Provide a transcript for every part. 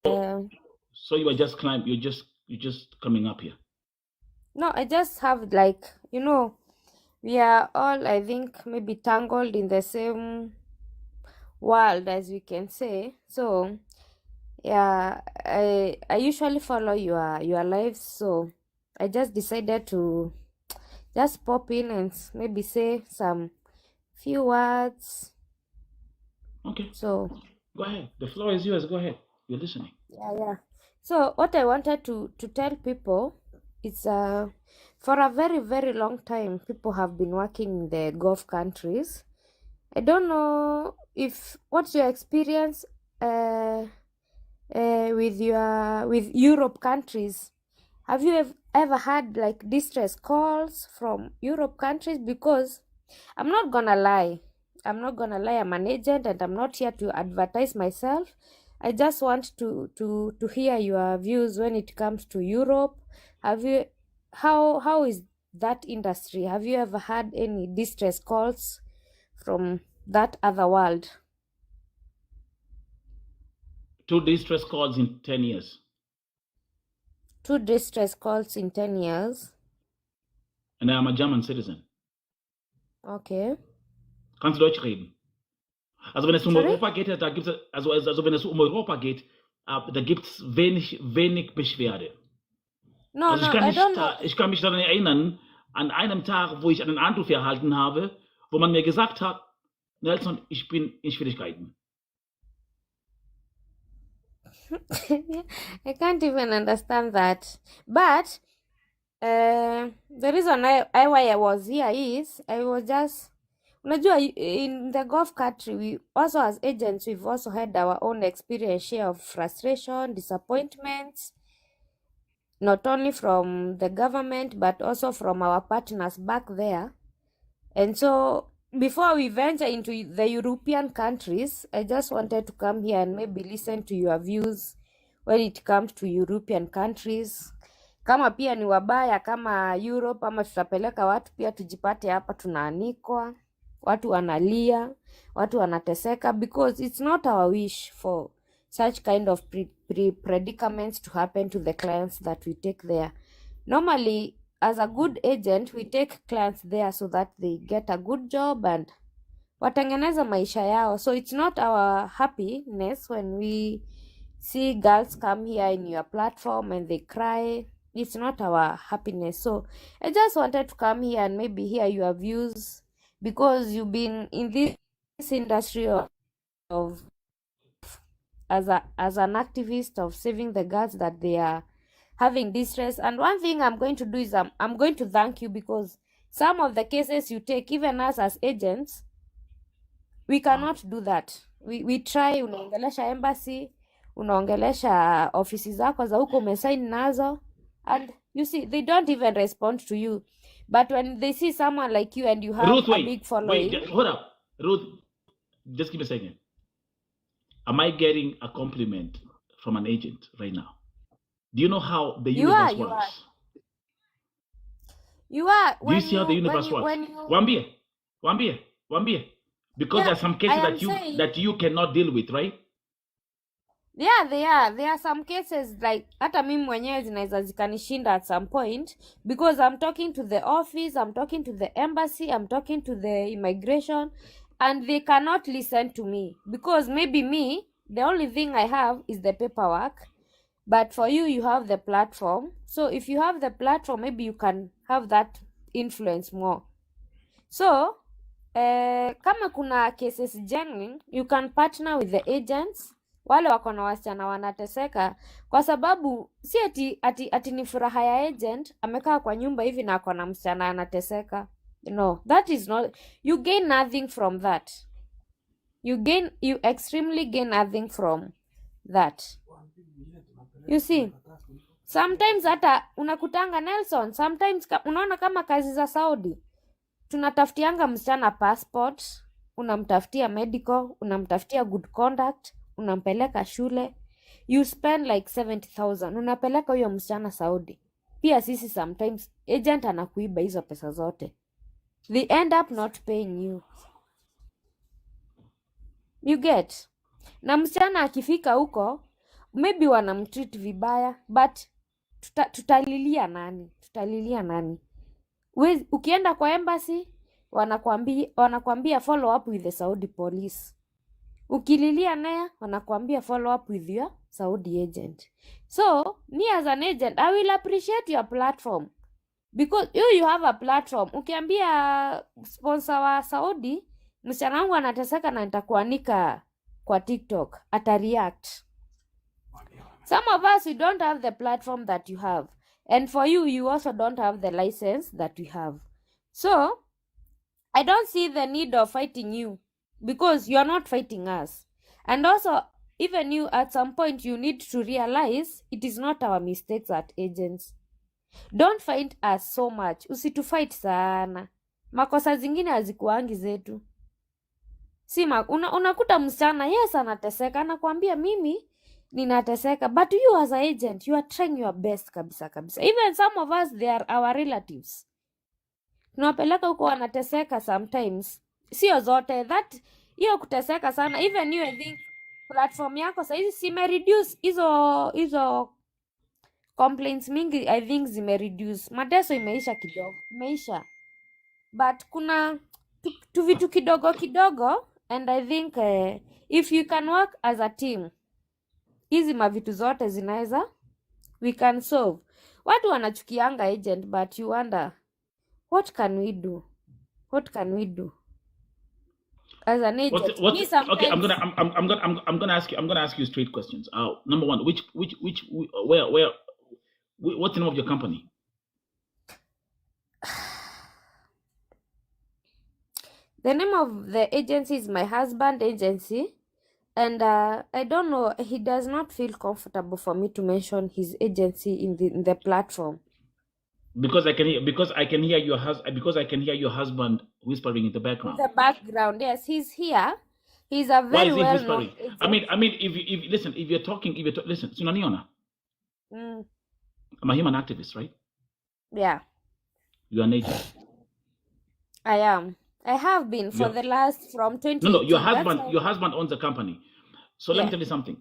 So you are just you're just coming up here. No, I just have like, we are all, I think, maybe tangled in the same world, as we can say. So yeah, I usually follow your lives, so I just decided to just pop in and maybe say some few words. Okay. So Go ahead. The floor is yours. Go ahead. You're listening. yeah. So what I wanted to tell people is for a very very long time people have been working in the Gulf countries. I don't know if what's your experience with Europe countries. Have you ever had like distress calls from Europe countries? Because I'm not gonna lie. I'm an agent and I'm not here to advertise myself. I just want to hear your views when it comes to Europe. Have you how is that industry? Have you ever had any distress calls from that other world? 2 distress calls in 10 years. 2 distress calls in 10 years. And I am a German citizen. Okay. Kannst du Deutsch reden? Also wenn es um Sorry? Europa geht, da gibt es, also wenn es um Europa geht, da gibt es wenig Beschwerde. No, Also I don't know. ich kann mich daran erinnern, an einem Tag, wo ich einen Anruf erhalten habe, wo man mir gesagt hat, Nelson, ich bin in Schwierigkeiten. I can't even understand that. But the reason why I was here is I was just unajua in the Gulf country we also as agents we've also had our own experience share of frustration, disappointments, not only from the government but also from our partners back there. And so before we venture into the European countries, I just wanted to come here and maybe listen to your views when it comes to European countries. Kama pia ni wabaya kama Europe ama tutapeleka watu pia tujipate hapa tunaanikwa, watu wanalia, watu wanateseka, because it's not our wish for such kind of predicaments to happen to the clients that we take there. Normally, as a good agent, we take clients there so that they get a good job and watengeneza maisha yao. So it's not our happiness when we see girls come here in your platform and they cry. It's not our happiness. So I just wanted to come here and maybe hear your views, because you've been in this industry of as an activist of saving the girls that they are having distress. And one thing I'm going to do is I'm going to thank you, because some of the cases you take, even us as agents, we cannot do that. We try, unaongelesha embassy, unaongelesha ofisi zako za huko umesign nazo, and you see they don't even respond to you. But when they see someone like you and you have Ruth, a big following. Wait, hold up. Ruth, just give me a second. Am I getting a compliment from an agent right now? Do you know how the universe works? You are. Do you see how the universe works? Wambie. Because there are some cases that you cannot deal with, right? Yeah, there are some cases like hata mimi mwenyewe zinaweza zikanishinda at some point, because I'm talking to the office, I'm talking to the embassy, I'm talking to the immigration, and they cannot listen to me, because maybe me, the only thing I have is the paperwork, but for you, you have the platform. So if you have the platform, maybe you can have that influence more. So kama kuna cases genuine, you can partner with the agents wale wako na wasichana wanateseka, kwa sababu si ati ni furaha ya agent amekaa kwa nyumba hivi na ako na msichana anateseka. No, that is not, you gain nothing from that. You extremely gain nothing from that. You see, sometimes hata unakutanga Nelson, sometimes unaona kama kazi za Saudi, tunatafutianga msichana passport, unamtafutia medical, unamtafutia good conduct, unampeleka shule, you spend like 70,000, unapeleka huyo msichana Saudi. Pia sisi sometimes agent anakuiba hizo pesa zote, they end up not paying you. You get? Na msichana akifika huko, maybe wanamtreat vibaya, but tutalilia nani? Ukienda kwa embassy wanakwambia follow up with the Saudi police. Ukililia naye wanakwambia follow up with your Saudi agent. So me as an agent, I will appreciate your platform because you have a platform. Ukiambia sponsor wa Saudi msichana wangu anateseka na nitakuanika kwa TikTok, atareact. Some of us, we don't have the platform that you have, and for you also don't have the license that we have. So I don't see the need of fighting you because you are not fighting us. And also, even you, at some point, you need to realize it is not our mistakes as agents. Don't fight us so much. Usitufight sana. Makosa zingine hazikuangi zetu. Unakuta msichana, yes, anateseka, anakuambia mimi ninateseka, but you as an agent, you are trying your best kabisa. Even some of us, they are our relatives. Tunawapeleka huko wanateseka sometimes. Sio zote. Hiyo kuteseka sana. Even you, I think, platform yako saizi zimereduce hizo complaints mingi, I think zimereduce. Mateso imeisha kidogo. But kuna vitu kidogo, and I think if you can work as a team, hizi mavitu zote zinaweza, we can solve. Watu wanachukianga agent, but you wonder, what can we do as an agent? Okay, I'm gonna ask you straight questions. Number one, where what's the name of your company? The name of the agency is my husband agency, and I don't know, he does not feel comfortable for me to mention his agency in the platform. Because I can hear your husband whispering in the background. In the background, yes, he's here. He's a very well-known agent. I mean, if you're talking, listen, Sunaniona. I'm a human activist, right? Yeah. You're an agent. I am. I have been for the last from 20. No, your husband owns a company. So let me tell you something.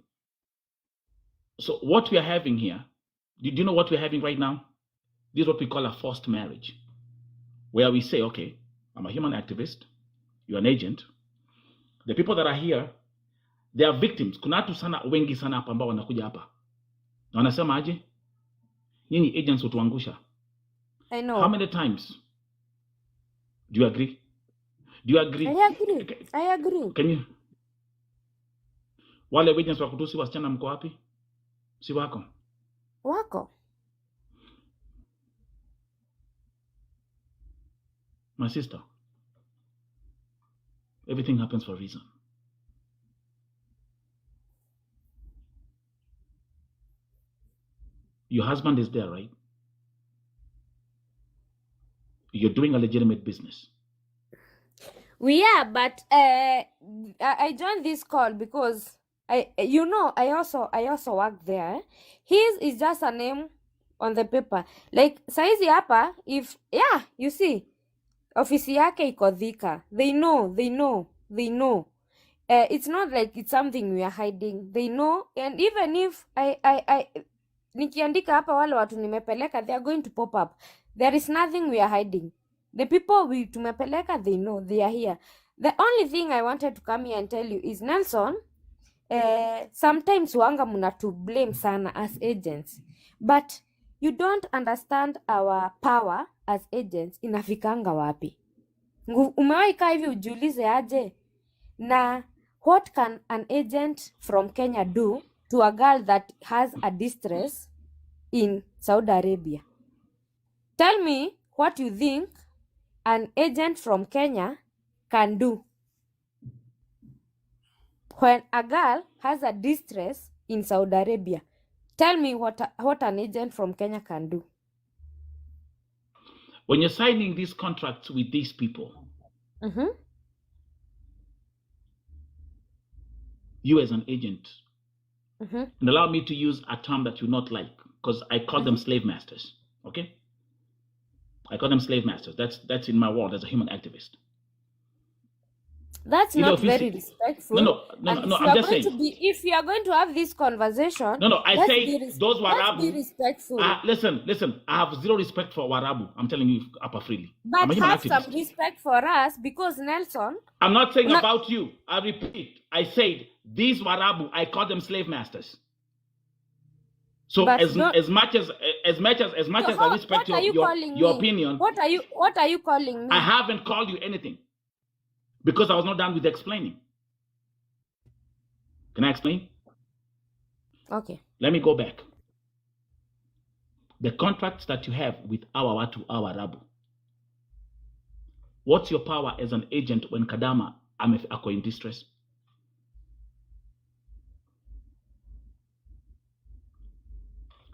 So what we are having here, do you know what we're having right now? This is what we call a forced marriage, where we say, okay, I'm a human activist, you're an agent. The people that are here, they are victims. Kuna watu sana wengi sana hapa ambao wanakuja hapa. Na wanasema aje? Nyinyi agents utuangusha. I know. How many times? Do you agree? I agree. Can you? Wale agents wa kutusi wasichana mko wapi? Si wako? Wako. My sister, everything happens for a reason. Your husband is there, right? You're doing a legitimate business. We are, but I joined this call because I also work there. His is just a name on the paper. Like saizi hapa, you see, ofisi yake iko Thika. They know. It's not like it's something we are hiding. They know, and even if I nikiandika hapa wale watu nimepeleka, they are going to pop up. There is nothing we are hiding. The people we tumepeleka, they know, they are here. The only thing I wanted to come here and tell you is, Nelson, sometimes wanga muna to blame sana as agents, but you don't understand our power as agents inafikanga wapi. Umewahi kaa hivi ujiulize aje? Na what can an agent from Kenya do to a girl that has a distress in Saudi Arabia? Tell me what you think an agent from Kenya can do when a girl has a distress in Saudi Arabia. Tell me what an agent from Kenya can do. When you're signing these contracts with these people, you as an agent, and allow me to use a term that you not like, because I call them slave masters, okay? I call them slave masters. That's in my world as a human activist. That's Either not of you very see, respectful. And if you I'm are just going to saying. be, if you are going to have this conversation, I let's say those let's be Warabu. respectful. Listen. I have zero respect for Warabu. I'm telling you upper freely. I'm But a human have some activist. respect for us, because Nelson. I'm not saying Una- about you. I repeat. I said these Warabu. I call them slave masters. So But as don't. much as So I respect what are you calling your me? opinion, What are you calling I me? haven't called you anything because I was not done with explaining. Can I explain? Okay. Let me go back. The contracts that you have with our Warabu. What's your power as an agent when Kadama are in distress?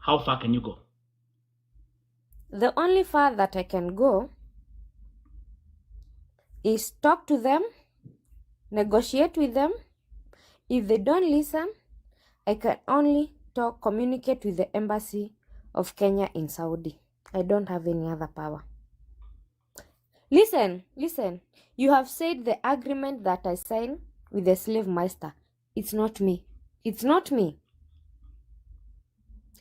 How far can you go? The only far that I can go is talk to them, negotiate with them. If they don't listen, I can only communicate with the embassy of Kenya in Saudi. I don't have any other power. Listen. You have said the agreement that I signed with the slave master. It's not me. It's not me.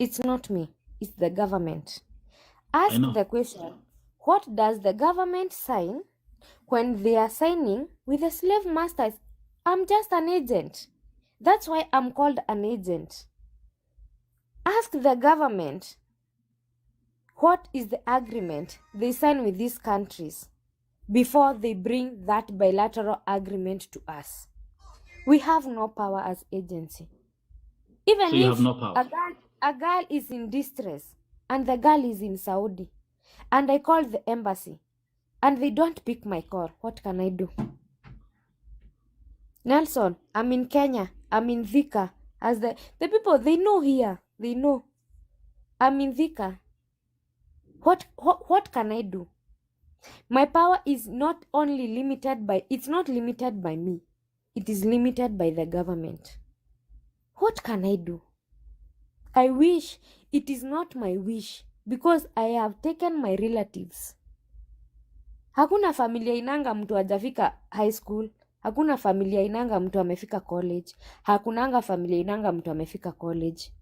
It's not me. It's the government. Ask the question, what does the government sign when they are signing with the slave masters? I'm just an agent. That's why I'm called an agent. Ask the government, what is the agreement they sign with these countries before they bring that bilateral agreement to us. We have no power as agency. Even So you if have no power. a girl is in distress and the girl is in Saudi and I call the embassy and they don't pick my call, what can I do? Nelson, I'm in Kenya, I'm in Thika. As the people, they know here, they know. I'm in Thika. What can I do? My power is not only limited by, it's not limited by me. It is limited by the government. What can I do? I wish it is not my wish because I have taken my relatives. Hakuna familia inanga mtu hajafika high school. Hakuna familia inanga mtu amefika college. Hakunanga familia inanga mtu amefika college.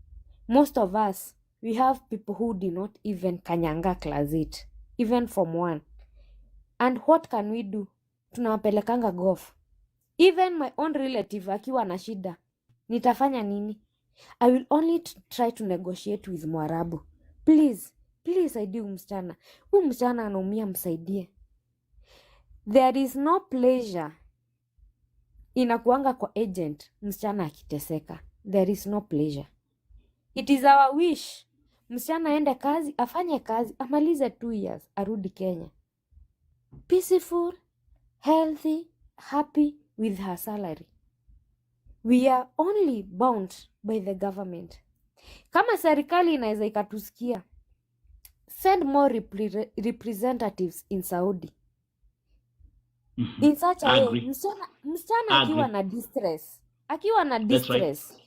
Most of us, we have people who do not even kanyanga class 8, even form 1. And what can we do? Tunawapelekanga golf. Even my own relative akiwa na shida, nitafanya nini? I will only try to negotiate with Mwarabu. Please saidie msichana. Msichana anaumia, msaidie. There is no pleasure inakuanga kwa agent msichana akiteseka. There is no pleasure. It is our wish msichana aende kazi, afanye kazi, amalize 2 years, arudi Kenya. Peaceful, healthy, happy with her salary. We are only bound by the government. Kama serikali inaweza ikatusikia, send more representatives in Saudi. In such a way, msichana akiwa na distress,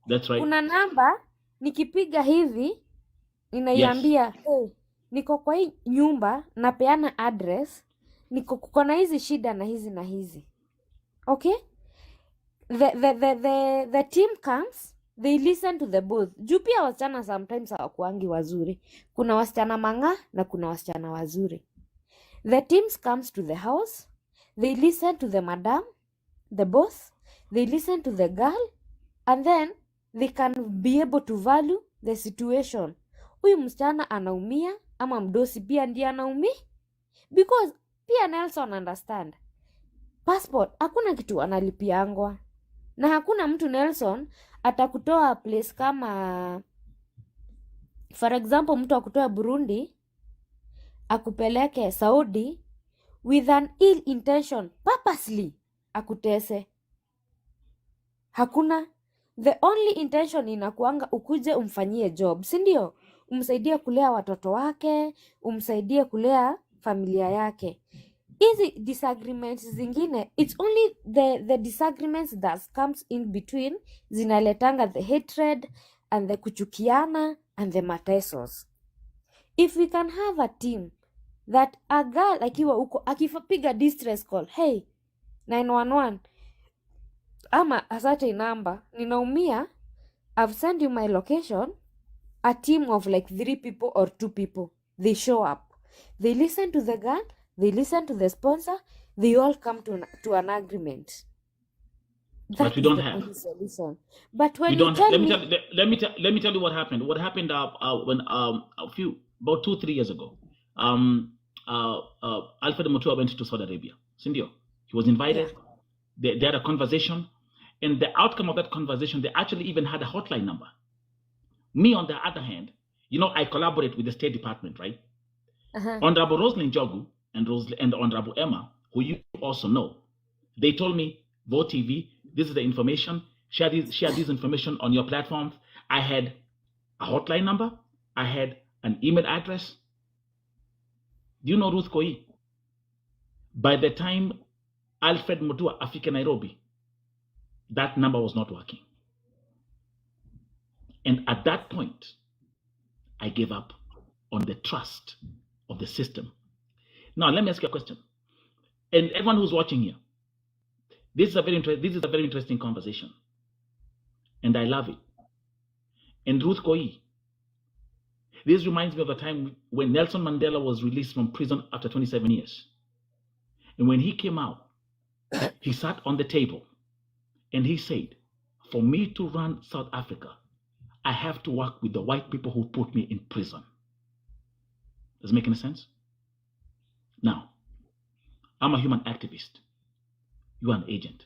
That's right. Kuna namba nikipiga hivi inaiambia, hey, niko kwa hii nyumba, napeana address, kuko na hizi shida na hizi na hizi. Okay? The team comes, they listen to the both. Juu pia wasichana sometimes hawakuangi wazuri. Kuna wasichana manga na kuna wasichana wazuri. The teams comes to the house, they listen to the madam, the boss, they listen to the girl, and then they can be able to value the situation. Huyu msichana anaumia ama mdosi pia ndiye anaumia? Because pia Nelson understand. Passport, hakuna kitu analipiangwa. Na hakuna mtu Nelson atakutoa place kama, for example, mtu akutoa Burundi akupeleke Saudi with an ill intention, purposely akutese. Hakuna. The only intention inakuanga ukuje umfanyie job, si ndio? Umsaidie kulea watoto wake, umsaidie kulea familia yake. Hizi disagreements zingine, it's only the disagreements that comes in between zinaletanga the hatred and the kuchukiana and the matesos. If we can have a team that a girl akiwa uko akipiga distress call, hey, 911 ama a certain number, ninaumia, I've sent you my location. A team of like 3 people or 2 people, they show up, they listen to the gun, they listen to the sponsor, they all come to an agreement. But That we is don't the have. only solution. But when We you don't. tell Let me me, tell. Let me tell you what happened. What happened when about 2-3 years ago, Alfred Mutua went to Saudi Arabia. Sindio, he was invited. yeah, They had a conversation, and the outcome of that conversation, they actually even had a hotline number. Me, on the other hand, I collaborate with the State Department, right? Honorable Rosalind Jogu and Honorable Emma, who you also know, they told me, Vote TV, this is the information, share this information on your platforms. I had a hotline number, I had an email address. Do you know Ruth Koi? By the time Alfred Mutua Africa Nairobi, that number was not working. And at that point, I gave up on the trust of the system. Now, let me ask you a question. And everyone who's watching here, this is a very interesting conversation. And I love it. And Ruth Koi, this reminds me of the time when Nelson Mandela was released from prison after 27 years. And when he came out, he sat on the table and he said, for me to run South Africa, I have to work with the white people who put me in prison. Does it make any sense? Now, I'm a human activist. You are an agent.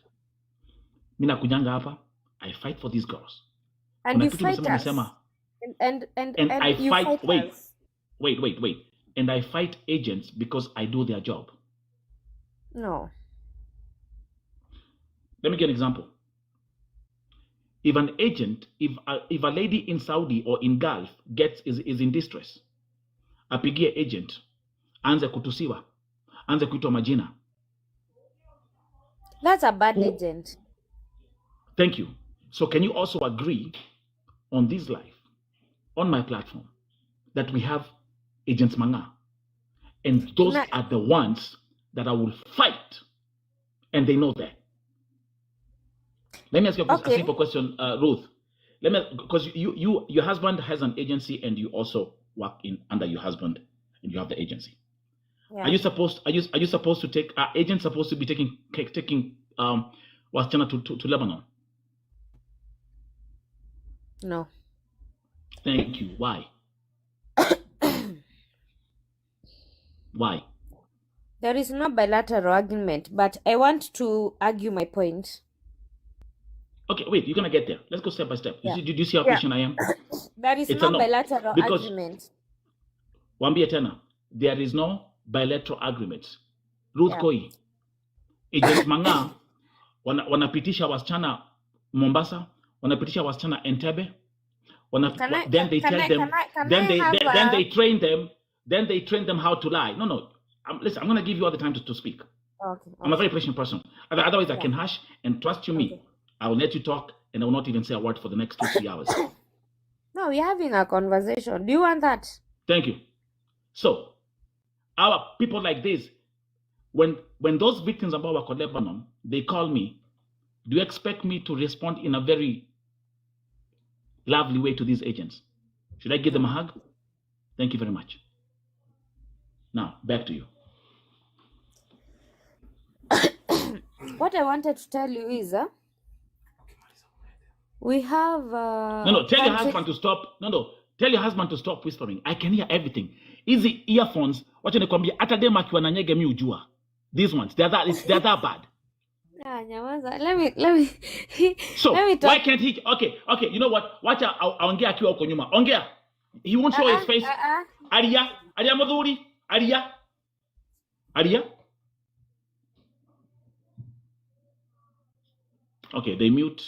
Mina kujanga hapa, I fight for these girls. and you fight us. And I you fight, fight us. wait. And I fight agents because I do their job. No. Let me give an example. If an agent, if a lady in Saudi or in Gulf is in distress, apigie agent, anze kutusiwa, anze kuitwa majina. That's a bad agent. Thank you. So can you also agree on this live, on my platform, that we have agents manga? And those are the ones that I will fight. And they know that. Let me ask you a simple question, Ruth. Because your husband has an agency and you also work under your husband and you have the agency. Yeah. Are you supposed to take agents supposed to be taking wasichana to Lebanon? No. Thank you. Why? Why? There is no bilateral agreement, but I want to argue my point. Okay, wait, you're gonna get there. Let's go step by step. Yeah. Do you see how patient I am? There is no bilateral agreement. Wambia tena, there is no bilateral agreement. Ruth Koi, agents manga wanapitisha wasichana Mombasa, wanapitisha wasichana Entebbe, then they tell them, then they train them, then they train them how to lie. No. Listen, I'm gonna give you all the time to speak. Okay. I'm a very patient person. Otherwise, I can hush and trust you me. I will let you talk and I will not even say a word for the next 2-3 hours. No, we're having a conversation. Do you want that? Thank you. So, our people like this, when those victims of our Lebanon, they call me, do you expect me to respond in a very lovely way to these agents? Should I give them a hug? Thank you very much. Now, back to you. What I wanted to tell you is, we have tell your husband to stop. Tell your husband to stop whispering. I can hear everything. Easy earphones. Wacha nikwambia hata dem akiwa na nyege mi ujua. These ones, they're that bad. Let me So let me talk. Why can't he? Okay, you know what? Wacha aongea akiwa uko nyuma. Ongea. He won't show his face. Aria Madhuri. Aria. Okay, they mute.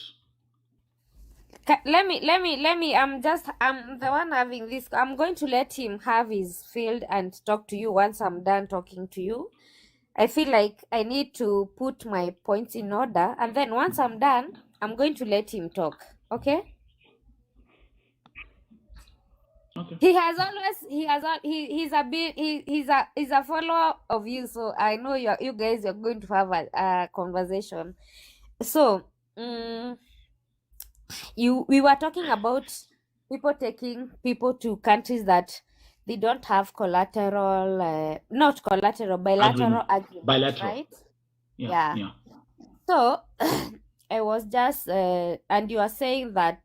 Let me, I'm the one having this. I'm going to let him have his field and talk to you once I'm done talking to you. I feel like I need to put my points in order, and then once I'm done, I'm going to let him talk. Okay? Okay. He's a follower of you, so I know you guys are going to have a conversation. So we were talking about people taking people to countries that they don't have collateral, not collateral, bilateral Agreement. agreement, Bilateral. right? Yeah. Yeah. Yeah. So I was just, and you are saying that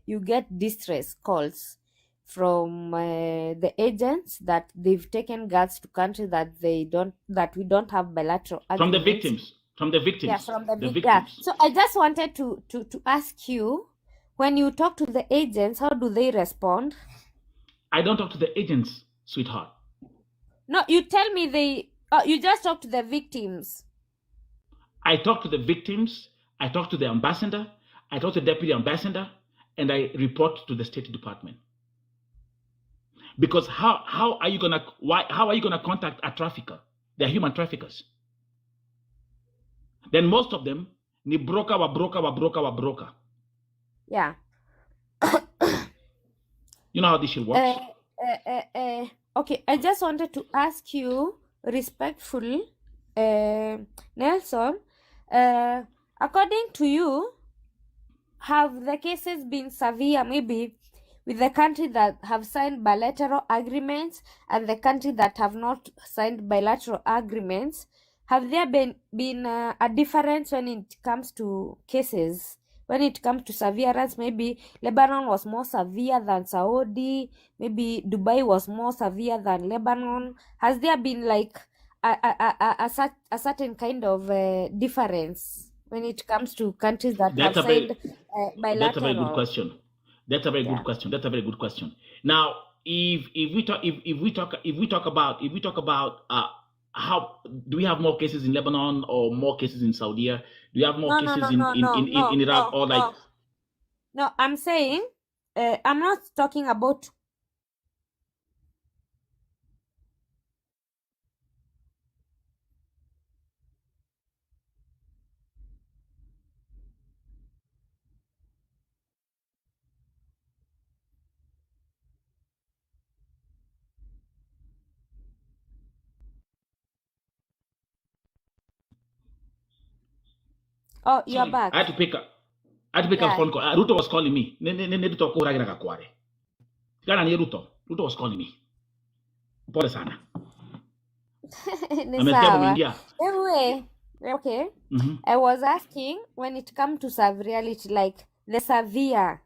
you get distress calls from the agents that they've taken girls to countries that we don't have bilateral From the agreements. victims. From the Yeah, victims. from the The yeah. victims. So I just wanted to ask you, when you talk to the agents, how do they respond? I don't talk to the agents, sweetheart. No, you tell me you just talk to the victims. I talk to the victims. I talk to the ambassador. I talk to the deputy ambassador, and I report to the State Department. Because how are you gonna contact a trafficker? They're human traffickers. Then most of them ni broker wa broker wa broker wa broker. Yeah. You know how this shit works? Okay, I just wanted to ask you respectfully, Nelson, according to you, have the cases been severe, maybe with the country that have signed bilateral agreements and the country that have not signed bilateral agreements? Have there been a difference when it comes to cases? When it comes to severance, maybe Lebanon was more severe than Saudi, maybe Dubai was more severe than Lebanon. Has there been like a certain kind of difference when it comes to countries that have signed bilateral? That's a very good question. That's a very Yeah. good question. That's a very good question. Now, if we talk about how do we have more cases in Lebanon or more cases in Saudi? Do we have more cases in Iraq or like? No, I'm saying, I'm not talking about. Oh, you're Sorry, back. I had to pick a phone call. Ruto was calling me. Ruto ko ragira kakware. Gana ni Ruto. Ruto was calling me. Pole sana. Ni Amesikia sawa. umeingia. Anyway, okay. I was asking, when it comes to severity, like the severe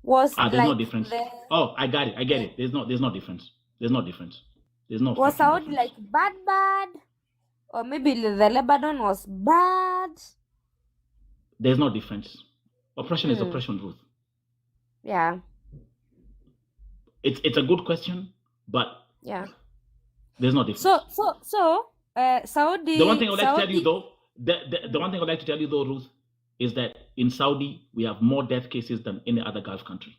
was There's like no difference. Oh, I got it. I get it. There's no difference. There's no difference. There's no was fucking Saudi difference. like bad, or maybe the Lebanon was bad? There's no difference. Oppression is oppression, Ruth. Yeah. It's a good question, but Yeah. there's no difference. So Saudi. The one thing I'd like to tell you though, the one thing I'd like to tell you though, Ruth, is that in Saudi we have more death cases than any other Gulf country.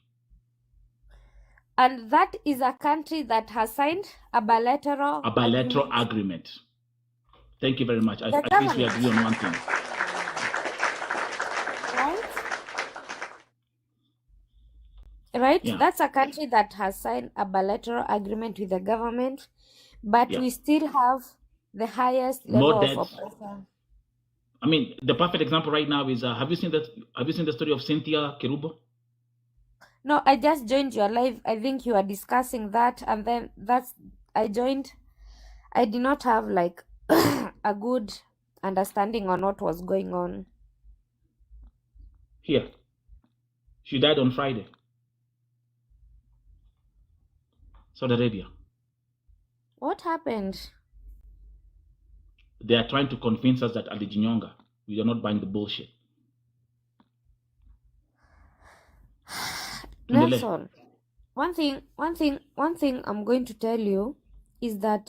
And that is a country that has signed a bilateral agreement. Thank you very much. At least we agree on one thing. Right? Yeah. That's a country that has signed a bilateral agreement with the government, but we still have the highest level of oppression. I mean, the perfect example right now is have you seen the story of Cynthia Kerubo? No, I just joined your live. I think you are discussing that, and then I joined. I did not have like a good understanding on what was going on. Here, she died on Friday. Saudi Arabia. What happened? They are trying to convince us that Ali Jinyonga, we are not buying the bullshit. Nelson, one thing I'm going to tell you is that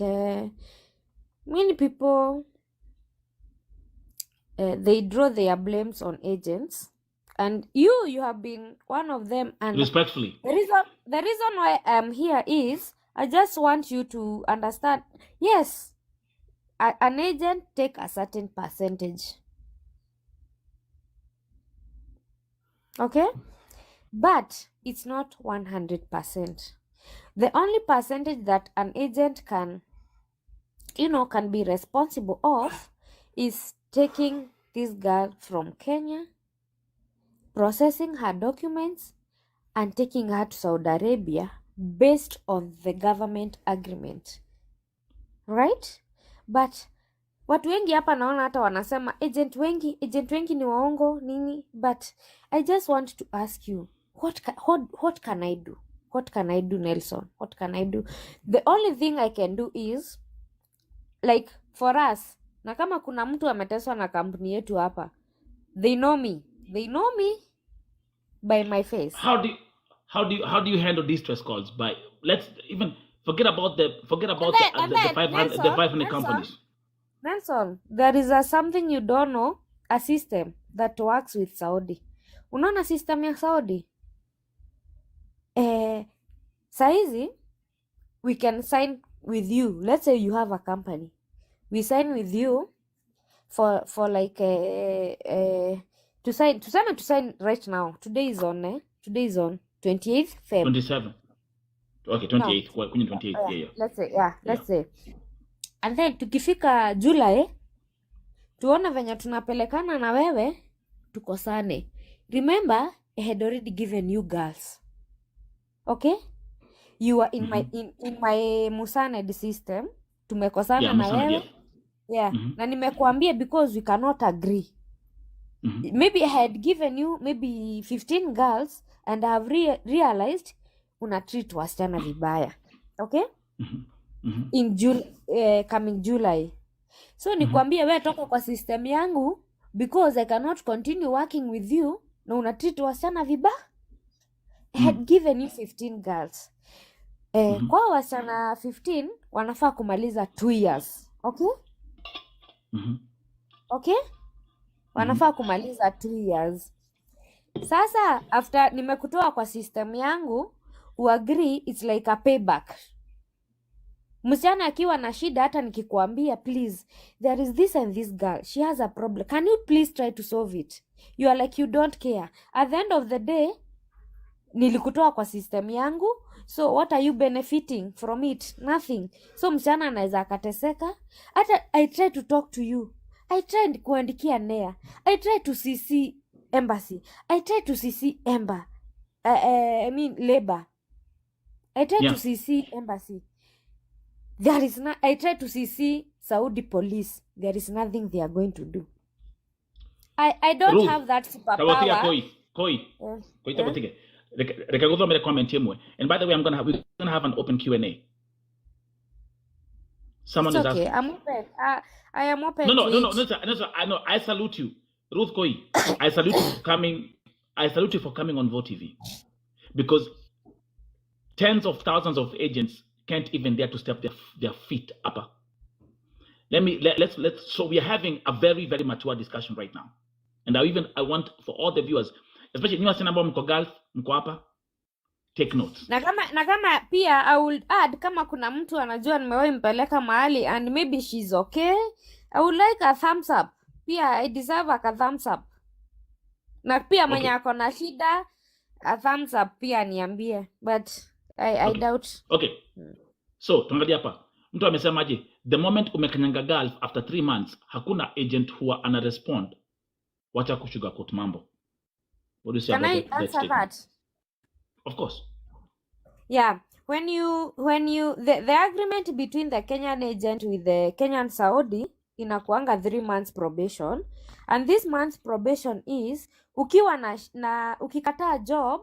many people they draw their blames on agents, and you have been one of them. And respectfully, the reason why I'm here is I just want you to understand. Yes, an agent take a certain percentage. Okay. but it's not 100%. The only percentage that an agent can be responsible of is taking this girl from Kenya, processing her documents, and taking her to Saudi Arabia based on the government agreement, right? But watu wengi hapa naona hata wanasema agent wengi ni waongo nini, but I just want to ask you, what can I do? What can I do, Nelson? What can I do? The only thing I can do is like for us, na kama kuna mtu ameteswa na kampuni yetu hapa, they know me by my face. How do you handle these stress calls? By let's even forget about the 500 companies. Nelson, there is something you don't know, a system that works with Saudi. Unaona system ya Saudi? Saizi we can sign with you. Let's say you have a company. We sign with you for like to sign right now. Today is on 28th Feb. 27. Okay, 28th. No. 28th. Yeah. Let's say. And then tukifika July tuona venye tunapelekana na wewe tukosane. Remember, I had already given you girls. Okay? You are in my Musaned system. Tumekosana na wewe. Yeah. Na nimekuambia because we cannot agree. Maybe I had given you maybe 15 girls and I have realized una treat wasichana vibaya. Okay? In coming July. So nikwambie wewe toka kwa system yangu because I cannot continue working with you na una treat wasichana vibaya. I had given you 15 girls. Kwa wasichana 15 wanafaa kumaliza 2 years. Okay? Okay? Wanafaa kumaliza 2 years. Sasa after nimekutoa kwa system yangu, uagree, it's like a payback. Msichana akiwa na shida hata nikikuambia please there is this and this girl, she has a problem, can you please try to solve it? You are like you don't care. At the end of the day nilikutoa kwa system yangu, so what are you benefiting from it? Nothing. So msichana anaweza akateseka. Hata I try to talk to you, I tried kuandikia NEA, I tried to CC embassy, I tried to CC Labor, I tried to CC embassy. There is not. I tried to CC Saudi police. There is nothing they are going to do. I don't Ruth, have that superpower. And by the way, we're gonna have an open Q&A. Someone is asking. I'm open. I am open. No, sir. I salute you, Ruth Koi. I salute you for coming. I salute you for coming on Vote TV, because tens of thousands of agents can't even dare to step their feet up. Let's so we are having a very, very mature discussion right now. And I want for all the viewers, especially you ambao mko Gulf, mko hapa, take notes. Na kama pia I will add, kama kuna mtu anajua nimewahi mpeleka mahali and maybe she's okay, I would like a thumbs up. Pia I deserve a thumbs up. Na pia mwenye ako na shida, a thumbs up pia niambie, but I doubt. Okay. So, tuangalia hapa. Mtu amesemaje? The moment umekanyanga Gulf after 3 months, hakuna agent huwa ana respond. Wacha kusugarcoat mambo. What do you say about that? Can I answer that? Of course. Yeah. When you the agreement between the Kenyan agent with the Kenyan Saudi inakuanga 3 months probation, and this month's probation is ukiwa na ukikataa job,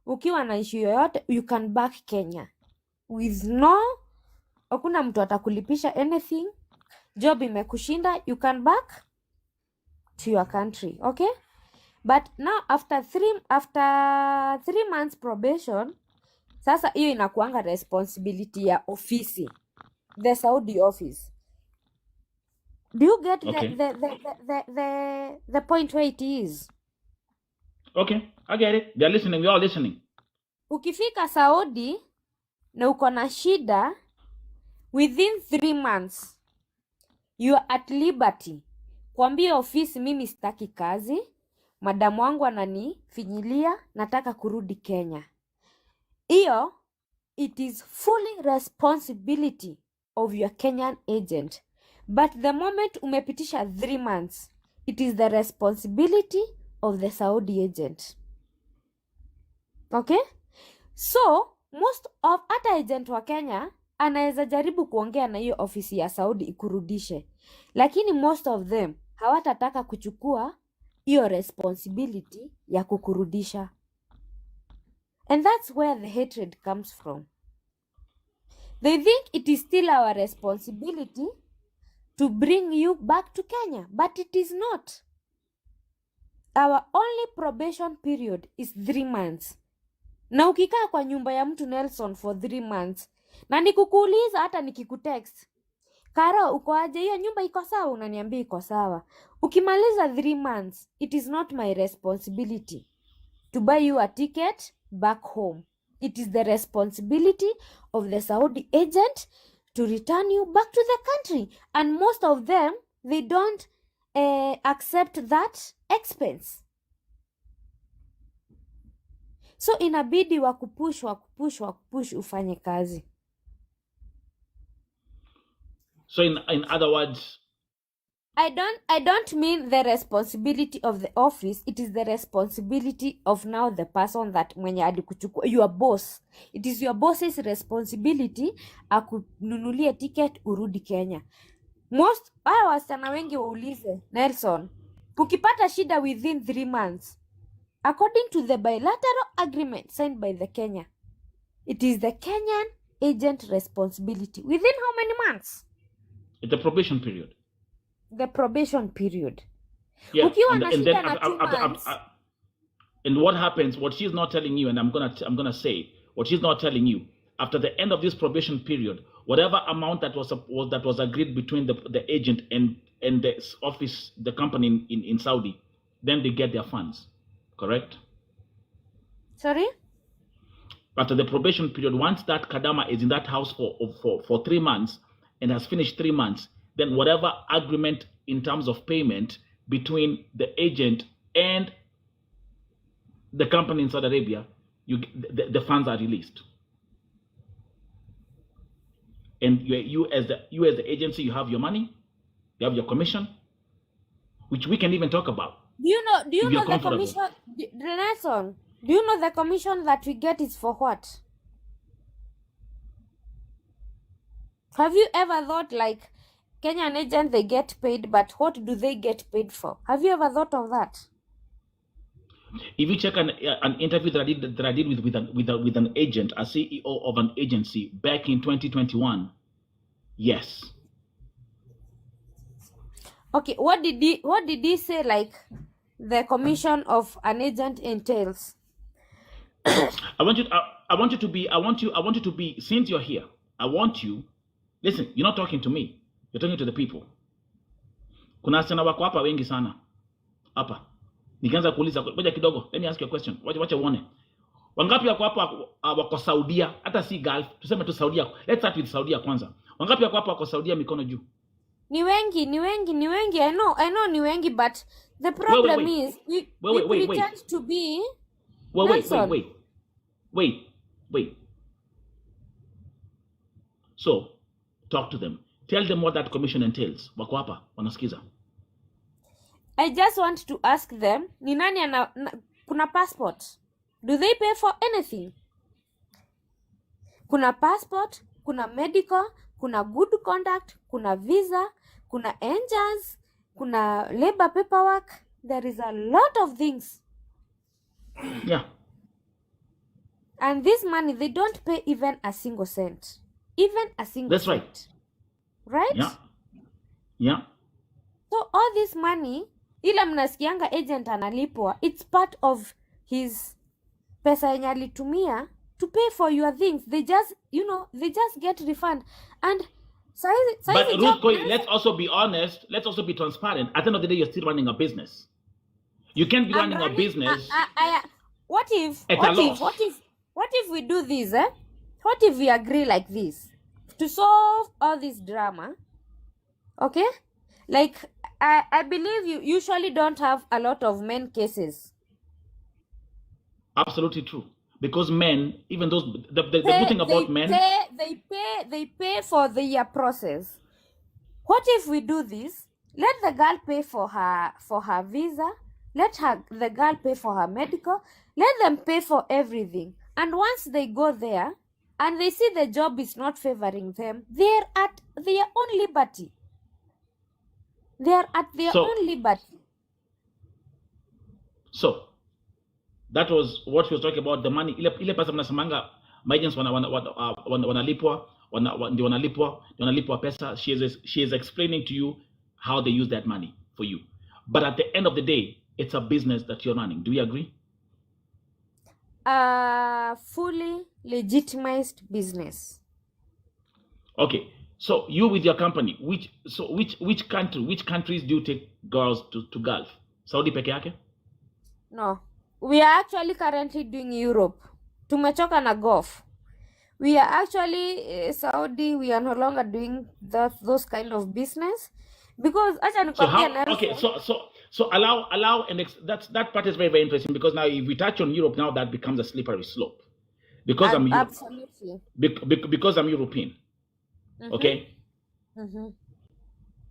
ukiwa na issue yoyote, you can back Kenya with no, hakuna mtu atakulipisha anything. Job imekushinda, you can back to your country. Okay? But now after 3 months probation, sasa hiyo inakuanga responsibility ya ofisi, the Saudi office. Do you get the point where it is? Okay, I get it. They're listening. We are listening. Ukifika Saudi na uko na shida, within 3 months you are at liberty kuambia ofisi mimi sitaki kazi, madamu wangu ananifinyilia, nataka kurudi Kenya. Hiyo, it is fully responsibility of your Kenyan agent. But the moment umepitisha 3 months, it is the responsibility of the Saudi agent. Okay? So, most of hata agent wa Kenya anaweza jaribu kuongea na hiyo ofisi ya Saudi ikurudishe. Lakini most of them hawatataka kuchukua hiyo responsibility ya kukurudisha. And that's where the hatred comes from. They think it is still our responsibility to bring you back to Kenya, but it is not. Our only probation period is 3 months. Na ukikaa kwa nyumba ya mtu Nelson for 3 months, na nikukuuliza hata nikikutext, Karo, uko aje? Hiyo nyumba iko sawa? Unaniambia iko sawa. Ukimaliza 3 months, it is not my responsibility to buy you a ticket back home. It is the responsibility of the Saudi agent to return you back to the country. And most of them, they don't accept that expense. So inabidi wakupush ufanye kazi. So in other words, I don't mean the responsibility of the office. It is the responsibility of now the person that mwenye alikuchukua, your boss. It is your boss's responsibility akununulie ticket urudi Kenya. Most wasichana wengi waulize, Nelson, ukipata shida within 3 months, according to the bilateral agreement signed by the Kenya, it is the Kenyan agent responsibility. Within how many months? it's a probation period. The probation period. Yeah, Ukiwa na and shida then na 2 months. and what happens? What she's not telling you, and I'm gonna say what she's not telling you. After the end of this probation period, whatever amount that was agreed between the agent and the office, the company in Saudi, then they get their funds. Correct? Sorry? After the probation period, once that Kadama is in that house for 3 months and has finished 3 months, then whatever agreement in terms of payment between the agent and the company in Saudi Arabia, the funds are released. And you as the agency, you have your money, you have your commission, which we can even talk about. Do you know the commission, Nelson? Do you know the commission that we get is for what? Have you ever thought like Kenyan agents, they get paid, but what do they get paid for? Have you ever thought of that? If you check an interview that I did with an agent, a CEO of an agency back in 2021, yes. Okay, what did he say? Like the commission of an agent entails. I want you to be. Since you're here, I want you. Listen, you're not talking to me. You're talking to the people. Kuna wasichana wako hapa wengi sana hapa. Nikianza kuuliza, ngoja kidogo, let me ask you a question. Wacha uone. Wangapi wako hapa wako Saudia, hata si Gulf, tuseme tu Saudia. Let's start with Saudia kwanza. Wangapi wako hapa wako Saudia, mikono juu? Ni wengi. I know ni wengi, but the problem is we pretend to be. Wait. So, talk to them. Tell them what that commission entails. Wako hapa, wanasikiza. I just want to ask them, ni nani kuna passport? Do they pay for anything? Kuna passport, kuna medical, kuna good conduct, kuna visa, kuna NJAS, kuna labor paperwork. There is a lot of things. Yeah. And this money, they don't pay even a single cent. Even a single cent. That's right. Right? Yeah. So all this money, ila mnasikianga agent analipwa, it's part of his pesa yenye alitumia to pay for your things. They just get refund. And but Ruth, let's also be honest. Let's also be transparent. At the end of the day, you're still running a business. You can't be running a business. What if we do this? What if we agree like this to solve all this drama? Okay, Like, I believe you usually don't have a lot of men cases. Absolutely true. Because men, even those, the good thing about men. They pay for their process. What if we do this? Let the girl pay for her visa. Let the girl pay for her medical. Let them pay for everything. And once they go there and they see the job is not favoring them, they're at their own liberty. They're at their own liberty. So that was what she was talking about, the money. Ile pesa mnasemanga agents wanalipwa pesa. She is explaining to you how they use that money for you. But at the end of the day, it's a business that you're running. Do we agree? Fully legitimized business. Okay. So you with your company, which countries do you take girls to Gulf? Saudi peke yake? No. We are actually currently doing Europe. Tumechoka na Gulf. We are actually Saudi. We are no longer doing those kind of business because so allow and that part is very, very interesting, because now if we touch on Europe, now that becomes a slippery slope, because absolutely because I'm European. Okay.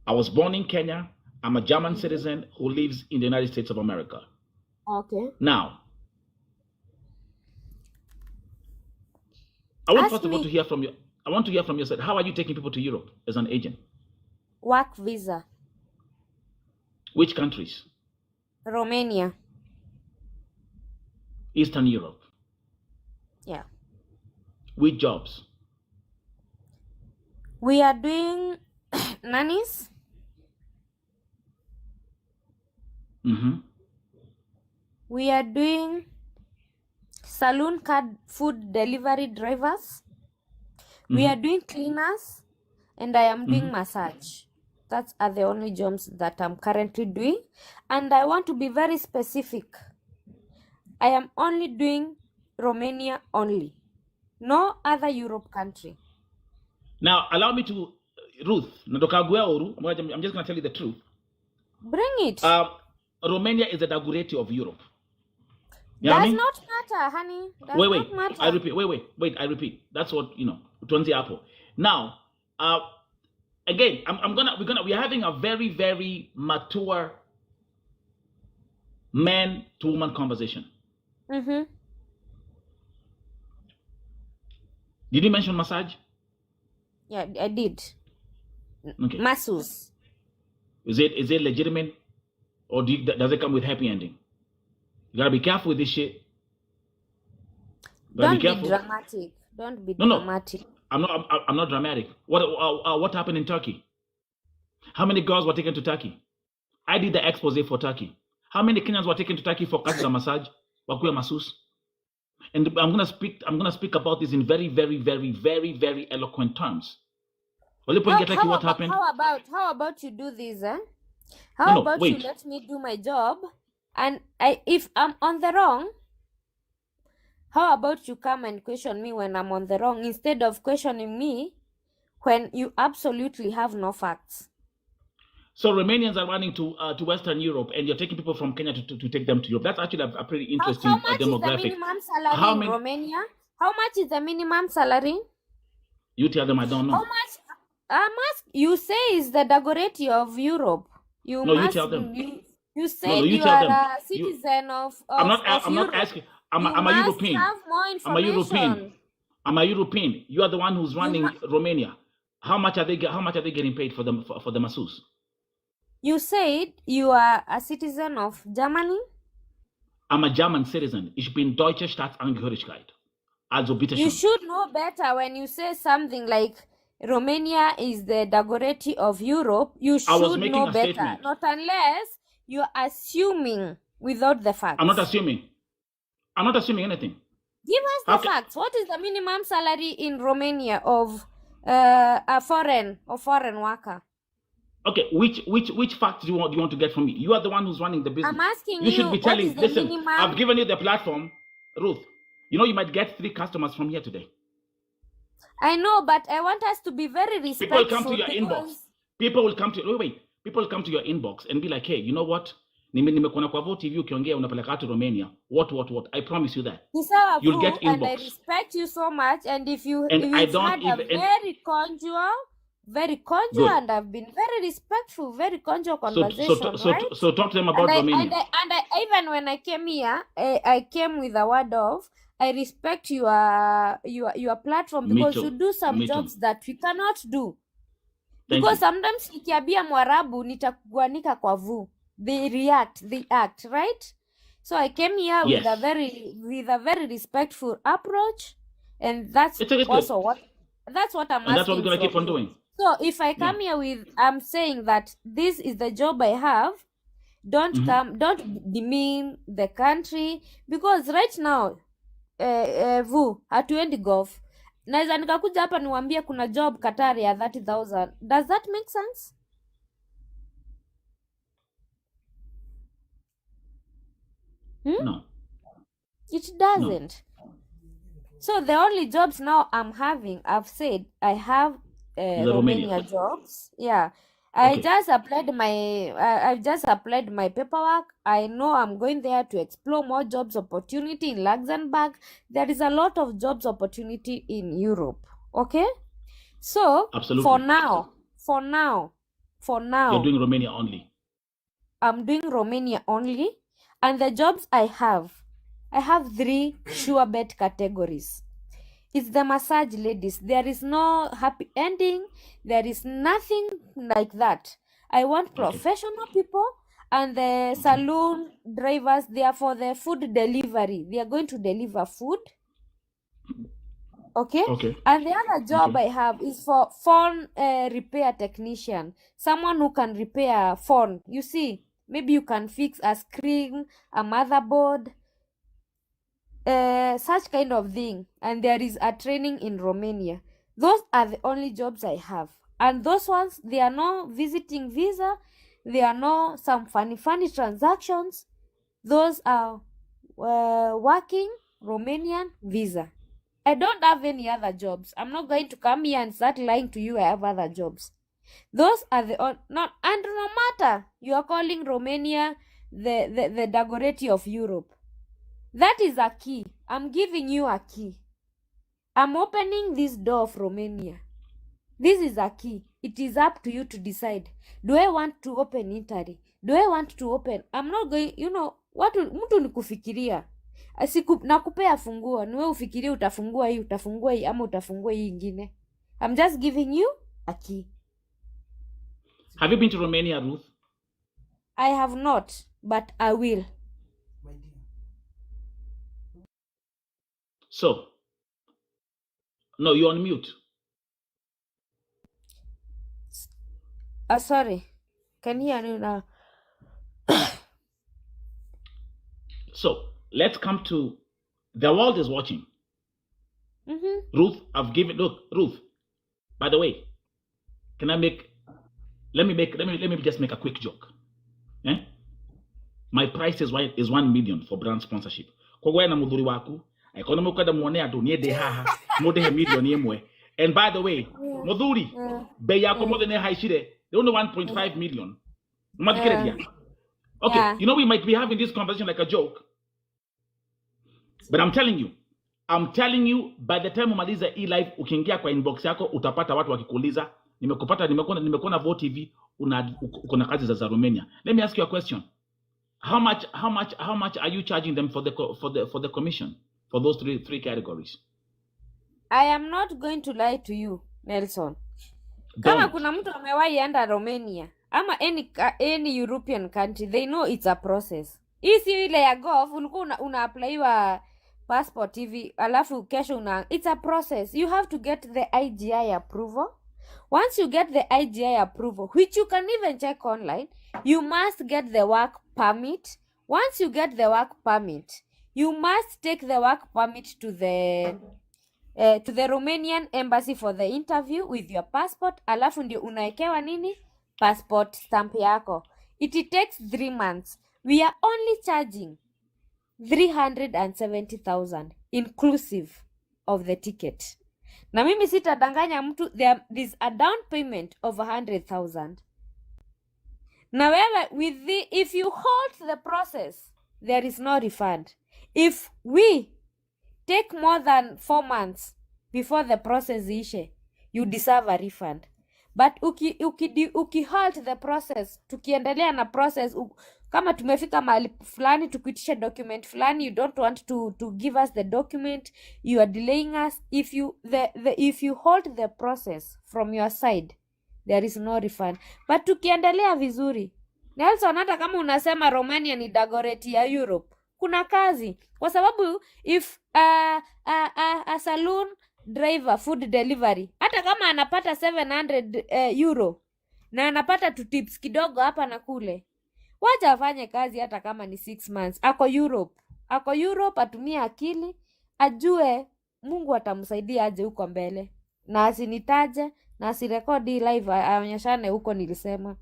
I was born in Kenya. I'm a German citizen who lives in the United States of America. Okay. Now, I want first of all to hear from you. I want to hear from you. Said, how are you taking people to Europe as an agent? Work visa. Which countries? Romania. Eastern Europe. Yeah. Which jobs? We are doing nannies. We are doing saloon card food delivery drivers. We are doing cleaners, and I am doing massage. That's are the only jobs that I'm currently doing, and I want to be very specific. I am only doing Romania only, no other Europe country. Now, allow me to, Ruth, I'm just going to tell you the truth. Bring it. Romania is the Daguretti of Europe. Does not matter, honey. Wait. I repeat. I repeat. That's what, Tuanzi Apple. Now, again, we're having a very, very mature man to woman conversation. Did you mention massage? Yeah, I did. Okay. Masseuse. Is it legitimate, or does it come with happy ending? You gotta be careful with this shit. Don't be dramatic. Don't be dramatic. I'm not dramatic. What happened in Turkey? How many girls were taken to Turkey? I did the expose for Turkey. How many Kenyans were taken to Turkey for kazi massage? Wakuya masseuse. And I'm gonna speak about this in very, very, very, very, very eloquent terms. What happened? How about you do this, eh? How about you let me do my job, and if I'm on the wrong, how about you come and question me when I'm on the wrong, instead of questioning me when you absolutely have no facts? So Romanians are running to Western Europe, and you're taking people from Kenya to take them to Europe. That's actually a pretty interesting demographic. How much is the minimum salary in Romania? How much is the minimum salary? You tell them, I don't know. How much? You say is the Dagoretti of Europe. You tell them. You say you are a citizen of I'm not Europe. asking. I'm a European. Have more information. I'm a European. You are the one who's running Romania. How much are they getting paid for the masseuse? You said you are a citizen of Germany? I'm a German citizen. Ich bin deutsche Staatsangehörigkeit. Also bitte schön. You should know better when you say something like Romania is the Dagoretti of Europe. You should know better. Statement. Not unless you're assuming without the facts. I'm not assuming anything. Give us the facts. What is the minimum salary in Romania of a foreign worker? Okay, which facts do you want to get from me? You are the one who's running the business. I'm asking you. You should be telling. Listen, minimum? I've given you the platform, Ruth. You might get 3 customers from here today. I know, but I want us to be very respectful. People will come to your inbox. People will come to you. Wait. People come to your inbox and be like, hey, you know what? Nimekuona kwa Vo TV ukiongea unapeleka watu Romania. What? I promise you that. You'll get and I inbox. respect you so much. And if you And I you've don't had a even very conjugal, good. and I've been very respectful, very conjugal conversation, So right? so talk to them about Romania. And I even when I came here, I came with a word of I respect your platform, Me because too. you do some Me too. jobs that we cannot do. Thank Because you. sometimes nikiambia Mwarabu nitakuanika kwa Vu. They act, right? So I came here Yes. with a very respectful approach, and that's It's also good. that's what I'm And that's what asking we're gonna keep from on you. doing. So if I come here with I'm saying that this is the job I have, don't demean the country, because right now Vu hatuendi golf. Naweza nikakuja hapa niwaambie kuna job Qatar ya 30,000. Does that make sense? No. It doesn't. So the only jobs now I'm having, I've said I have Romania jobs. Yeah. I just applied I've just applied my paperwork. I know I'm going there to explore more jobs opportunity in Luxembourg. There is a lot of jobs opportunity in Europe. Okay? So Absolutely. for now, You're doing Romania only. I'm doing Romania only, and the jobs I have 3 sure bet categories. It's the massage ladies. There is no happy ending. There is nothing like that. I want professional people, and the saloon drivers, they are for the food delivery. They are going to deliver food. Okay? And the other job I have is for phone repair technician. Someone who can repair a phone. You see, maybe you can fix a screen, a motherboard, such kind of thing. And there is a training in Romania. Those are the only jobs I have. And those ones, they are no visiting visa. They are no some funny transactions. Those are working Romanian visa. I don't have any other jobs. I'm not going to come here and start lying to you I have other jobs. Those are and no matter you are calling Romania the Dagoretti of Europe. That is a key. I'm giving you a key. I'm opening this door of Romania. This is a key. It is up to you to decide. Do I want to open Italy? Do I want to open? I'm not going, mtu ni kufikiria. Nakupea funguo, niwe ufikirie utafungua hii ama utafungua hii ingine. I'm just giving you a key. Have you been to Romania, Ruth? I have not, but I will. So, no, you're on mute. Sorry. Can you hear me now? So, let's come to the world is watching. Ruth, Ruth, by the way, let me just make a quick joke. My price is 1 million for brand sponsorship. Kwa wewe na mudhuri waku, aikona mukada muone adu nie de haha, mode he million yemwe. And by the way, mudhuri, be yako mode ne haishire, they only 1.5 million. Okay, yeah. You know, we might be having this conversation like a joke. But I'm telling you, by the time umaliza live ukiingia kwa inbox yako utapata watu wakikuuliza nimekuona Vo TV uko na kazi za Romania. Let me ask you a question. How much are you charging them for the commission for those three categories? I am not going to lie to you, Nelson. Kama kuna mtu amewahi enda Romania ama any European country, they know it's a process. Hii si ile ya golf ulikuwa una apply passport hivi alafu kesho it's a process. You have to get the IGI approval. Once you get the IGI approval, which you can even check online, you must get the work permit. Once you get the work permit, you must take the work permit to the Romanian embassy for the interview with your passport. Alafu ndio unaekewa nini? Passport stamp yako. It takes 3 months. We are only charging 370,000 inclusive of the ticket. Na mimi sitadanganya mtu, there is a down payment of 100,000. Na wewe if you hold the process, there is no refund. If we take more than 4 months before the process ishe, you deserve a refund. But uki halt the process, tukiendelea na process, kama tumefika mahali fulani tukuitisha document fulani, you don't want to give us the document, you are delaying us. If you hold the process from your side, there is no refund. But tukiendelea vizuri, Nelson, hata kama unasema Romania ni Dagoretti ya Europe, kuna kazi, kwa sababu if a saloon driver food delivery, hata kama anapata 700 euro na anapata tu tips kidogo hapa na kule, wacha afanye kazi hata kama ni 6 months. Ako Europe, atumie akili, ajue Mungu atamsaidia aje huko mbele, na asinitaje na asirekodi live aonyeshane huko nilisema.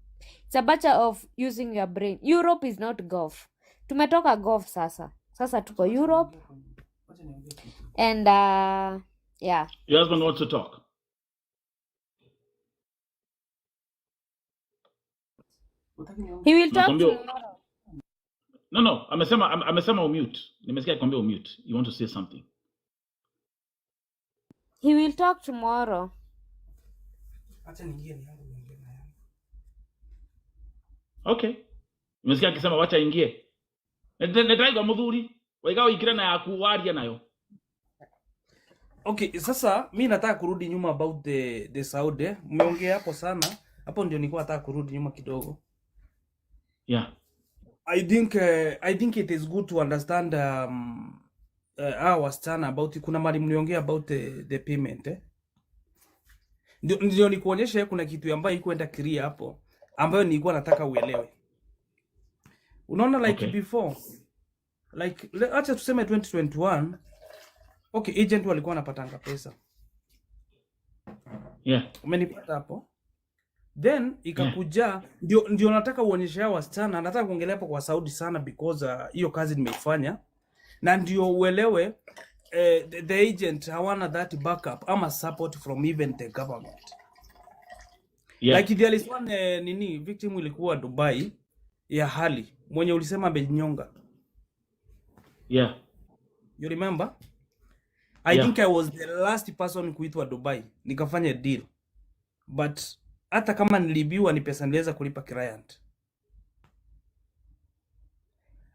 It's a matter of using your brain. Europe is not golf. Tumetoka golf sasa tuko Europe. And yeah, Your husband wants to talk. He will talk Nakwambia- tomorrow. No, amesema umute. Nimesikia kwambia umute. You want to say something? He will talk tomorrow. Okay. Nimesikia akisema wacha ingie. Netaiga muthuri. Waigao ikira na yaku waria nayo. Okay, sasa mi nataka kurudi nyuma about the Saudi. Mmeongea hapo sana. Hapo ndio nilikuwa nataka kurudi nyuma kidogo. Yeah. I think it is good to understand our wasichana about kuna mali mliongea about the payment Ndio nikuonyeshe kuna kitu ambayo ikuenda clear hapo ambayo nilikuwa nataka uelewe. Unaona like Okay. before like acha tuseme 2021 okay, agent walikuwa wanapatanga pesa. Yeah. Umenipata hapo? Then ikakuja ndio nataka uonyeshe hao wasichana, nataka kuongelea hapo kwa Saudi sana because hiyo kazi nimeifanya na ndio uelewe the agent hawana that backup ama support from even the government. Yeah. Like there is one victim ilikuwa Dubai ya hali mwenye ulisema amejinyonga. Yeah. You remember? I Yeah. think I was the last person kuitwa Dubai nikafanya deal, but hata kama nilibiwa ni pesa niliweza kulipa client.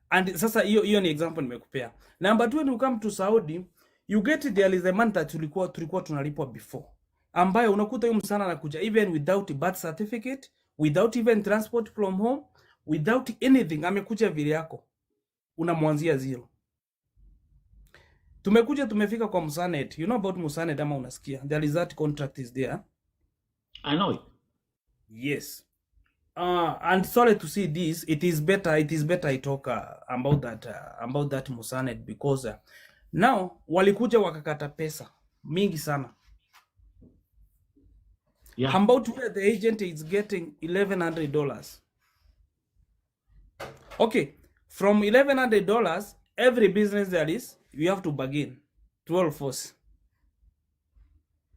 And sasa hiyo ni example nimekupea. Number 2, when you come to Saudi, you get there is a month that tulikuwa tunalipwa before, ambayo unakuta huyu msana anakuja even without birth certificate, without even transport from home, without anything, amekuja vile yako, unamwanzia zero. Tumefika kwa Musanet. You know about Musanet ama unasikia? There is that contract is there. I know it. Yes. And sorry to see this. It is better I talk about that Musanet because now walikuja wakakata pesa mingi sana. Yeah. About where the agent is getting $1,100. Okay, from $1,100, every business there is, you have to bargain 12 force.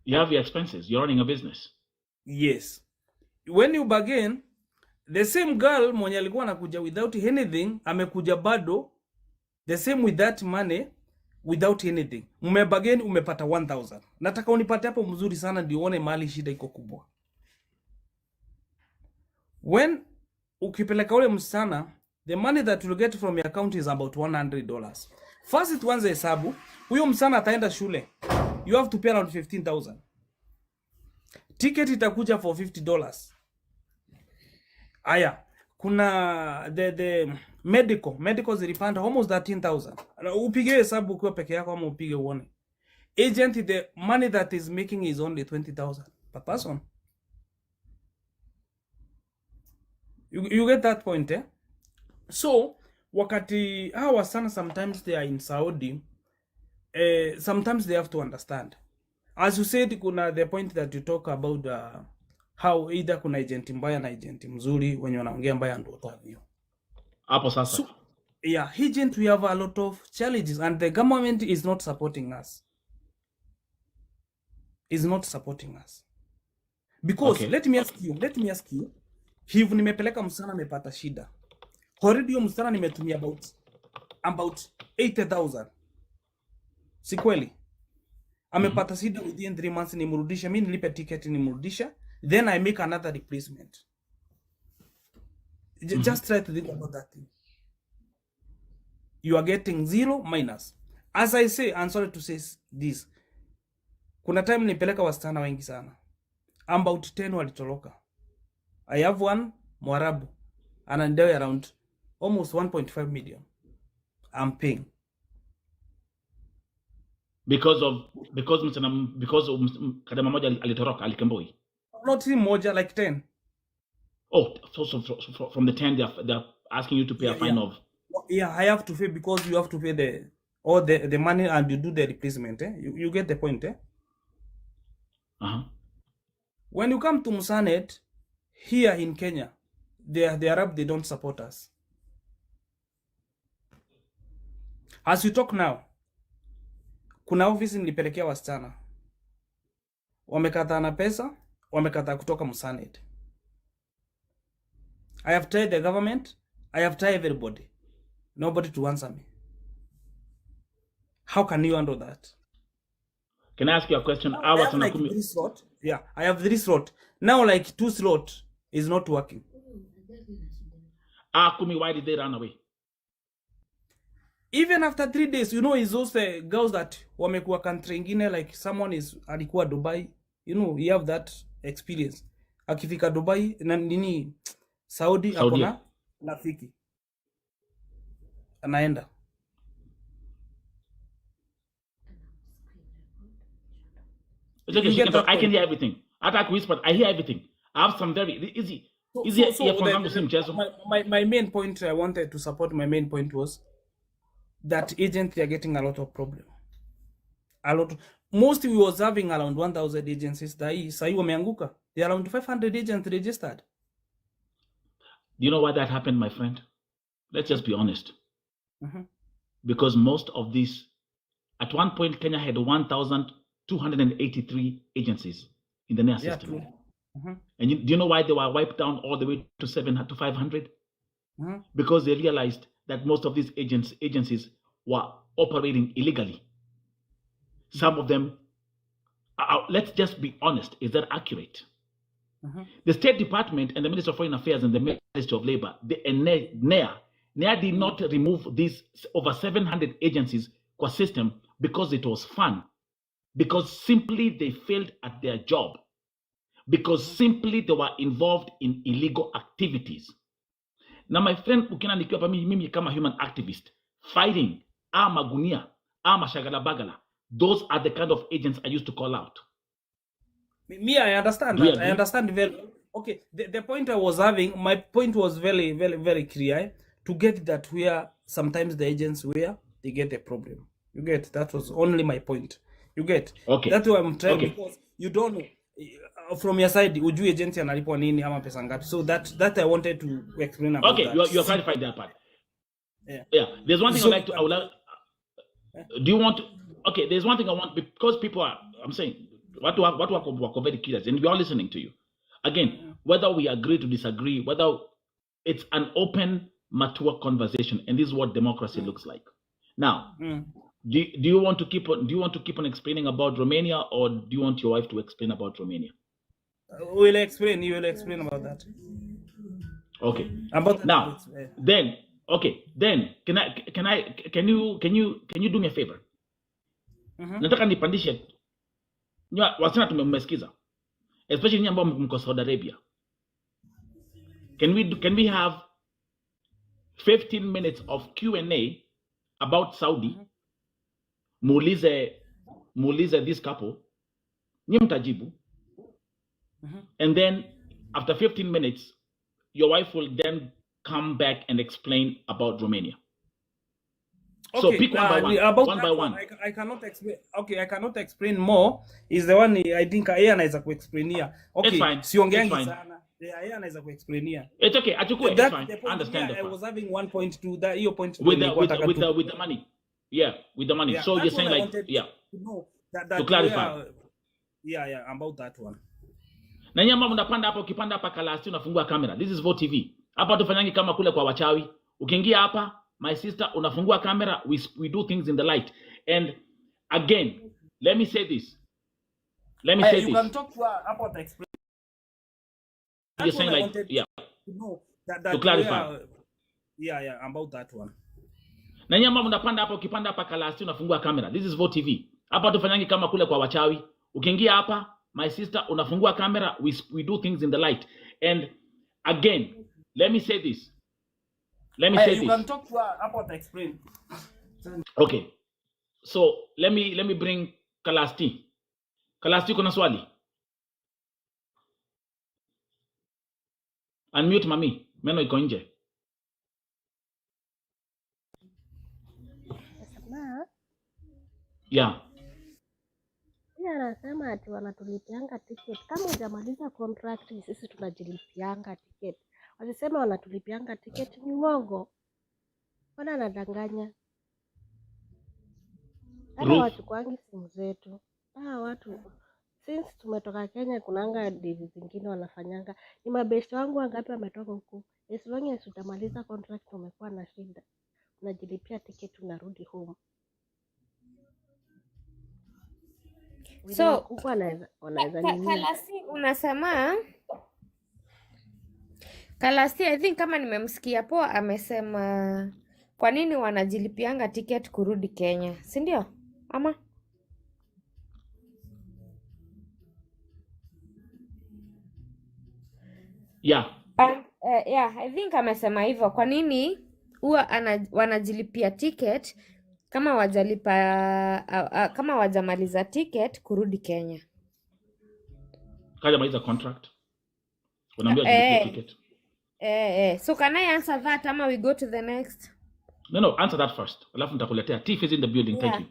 You have your expenses. You're running a business. Yes. When you bargain, the same girl mwenye alikuwa anakuja without anything amekuja bado the same with that money without anything. Bargain, umepata 1,000. Nataka unipate hapo mzuri sana ndio uone mali shida iko kubwa. When ukipeleka ule msana, the money that you get from your account is about $100. First tuanze hesabu, huyo msana ataenda shule. You have to pay around 15,000. Ticket itakuja for $50. Aya, kuna the medical zilipanda almost 13,000. Upige hesabu kwa peke yako ama upige uone. Agent, the money that is making is only 20,000 per person. You get that point, eh? So wakati hawa sana sometimes they are in Saudi, sometimes they have to understand. As you said, kuna the point that you talk about how either kuna agent mbaya na agent mzuri, wenye wanaongea mbaya ndio utavyo. Hapo sasa. So, yeah, agent, we have a lot of challenges and the government is not supporting us. Is not supporting us. Because Okay. let me ask you, Hivi nimepeleka msichana amepata shida. Already huyo msichana nimetumia about 80,000. Si kweli? Amepata shida within 3 months, nimrudishe, mimi nilipe ticket nimrudishe, then I make another replacement. Just try to think about that thing. You are getting zero minus. As I say, I'm sorry to say this. Kuna time nipeleka wasichana wengi sana. About 10 walitoroka. I have one Mwarabu ananidai around almost 1.5 million. I'm paying. Because kadama moja alitoroka alikemboi. Not him moja, like 10. Oh, so from the 10 they're asking you to pay a fine of. Yeah, I have to pay because you have to pay the money and you do the replacement. You get the point. When you come to Musanet here in Kenya, the Arab, they don't support us. As you talk now, kuna office nilipelekea wasichana, wamekataa na pesa, wamekataa kutoka Musanet. I have tried the government, I have tried everybody, nobody to answer me. How can you handle that? Can I ask you a question? I have like 3 slots. Yeah, I have 3 slots. Now like 2 slots is not working. Kumi, why did they run away? Even after 3 days, you know, it's those girls that wamekuwa country ingine, like someone is alikuwa Dubai. You know, you have that experience. Akifika Dubai na nini Saudi akona rafiki. Anaenda. It's okay, I can hear everything. I whisper, I hear everything. I have some very easy. My main point I wanted to support, my main point was that agents are getting a lot of problem. Most we was having around 1,000 agencies. Sahi wameanguka. There are around 500 agents registered. Do you know why that happened, my friend? Let's just be honest. Because most of these, at one point, Kenya had 1,283 agencies in the NEA system. And do you know why they were wiped down all the way to 500? Because they realized that most of these agencies were operating illegally. Some of them, let's just be honest, is that accurate? The State Department and the Ministry of Foreign Affairs and the Ministry of Labor, NEA did not remove these over 700 agencies qua system because it was fun, because simply they failed at their job, because simply they were involved in illegal activities. Now, my friend, ukiona nikiwa pa mimi kama human activist, fighting, magunia, mashagala bagala, those are the kind of agents I used to call out. Me, I understand that. I understand very. Okay, the point I was having, my point was very, very, very clear. To get that where sometimes the agents where they get a problem. You get, that was only my point. You get. Okay. That's why I'm trying, because you don't know from your side ujui agent analipwa nini ama pesa ngapi. So that I wanted to explain about. Okay, that. you clarified that part. Yeah. There's one thing I would like. Do you want? Okay. There's one thing I want, because people are. I'm saying what were very curious, and we are listening to you. Again, whether we agree to disagree, whether it's an open, mature conversation, and this is what democracy looks like. Now, do you want to keep on explaining about Romania, or do you want your wife to explain about Romania? We'll explain. You will explain about that. Okay. About now, then can you do me a favor? Nataka nipandishe wasina tumemmesikiza, especially nyinyi ambao mko Saudi Arabia. Can we have 15 minutes of Q&A about Saudi? Muulize this couple, nyinyi mtajibu, and then after 15 minutes your wife will then come back and explain about Romania. Okay, so pick one by one. I cannot explain. Okay, I cannot explain more. Is the one I think yeye anaweza kuexplainia. Okay, siongeangi sana. Yeye anaweza kuexplainia. It's okay. Achukue, it's fine. Understand the part. I was having one point to that. Your point with the money. Yeah, with the money. Yeah, so you're saying like, yeah. To know that to clarify. Yeah, about that one. Na nyinyi ambao mnapanda hapa, ukipanda hapa Kalasti unafungua kamera. This is Vote TV. Hapa tufanyangi kama kule kwa wachawi. Ukiingia hapa, my sister, unafungua kamera, we do things in the light. And again, let me say this. Let me say You this. can talk about the experience. You're saying like, yeah. To know that To clarify. Yeah, about that one. Na nyinyi ambao mnapanda hapa, ukipanda hapa Kalasti unafungua kamera. This is Vote TV. Hapa tufanyangi kama kule kwa wachawi. Ukiingia hapa, my sister, unafungua kamera, we do things in the light. And again, let me say this. Let me say You this. can talk about the experience. Okay. So let me bring Kalasti. Kalasti, kuna swali? Unmute mami. Meno iko nje. Nasema Yeah. yeye anasema ati wanatulipianga ticket. Kama hujamaliza contract sisi tunajilipianga ticket. Walisema wanatulipianga ticket, ni uongo. Mbona anadanganya? Hata Ruth. wachukuangi simu zetu. Watu since tumetoka Kenya kunanga deals zingine wanafanyanga. Ni mabesti wangu wangapi wametoka huko. As long as utamaliza contract umekuwa na shida, unajilipia ticket unarudi home. So, huko wanaweza nini? Kalasti unasema Kalasti, I think kama nimemsikia poa, amesema kwa nini wanajilipianga ticket kurudi Kenya, si ndio? Ama Yeah. yeah, I think amesema hivyo. Kwa nini huwa wanajilipia ticket kama kama wajamaliza ticket kurudi Kenya? Kaja maliza contract. Unaambia jilipia ticket. So can I answer that ama we go to the next? No, answer that first. Alafu nitakuletea. Tiff is in the building. Thank you.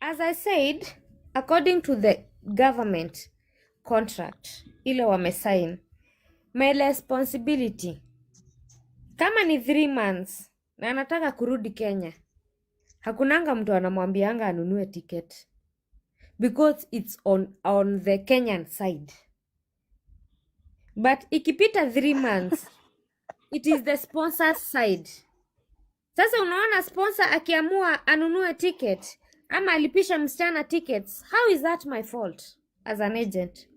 As I said, according to the government contract ile wamesign, my responsibility kama ni 3 months na anataka kurudi Kenya, hakunanga mtu anamwambianga anunue ticket because it's on the Kenyan side. But ikipita 3 months it is the sponsor's side. Sasa unaona sponsor akiamua anunue ticket ama alipisha msichana tickets, how is that my fault as an agent?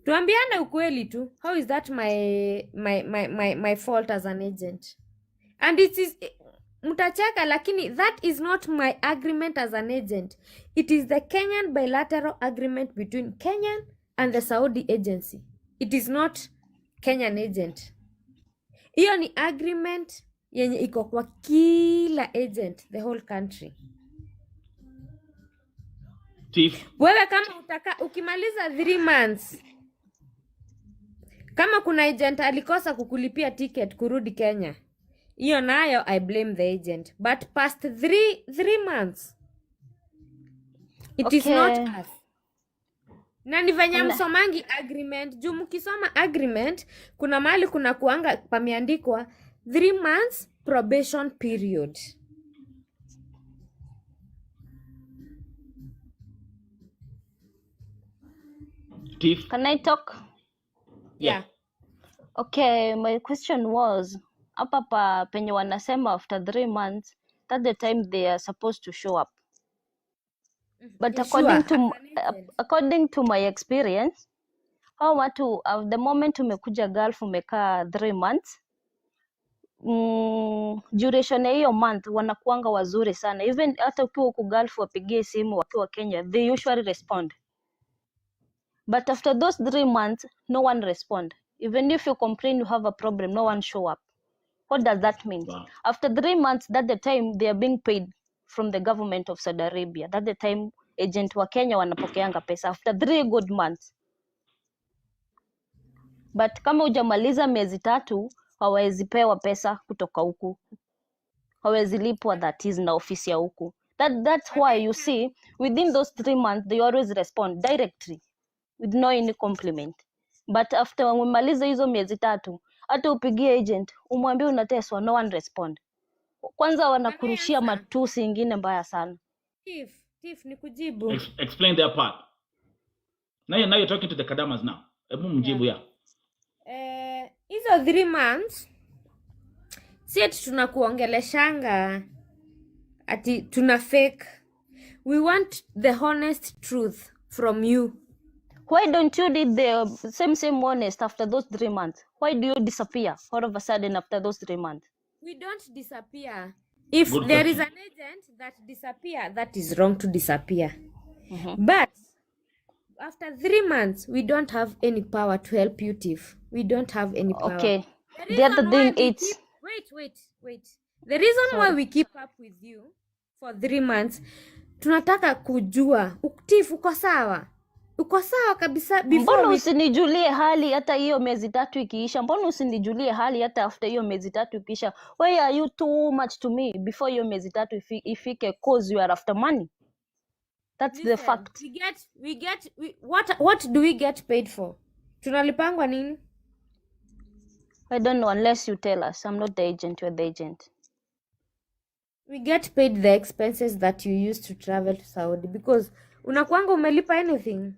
Tuambiane ukweli tu. How is that my fault as an agent? And it is mtacheka, lakini that is not my agreement as an agent. It is the Kenyan bilateral agreement between Kenyan and the Saudi agency. It is not Kenyan agent. Hiyo ni agreement yenye iko kwa kila agent the whole country. Tiff. Wewe kama ukimaliza 3 months, kama kuna agent alikosa kukulipia ticket kurudi Kenya, hiyo nayo I blame the agent. But past 3 months it is not us. Na ni venye msomangi agreement. Juu mkisoma agreement kuna mahali kuna kuanga pameandikwa 3 months probation period. Tiff. Can I talk? Yeah. Okay, my question was hapa penye wanasema after 3 months, that's the time they are supposed to show up. But according to my experience, hao watu the moment umekuja Gulf umekaa 3 months, duration ya hiyo month wanakuanga wazuri sana. Even hata ukiwa huko Gulf wapigie simu wakiwa Kenya, they usually respond. But after those 3 months, no one respond. Even if you complain you have a problem, no one show up. What does that mean? Wow. After 3 months, that's the time they are being paid from the government of Saudi Arabia. That's the time agent wa Kenya wanapokeanga pesa after 3 good months. But kama hujamaliza miezi 3, hawezi pewa pesa kutoka huku. Hawezi lipwa, that is na ofisi ya huku. That's why you see within those 3 months they always respond directly with no any compliment. But after umemaliza hizo miezi 3, hata upigie agent umwambie unateswa, no one respond. Kwanza wanakurushia matusi ingine mbaya sana. Tiff, nikujibu. Explain their part. Now you're talking to the Kadamas now. Hebu mjibu ya. Hizo 3 months si ati tunakuongeleshanga ati tuna fake. We want the honest truth from you. Why don't you did the same honest after those 3 months? Why do you disappear all of a sudden after those 3 months? We don't disappear. If Good there is question. an agent that disappear, that is wrong to disappear. Mhm. But after 3 months, we don't have any power to help you, Tiff. We don't have any power. Okay. The The other reason why thing we is keep wait. The reason why sorry. we keep up with you for 3 months, tunataka kujua Tiff, uko sawa? Uko sawa kabisa before Mbona we usinijulie hali hata hiyo miezi 3 ikiisha? Mbona usinijulie hali hata after hiyo miezi 3 ikiisha? Why are you too much to me before hiyo miezi 3 ifike, cause you are after money? That's the listen, fact. what do we get paid for? Tunalipangwa nini? I don't know unless you tell us. I'm not the agent, you're the agent. We get paid the expenses that you use to travel to Saudi because unakuanga umelipa anything.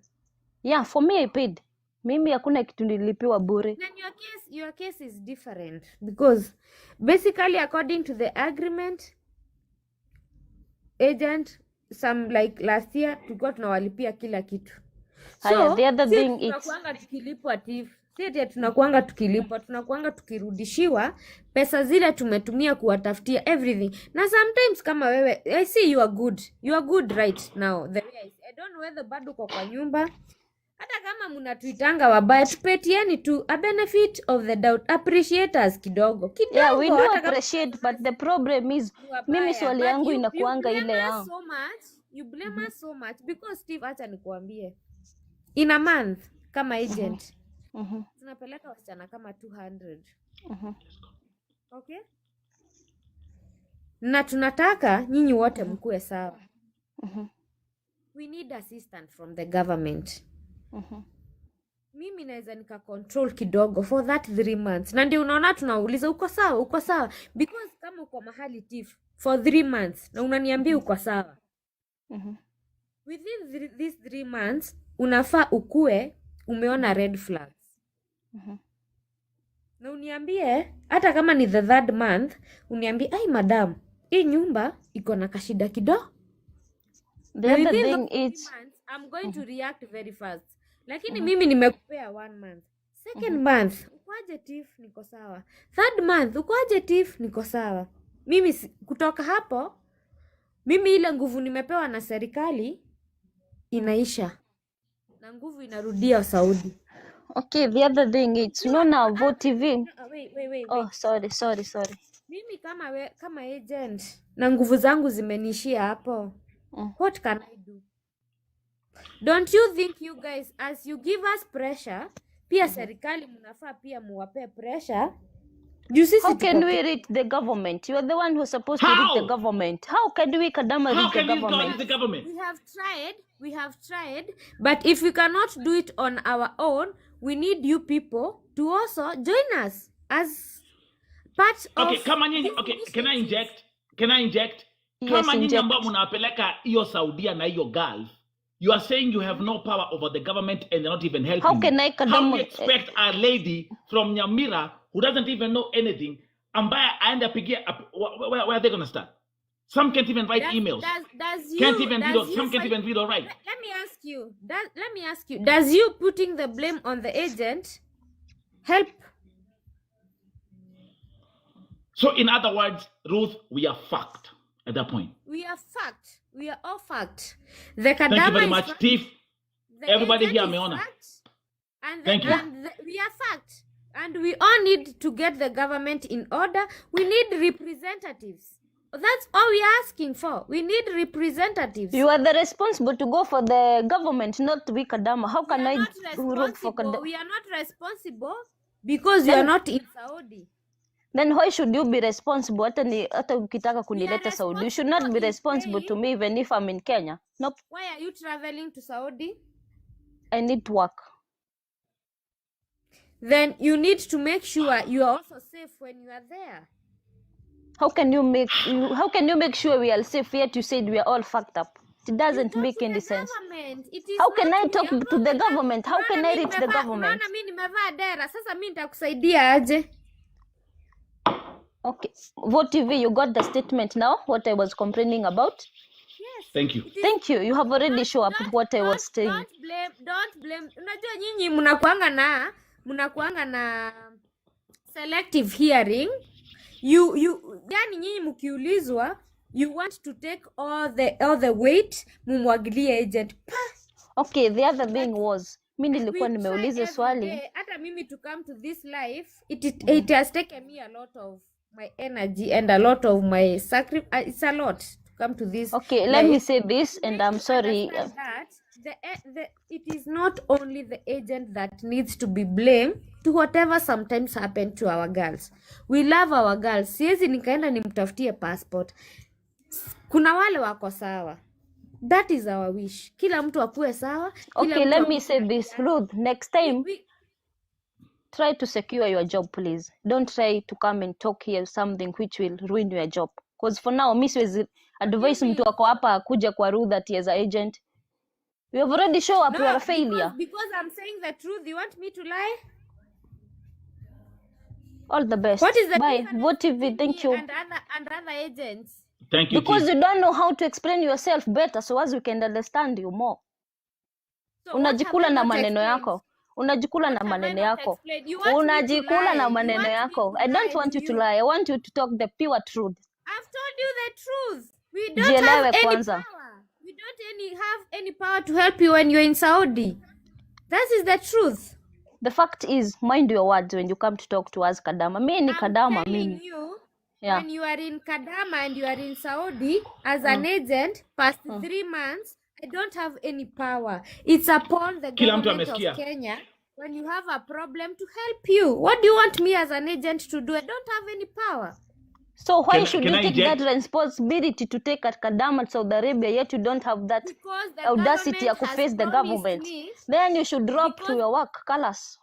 Yeah, for me I paid. Mimi hakuna kitu nilipiwa bure. Then your case is different because basically according to the agreement, agent, some like last year tulikuwa tunawalipia kila kitu. Haya, the other si thing is tunakuanga tukilipwa Tiff. Si ati tunakuanga tukilipwa, tunakuanga tukirudishiwa pesa zile tumetumia kuwatafutia everything. Na sometimes kama wewe, I see you are good. You are good right now. The way I don't know whether bado uko kwa nyumba. Hata kama mnatuitanga wabaya, tupetieni tu a benefit of the doubt. Appreciate us kidogo. yeah, we do hata kama appreciate, but the problem is ni wabaya. mimi swali But yangu you inakuanga blame ile us ya so much. You blame us so much because Steve, acha nikuambie. In a month kama agent Mhm, tunapeleka wasichana kama 200. mhm. Okay? Na tunataka nyinyi wote mkuwe sawa. Mhm, We need assistance from the government. mhm. Mimi naweza nika control kidogo for that 3 months. Na ndio unaona tunauliza uko sawa? Because kama uko mahali Tiff for 3 months na unaniambia uko sawa. Mhm. Within these 3 months unafaa ukue umeona red flags. Mhm. Na uniambie hata kama ni the 3rd month, uniambie ai madam, hii nyumba iko na kashida kidogo. The Na other within thing those 3 is months, I'm going to react very fast. Lakini mimi nimekupea 1 month. 2nd month, ukoaje Tiff? Niko sawa. 3rd month, ukoaje Tiff? Niko sawa. Mimi kutoka hapo, mimi ile nguvu nimepewa na serikali inaisha. Na nguvu inarudia Saudi. okay. The other thing is unaona Vote TV. Wait. Oh, sorry. Mimi kama agent na nguvu zangu zimenishia hapo. What can I do? Don't you think you guys, as you give us pressure, pia serikali mnafaa pia muwape pressure? Juu sisi How can tuko- we reach the government? You are the one who's supposed to reach the How? government. How can we Kadama How reach the can you government? guys the government? We have tried, but if we cannot do it on our own, we need you people to also join us as part Okay, of kama nyinyi, this okay, initiative. can I inject? Yes, Kama nyinyi inject. ambao mnawapeleka hiyo Saudia na hiyo Gulf, you are saying you have no power over the government and they're not even helping How can you. I How do Kadama? you expect a lady from Nyamira who doesn't even know anything, ambaye aende apigie, where are they going to start? Some can't even write emails. Can't even read, some can't even read or write. Let me ask you, does you putting the blame on the agent help? So in other words, Ruth, we are fucked at that point. We are fucked. We are all fucked. The Thank you Kadama very is much, fucked. Steve. The Everybody agent here, is ameona. fucked, and Thank you. we are fucked. And we all need to get the government in order. We need representatives. That's all we are asking for. We need representatives. You are the responsible to go for the government, not to be Kadama. How can we are I not root for responsible. Kadama? We are not responsible because we are not in Saudi. Then why should you be responsible? Hata ukitaka We are kunileta Saudi, you should not be responsible in responsible to paying. me even if I'm in Kenya. Nope, Why are you traveling to Saudi? I need to work. Then you need to make sure you are also safe when you are there. How can you make sure we are safe yet you said we are all fucked up? It doesn't Talk make to any the sense. government. It is How can not I me. talk I'm to not the the government? How can I reach the government? Unaona mimi nimevaa dera. Sasa mimi nitakusaidia aje? Okay. What TV, you got the statement now, what I was complaining about? Yes. Thank you. It is Thank you. You have already shown up what I was saying. don't blame. Unajua nyinyi mnakuanga na selective hearing. Yani nyinyi mkiulizwa, you want to take all the weight mumwagilie agent. Okay, the other thing was, mi We nilikuwa try nimeuliza every swali. day. Hata mimi to come to this life, it has taken me a lot of my energy and a lot of my sacrifice. It's a lot to come to this. Okay, let me life. say this, You and need I'm to sorry. understand that it is not only the agent that needs to be blamed to whatever sometimes happen to our girls. We love our girls. Siwezi nikaenda nimtafutie passport. Kuna wale wako sawa. That is our wish. Kila mtu akue sawa. Okay, let me say this, Ruth. Next time, We, try to secure your job, please. Don't try to come and talk here something which will ruin your job. Because for now, mi siwezi advise mtu wako hapa akuja kwa Ruth that he is an agent. We have already shown up, you are a failure. because I'm saying the truth. You want me to lie? All the best. What is the Bye. difference What TV? between Thank me you. and other agents? Thank you. Because Chief. you don't know how to explain yourself better, so as we can understand you more. So what have Unajikula I na not maneno explained? yako. Unajikula na What have I maneno not yako. explained? You want me to Unajikula lie. na You maneno want me yako. to I don't lie want to you to you. lie. I want you to talk the pure truth. I've told you the truth. We don't Jielewe have any kwanza. power. We don't have any power to help you when you're in Saudi. That is the truth. The fact is, mind your words when you come to talk to us, Kadama. Mimi ni I'm Kadama, telling mimi. you, Yeah. when you are in Kadama and you are in Saudi as an agent, past 3 months, I don't have any power. It's upon the Kila mtu government of amesikia. Kenya when you have a problem to help you. What do you want me as an agent to do? I don't have any power. So why should can you I take inject? that responsibility to take at Kadama and Saudi Arabia, yet you don't have that Because the audacity government to has face the promised government? me. Then you should drop to Because- your work, Kalas.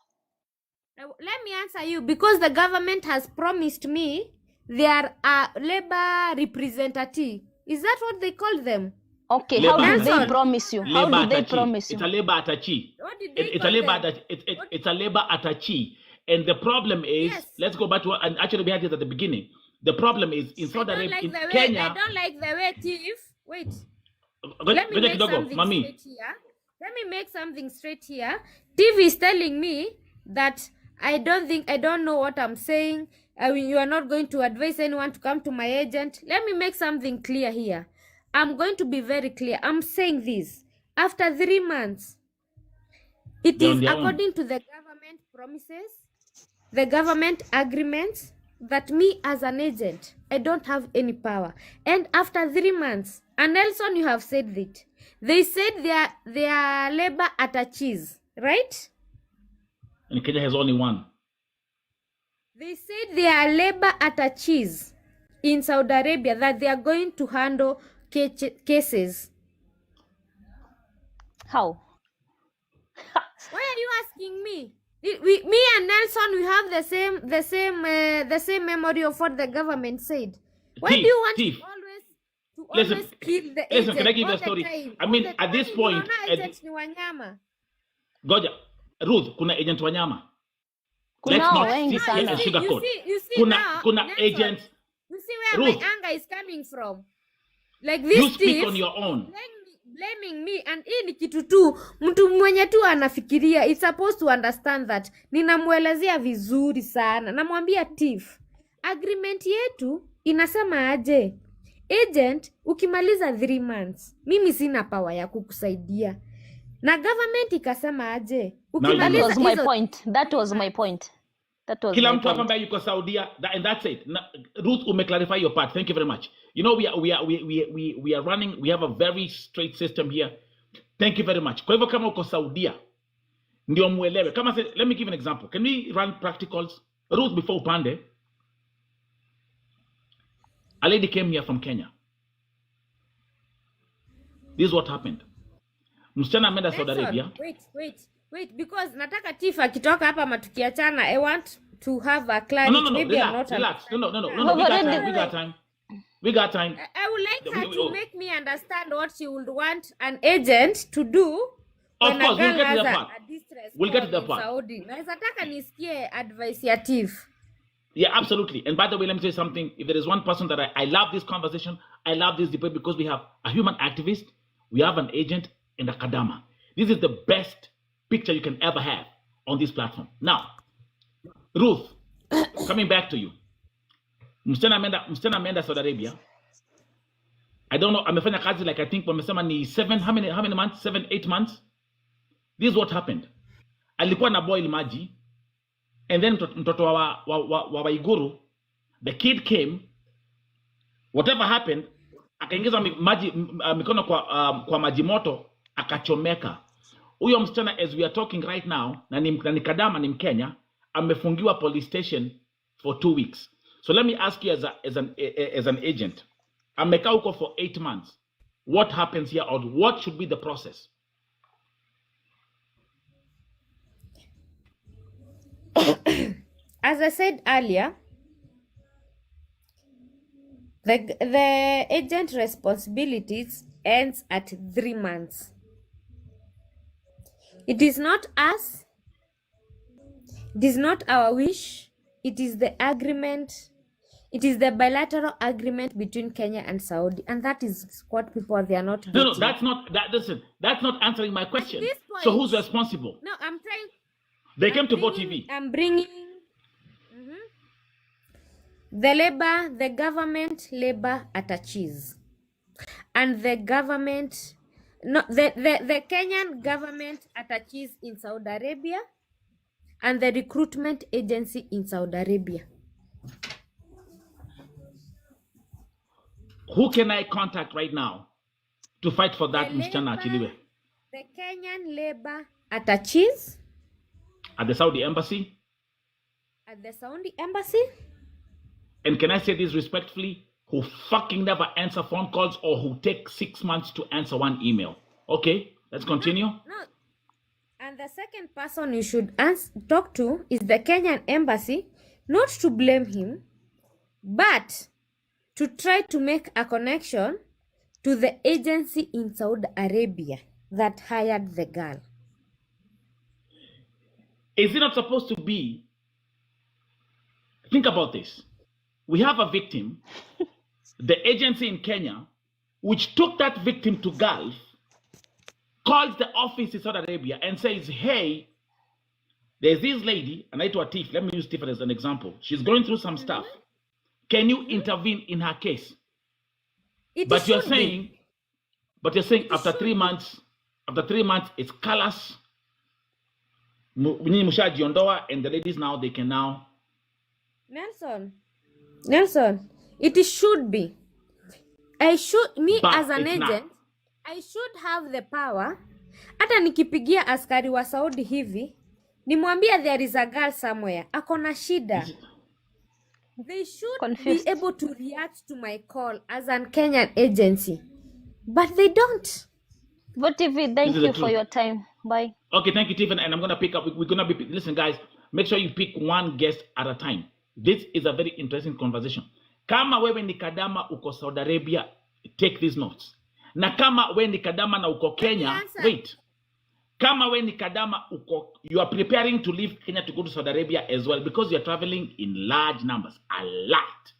Let me answer you. Because the government has promised me their labor representative. Is that what they call them? Okay, Labor how did they attache. promise you? How Labor did they attache. promise you? It's a labor attache. What did they It's a call labor them? attache. It's a labor attache. And the problem is, Yes. let's go back to, and actually we had this at the beginning. The problem is in Saudi Arabia, in Kenya. I don't like the way Tiff. Wait. Go- Let me go make kidogo, something mami. straight here. Let me make something straight here. TV is telling me that I don't know what I'm saying. I mean, you are not going to advise anyone to come to my agent. Let me make something clear here. I'm going to be very clear. I'm saying this. After 3 months, it They're on is their own. according to the government promises, the government agreements, that me as an agent, I don't have any power. And after 3 months, and Nelson, you have said it. They said they are labor attaches, right? And Kenya has only one. They said they are labor attaches in Saudi Arabia, that they are going to handle cases. How? Why are you asking me? Me and Nelson, we have the same memory of what the government said. Why do you want Thief. to Listen, always kill the listen, agent can I give you all a story? the time? I mean, All the at this time, point, unaona agents ni wanyama. Goja, Ruth, kuna agent wanyama. Kuna Let's not wengi sit here sana. and sugarcoat. You see Kuna now, Nelson, agents. you see where Ruth, my anger is coming from. Like you this speak thief on your own. blaming me, and hii ni kitu tu mtu mwenye tu anafikiria. It's supposed to understand that ninamuelezea vizuri sana, namwambia thief, agreement yetu inasema aje, agent ukimaliza 3 months mimi sina power ya kukusaidia, na government ikasema aje That ukimaliza was my hizo point. That was my point. That was Kila my mtu point. ambaye yuko Saudia, and that's it. Ruth, clarify your part. Thank you very much. You know, we are running. We have a very straight system here. Thank you very much. Kwa hivyo kama uko Saudia, ndio muelewe. Kama let me give an example. Can we run practicals? Ruth, before upande, a lady came here from Kenya. This is what happened. Msichana ameenda Saudi Arabia. Wait, because nataka Tifa akitoka hapa matukiachana, I want to have a clarity. No. Maybe I'm not Relax. No. We We got time. We got time. I would like her We- to make me understand what she would want an agent to do Of when a course, we'll girl get to has that a part. distress We'll get to call that in part. Saudi. Naweza taka nisikie advice ya Tiff. Yeah, absolutely. And by the way, let me say something. If there is one person that I love this conversation, I love this debate because we have a human activist, we have an agent, and a kadama. This is the best picture you can ever have on this platform. Now, Ruth, coming back to you. Msichana ameenda Saudi Arabia. I don't know, amefanya kazi like I think wamesema ni 7, how many months? 7, 8 months? This is what happened. Alikuwa na boil maji. And then mtoto wa Waiguru, the kid came, whatever happened, akaingiza maji mikono kwa maji moto, akachomeka. Huyo msichana, as we are talking right now, na ni kadama, ni Mkenya, amefungiwa police station for 2 weeks. So let me ask you as an agent, amekaa huko for 8 months. What happens here, or what should be the process? As I said earlier, the agent responsibilities ends at 3 months. It is not us. It is not our wish. It is the agreement. It is the bilateral agreement between Kenya and Saudi, and that is what people they are not. No, getting. that's not that. Listen, that's not answering my question. this So point- who's responsible? No, I'm trying. They came I'm to Vote bringing- TV. I'm bringing the government labor attaches, and the government, no, the Kenyan government attaches in Saudi Arabia, and the recruitment agency in Saudi Arabia. Who can I contact right now to fight for that The msichana achiliwe? The Kenyan labor attaches At the Saudi embassy? at the Saudi embassy. And can I say this respectfully? Who fucking never answer phone calls, or who take 6 months to answer one email. Okay, let's continue. No. And the second person you should talk to is the Kenyan embassy, not to blame him, but to try to make a connection to the agency in Saudi Arabia that hired the girl. Is it not supposed to be? Think about this. We have a victim, the agency in Kenya, which took that victim to Gulf, calls the office in Saudi Arabia and says, hey, there's this lady, and I to a Tiff, let me use Tiff as an example. She's going through some stuff. Can you intervene in her case? But you're saying after 3 months, it's callous. Mushajiondoa, and the ladies now, they can now. Nelson, it should be. But As an it's not. agent, I should have the power. Hata nikipigia askari wa Saudi hivi, nimwambia there is a girl somewhere, akona shida. They should Confused. be able to react to my call as an Kenyan agency. But they don't. Vote TV, This thank is the you for truth. your time. Bye. Okay, thank you, Tiffany. And I'm gonna pick up. We're gonna be listen, guys. Make sure you pick one guest at a time. This is a very interesting conversation. Kama wewe ni kadama uko Saudi Arabia, take these notes. Na kama wewe ni kadama na uko Kenya, answer. wait. Kama wewe ni kadama uko, you are preparing to leave Kenya to go to Saudi Arabia as well, because you are traveling in large numbers. A lot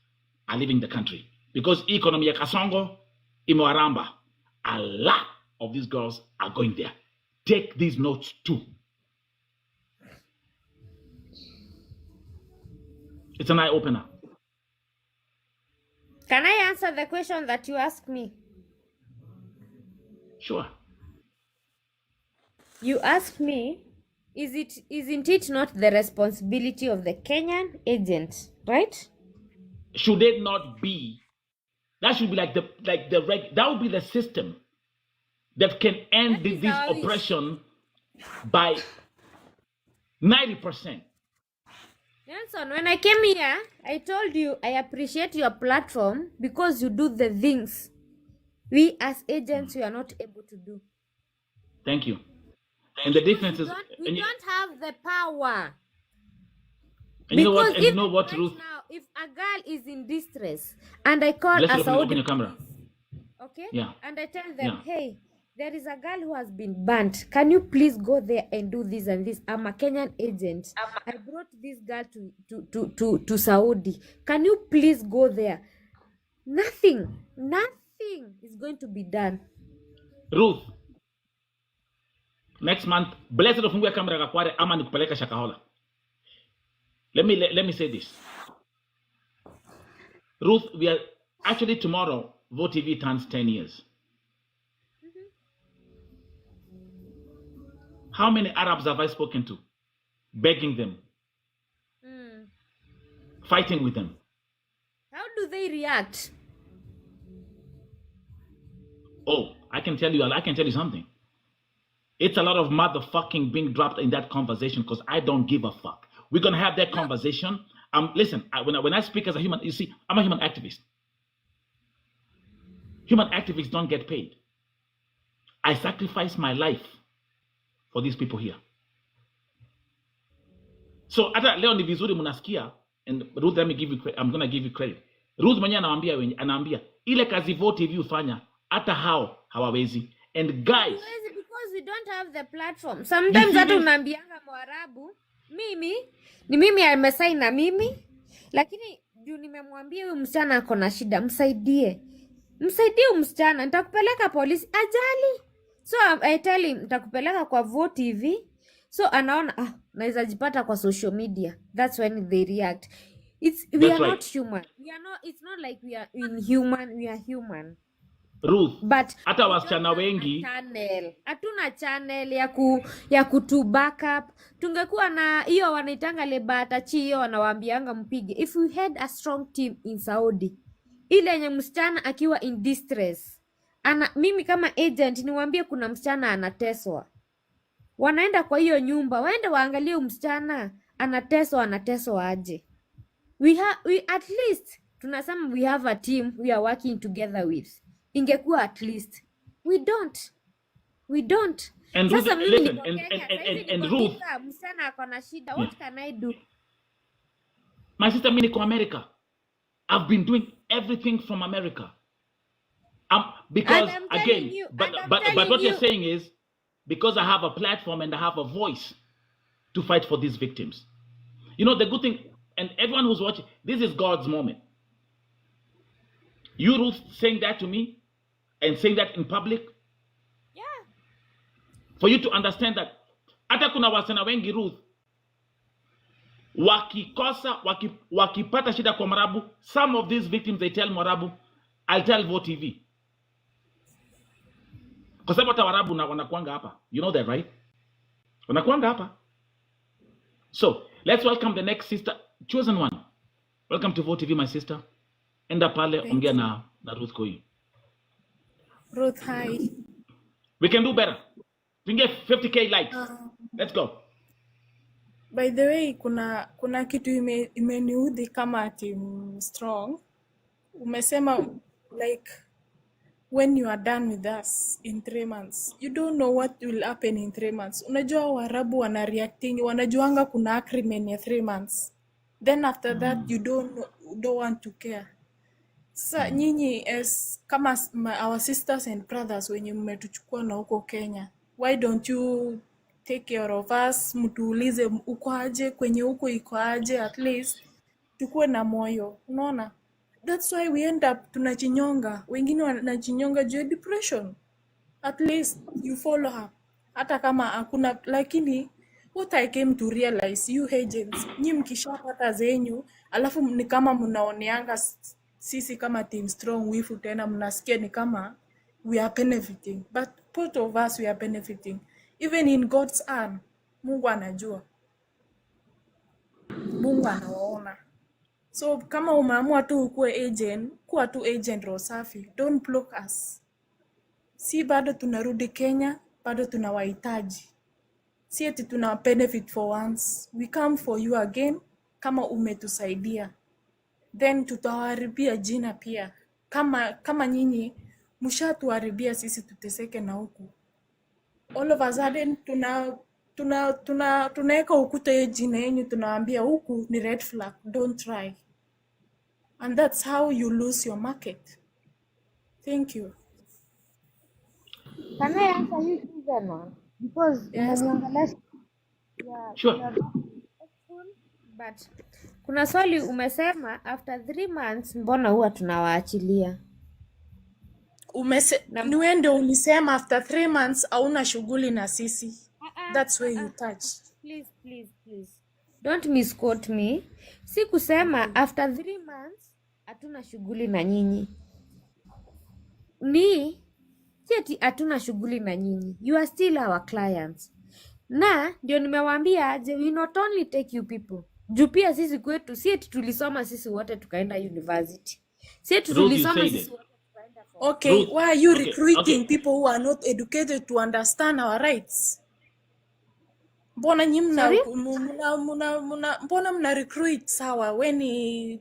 are leaving the country because economy ya Kasongo imewaramba. A lot of these girls are going there. Take these notes too. It's an eye opener. Can I answer the question that you asked me? Sure. You asked me, isn't it not the responsibility of the Kenyan agent, right? Should it not be? That should be like that would be the system that can end That is this how it is. oppression by 90%. Nelson, when I came here, I told you I appreciate your platform because you do the things we as agents we are not able to do. Thank you. And the difference is, We and you, don't have the power. and you know what? Because And you even know what, right Ruth? now, if a girl is in distress and I call Let's a open Saudi your camera. police, okay, Yeah. and I tell them, Yeah. hey, there is a girl who has been burnt. Can you please go there and do this and this? I'm a Kenyan agent. I brought this girl to Saudi. Can you please go there? Nothing is going to be done. Ruth, next month, blessed ufungue kamera kakware ama nikupeleka Shakahola. Let me say this. Ruth, we are actually tomorrow, Vote TV turns 10 years. How many Arabs have I spoken to? Begging them, fighting with them. How do they react? Oh, I can tell you something. It's a lot of motherfucking being dropped in that conversation because I don't give a fuck. We're gonna have that conversation. Listen, when I speak as a human, you see, I'm a human activist. Human activists don't get paid. I sacrifice my life for these people here. So hata leo ni vizuri mnasikia, and Ruth, let me give you credit. I'm gonna give you credit. Ruth mwenyewe anaambia ile kazi Vote TV ufanya hata hao hawawezi. And guys, because we don't have the platform. Sometimes hata unaambianga Mwarabu, mimi amesign na mimi, lakini juu nimemwambia huyu msichana ako na shida, msaidie msichana, nitakupeleka polisi ajali. So I tell him nitakupeleka kwa Vote TV. So anaona naweza jipata kwa social media. That's when they react. We are not human. It's not like we are inhuman. We are human. Ruth, but hata wasichana wengi hatuna channel ya kutu backup. Tungekuwa na hiyo wanaitanga lebata chi, hiyo wanawaambianga mpige. If we had a strong team in Saudi, ile yenye msichana akiwa in distress, mimi kama agent niwaambie kuna msichana anateswa, wanaenda kwa hiyo nyumba, waende waangalie msichana anateswa aje. We at least tunasema we have a team we are working together with. Ingekuwa at least we don't. And Sasa Ruth, mimi listen, and Ruth, msichana ako na shida, what can I do? My sister, mimi niko America. I've been doing everything from America. Because again, but what you're saying is because I have a platform and I have a voice to fight for these victims. You know, the good thing, and everyone who's watching, this is God's moment. You, Ruth, saying that to me and saying that in public. Yeah. For you to understand that hata kuna wasichana wengi Ruth wakipata shida kwa Mwarabu, some of these victims they tell Mwarabu, I'll tell Vote TV. Kwa sababu hata Warabu wanakuanga hapa. You know that, right? Wanakuanga hapa. So, let's welcome the next sister, chosen one. Welcome to Vote TV, my sister. Enda pale ongea na Ruth Koi. Ruth, hi. We can do better. We can get 50k likes. Let's go. By the way, kuna kitu imeniudhi kama team strong. Umesema like when you are done with us in 3 months, you don't know what will happen in 3 months. Unajua Waarabu wana reacting, wanajuanga kuna agreement ya 3 months. Then after that you don't want to care. Sasa nyinyi as kama our sisters and brothers wenye mmetuchukua na huko Kenya, why don't you take care of us? Mtuulize uko aje, kwenye huko iko aje, at least tukue na moyo, unaona? That's why we end up tunachinyonga, wengine wanachinyonga juu depression. At least you follow up, hata kama hakuna. Lakini what I came to realize, you agents, nyi mkishapata zenyu alafu ni kama mnaoneanga sisi kama team strong wifu, tena mnasikia ni kama we are benefiting, but both of us we are benefiting. Even in God's hand, Mungu anajua, Mungu anaona. So kama umeamua tu ukuwe agent, kuwa tu agent Rosafi, don't block us. Si bado tunarudi Kenya, bado tunawahitaji. Si eti tuna benefit for once, we come for you again kama umetusaidia. Then tutawaharibia jina pia. Kama nyinyi mshatuharibia sisi tuteseke na huku. All of a sudden tunaweka ukuta ya jina yenyu, tunawaambia huku ni red flag, don't try. and that's how you lose your market. Thank you. Can I answer you chosen one? Because Yes. umeniongelesha ya Sure. respectful, but kuna swali umesema after 3 months mbona huwa tunawaachilia? Ni wewe ndio ulisema after 3 months hauna shughuli na sisi. That's where you touch. Please. Don't misquote me. Si kusema after 3 months hatuna shughuli na nyinyi. Ni ati hatuna shughuli na nyinyi. You are still our clients. Na ndio nimewaambia aje, we not only take you people. Juu pia sisi kwetu si eti tulisoma sisi wote tukaenda university. Si eti Ruth, you tulisoma said sisi it. wote tukaenda for. Okay, Ruth, why are you okay, recruiting okay. people who are not educated to understand our rights? Mbona nyinyi Sorry? mbona mna recruit sawa weni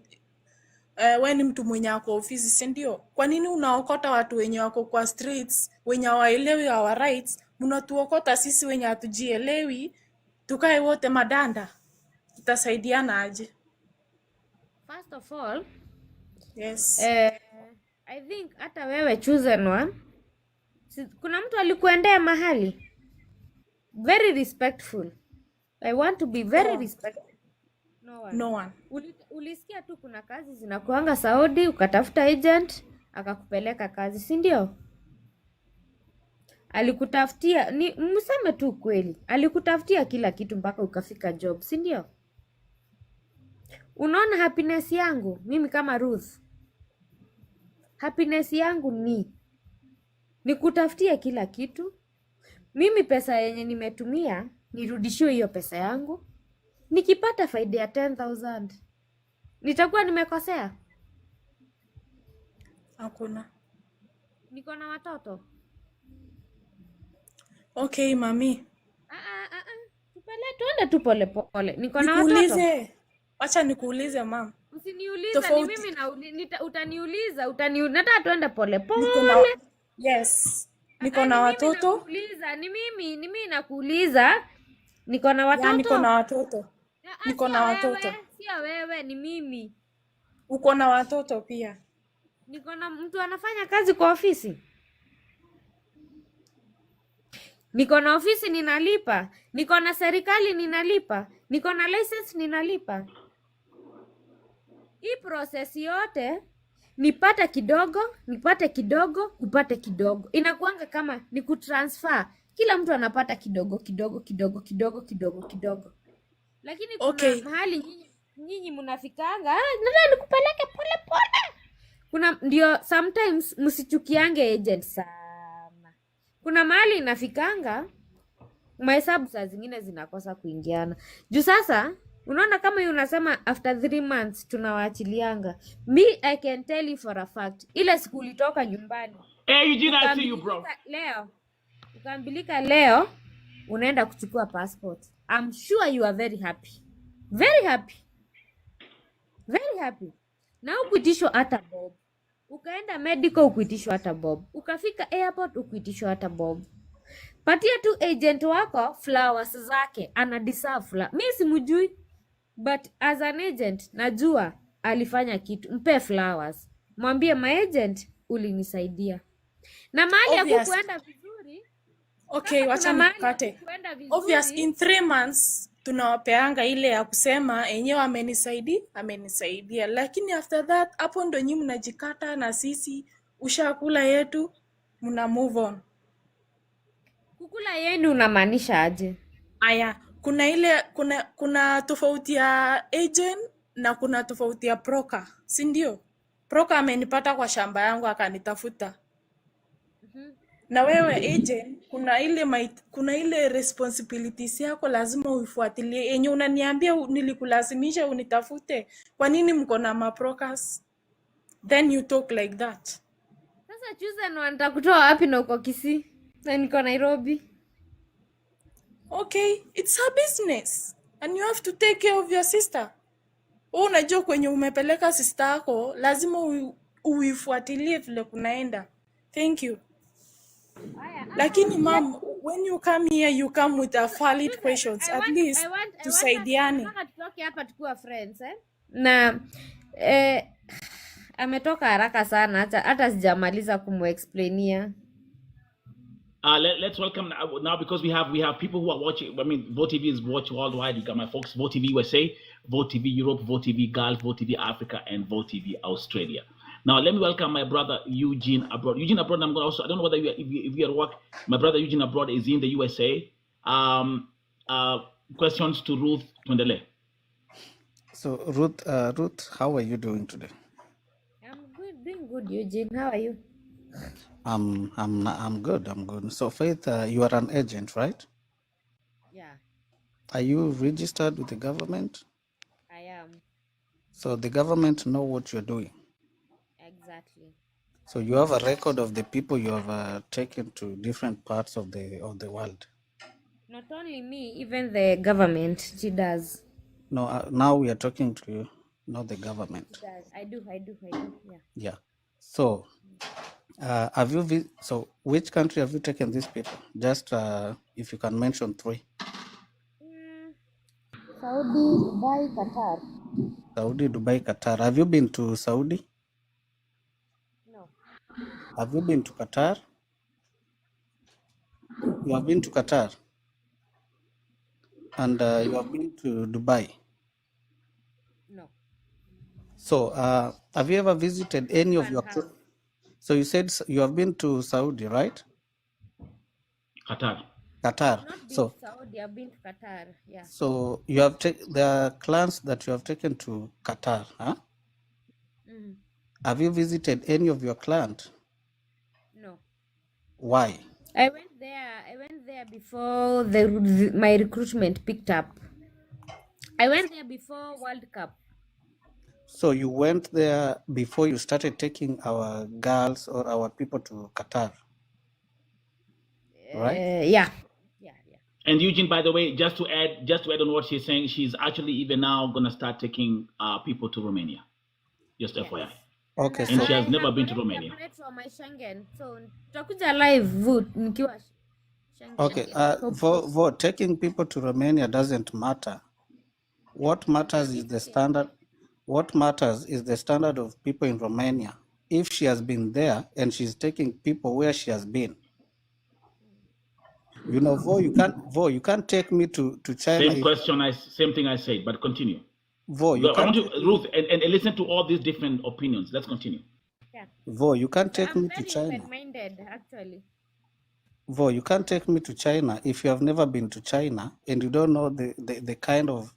mtu mwenye ako ofisi, si ndio? Kwa nini unaokota watu wenye wako kwa streets wenye hawaelewi our rights? Mnatuokota sisi wenye hatujielewi, tukae wote madanda, tutasaidiana aje? First of all, Yes. I think hata wewe chosen one, kuna mtu alikuendea mahali very respectful. I want to be very respectful. No one. Ulisikia tu kuna kazi zinakuanga Saudi, ukatafuta agent akakupeleka kazi, si ndio? Alikutafutia, ni mseme tu kweli, alikutafutia kila kitu mpaka ukafika job, si ndio? Unaona happiness yangu mimi kama Ruth, happiness yangu ni kutafutia kila kitu. Mimi pesa yenye nimetumia nirudishiwe hiyo pesa yangu. Nikipata faida ya 10,000 nitakuwa nimekosea? Hakuna. Niko na watoto. Okay, mami. Tuende tu pole pole. Niko na watoto. Nikuulize. Acha nikuulize mama. Usiniulize, ni mimi utaniuliza, nataka tuende pole pole. Yes. Niko na watoto. Ni mimi nakuuliza. Niko na watoto. Ya, niko na watoto. Niko na watoto. Sio wewe, ni mimi. Uko na watoto pia. Niko na mtu anafanya kazi kwa ofisi. Niko na ofisi ninalipa. Niko na serikali ninalipa. Niko na license ninalipa. Hii process yote nipate kidogo, upate kidogo. Inakuanga kama ni kutransfer. Kila mtu anapata kidogo. Lakini kuna mahali nyinyi mnafikanga, nataka nikupeleke pole pole. Kuna ndio sometimes msichukiange agent sana. Kuna mahali inafikanga mahesabu saa zingine zinakosa kuingiana. Juu sasa unaona kama yeye unasema after 3 months tunawaachilianga. I can tell you for a fact. Ile siku ulitoka nyumbani. Eugene, I see you bro. Ukambilika leo unaenda kuchukua passport. I'm sure you are very happy. Very happy. Na ukuitishwa hata bob. Ukaenda medical ukuitishwa hata bob. Ukafika airport ukuitishwa hata bob. Patia tu agent wako flowers zake, ana deserve flowers. Mimi simjui, but as an agent najua alifanya kitu. Mpe flowers. Mwambie my agent ulinisaidia. Na mahali hakukwenda vizuri. Okay, wacha nikukate. Obvious in 3 months tunawapeanga ile ya kusema enyewe amenisaidia. Lakini after that hapo ndo nyinyi mnajikata na sisi ushakula yetu mna move on. Kukula yenu unamaanisha aje? Aya, kuna tofauti ya agent na kuna tofauti ya broker, si ndio? Broker amenipata kwa shamba yangu akanitafuta. Na wewe agent kuna ile responsibilities yako lazima uifuatilie. Yenye unaniambia nilikulazimisha unitafute. Kwa nini mko na mabrokers? Then you talk like that. Sasa choose na nitakutoa wapi na uko Kisii? Na niko Nairobi. Okay, it's her business and you have to take care of your sister. Unajua kwenye umepeleka sister yako lazima uifuatilie vile kunaenda. Thank you. Lakini mom, when you come here you come with a valid questions. At least tusaidiane. Nataka tutoke hapa tukiwa friends Na Ametoka haraka sana hata sijamaliza kumuexplainia. Let's welcome now because we have people who are watching. I mean, Vote TV is watched worldwide. You got my folks, Vote TV USA, Vote TV Europe, Vote TV Gulf, Vote TV Africa, and Vote TV Australia. Now, let me welcome my brother Eugene abroad. Eugene abroad. I'm going to also. I don't know whether if you are at work. My brother Eugene abroad is in the USA. Questions to Ruth Twendele. So Ruth, how are you doing today? I'm good, doing good, Eugene. How are you? I'm good. I'm good. So Faith, you are an agent, right? Yeah, Are you registered with the government? I am. So the government know what you're doing. Exactly. So you have a record of the people you have taken to different parts of the world. Not only me, even the government, she does. No, now we are talking to you, not the government. She does. I do, yeah. Yeah. So have you so which country have you taken these people? Just if you can mention 3. Saudi, Dubai, Qatar. Saudi, Dubai, Qatar. Have you been to Saudi? No. Have you been to Qatar? You have been to Qatar? And you have been to Dubai? No. So have you ever visited any of One your... have. So you said you have been to Saudi, right? Qatar. Qatar. Not been So to Saudi, I've been to Qatar. Yeah. so you have there are clans that you have taken to Qatar, huh? Mm. Have you visited any of your clans? No. Why? I went there before my recruitment picked up. I went there before World Cup. So you went there before you started taking our girls or our people to Qatar, right? Yeah. And Eugene, by the way, just to add on what she's saying, she's actually even now gonna start taking people to Romania. Just Yes. FYI. Okay, And so she has I never have been to already Romania. applied for my Schengen. So tutakuja live vote nikiwa Schengen. okay, for taking people to Romania doesn't matter. What matters is the standard. What matters is the standard of people in Romania. If she has been there and she's taking people where she has been, you know, you can't take me to China. Same thing I said, but continue. You I want can't to, Ruth, and listen to all these different opinions. Let's continue. Yeah. You can't take me to China. I'm very open-minded, actually. You can't take me to China if you have never been to China and you don't know the kind of